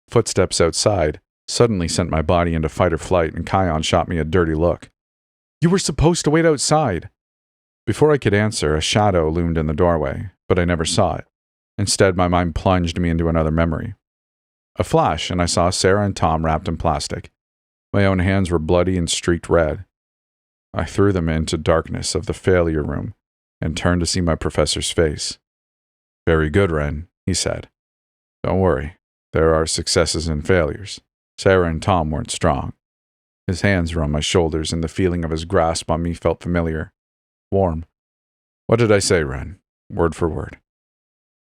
Footsteps outside suddenly sent my body into fight or flight, and Kion shot me a dirty look. You were supposed to wait outside. Before I could answer, a shadow loomed in the doorway, but I never saw it. Instead, my mind plunged me into another memory. A flash, and I saw Sarah and Tom wrapped in plastic. My own hands were bloody and streaked red. I threw them into darkness of the failure room and turned to see my professor's face. Very good, Ren, he said. Don't worry. There are successes and failures. Sarah and Tom weren't strong. His hands were on my shoulders, and the feeling of his grasp on me felt familiar. Warm. What did I say, Ren? Word for word.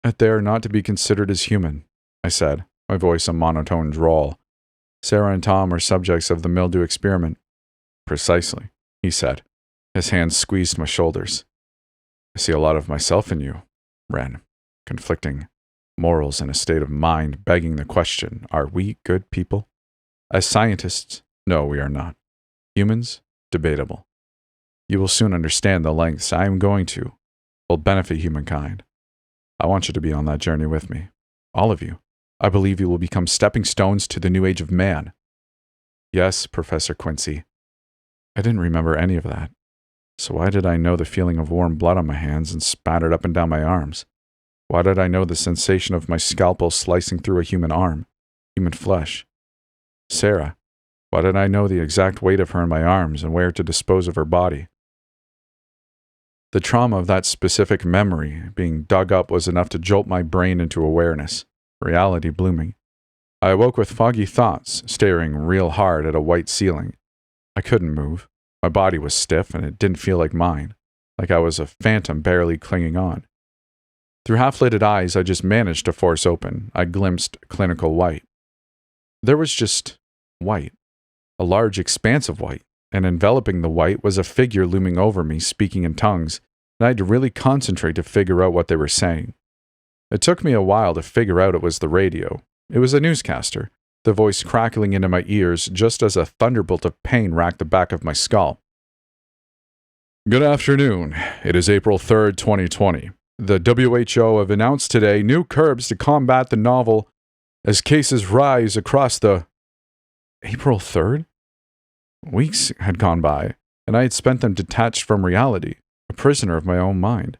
That they are not to be considered as human, I said, my voice a monotone drawl. Sarah and Tom are subjects of the mildew experiment. Precisely, he said. His hands squeezed my shoulders. I see a lot of myself in you, Ren. Conflicting morals and a state of mind begging the question, are we good people? As scientists, no, we are not. Humans, debatable. You will soon understand the lengths I am going to will benefit humankind. I want you to be on that journey with me. All of you. I believe you will become stepping stones to the new age of man. Yes, Professor Quincy. I didn't remember any of that. So why did I know the feeling of warm blood on my hands and spattered up and down my arms? Why did I know the sensation of my scalpel slicing through a human arm, human flesh? Sarah, why did I know the exact weight of her in my arms and where to dispose of her body? The trauma of that specific memory being dug up was enough to jolt my brain into awareness, reality blooming. I awoke with foggy thoughts, staring real hard at a white ceiling. I couldn't move. My body was stiff and it didn't feel like mine, like I was a phantom barely clinging on. Through half-lidded eyes I just managed to force open, I glimpsed clinical white. There was just white, a large expanse of white, and enveloping the white was a figure looming over me speaking in tongues, and I had to really concentrate to figure out what they were saying. It took me a while to figure out it was the radio. It was a newscaster, the voice crackling into my ears just as a thunderbolt of pain racked the back of my skull. Good afternoon. It is April 3rd, 2020. The WHO have announced today new curbs to combat the novel as cases rise across the... April 3rd? Weeks had gone by, and I had spent them detached from reality, a prisoner of my own mind.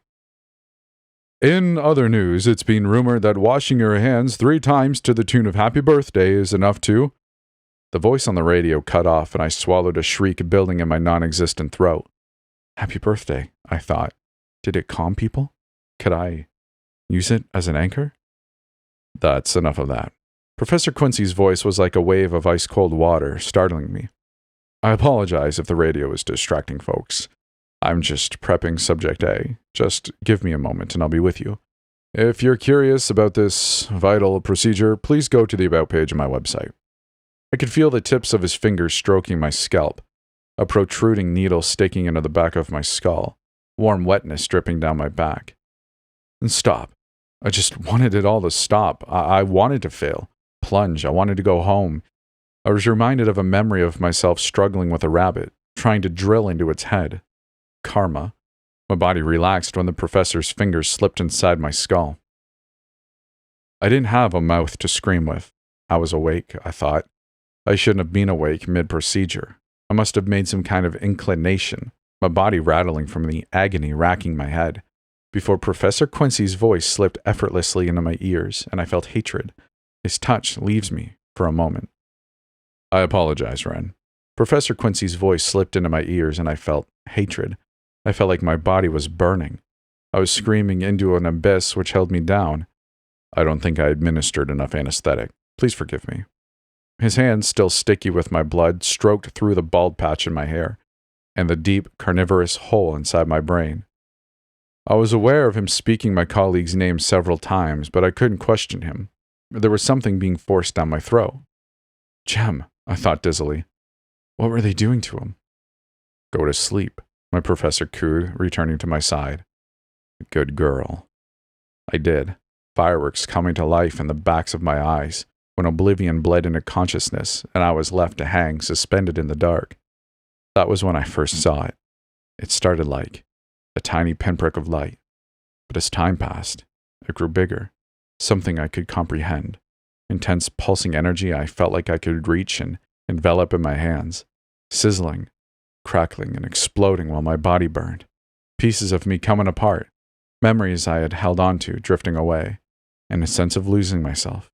In other news, it's been rumored that washing your hands 3 times to the tune of Happy Birthday is enough to... The voice on the radio cut off, and I swallowed a shriek building in my non-existent throat. Happy birthday, I thought. Did it calm people? Could I use it as an anchor? That's enough of that. Professor Quincy's voice was like a wave of ice-cold water, startling me. I apologize if the radio is distracting folks. I'm just prepping Subject A. Just give me a moment and I'll be with you. If you're curious about this vital procedure, please go to the About page of my website. I could feel the tips of his fingers stroking my scalp, a protruding needle sticking into the back of my skull, warm wetness dripping down my back. And stop. I just wanted it all to stop. I wanted to fail. Plunge. I wanted to go home. I was reminded of a memory of myself struggling with a rabbit, trying to drill into its head. Karma. My body relaxed when the professor's fingers slipped inside my skull. I didn't have a mouth to scream with. I was awake, I thought. I shouldn't have been awake mid-procedure. I must have made some kind of inclination, my body rattling from the agony racking my head, before Professor Quincy's voice slipped effortlessly into my ears, and I felt hatred. His touch leaves me for a moment. I apologize, Ren. Professor Quincy's voice slipped into my ears, and I felt hatred. I felt like my body was burning. I was screaming into an abyss which held me down. I don't think I administered enough anesthetic. Please forgive me. His hands, still sticky with my blood, stroked through the bald patch in my hair and the deep, carnivorous hole inside my brain. I was aware of him speaking my colleague's name several times, but I couldn't question him. There was something being forced down my throat. Jem, I thought dizzily. What were they doing to him? Go to sleep, my professor cooed, returning to my side. Good girl. I did, fireworks coming to life in the backs of my eyes, when oblivion bled into consciousness and I was left to hang suspended in the dark. That was when I first saw it. It started like a tiny pinprick of light, But as time passed, it grew bigger, something I could comprehend. Intense pulsing energy I felt like I could reach and envelop in my hands, sizzling, crackling, and exploding while my body burned. Pieces of me coming apart, memories I had held onto drifting away, and a sense of losing myself,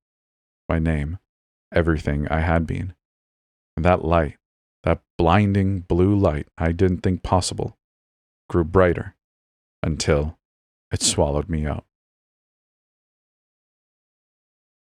my name, everything I had been. And that light, that blinding blue light I didn't think possible, grew brighter until it swallowed me up.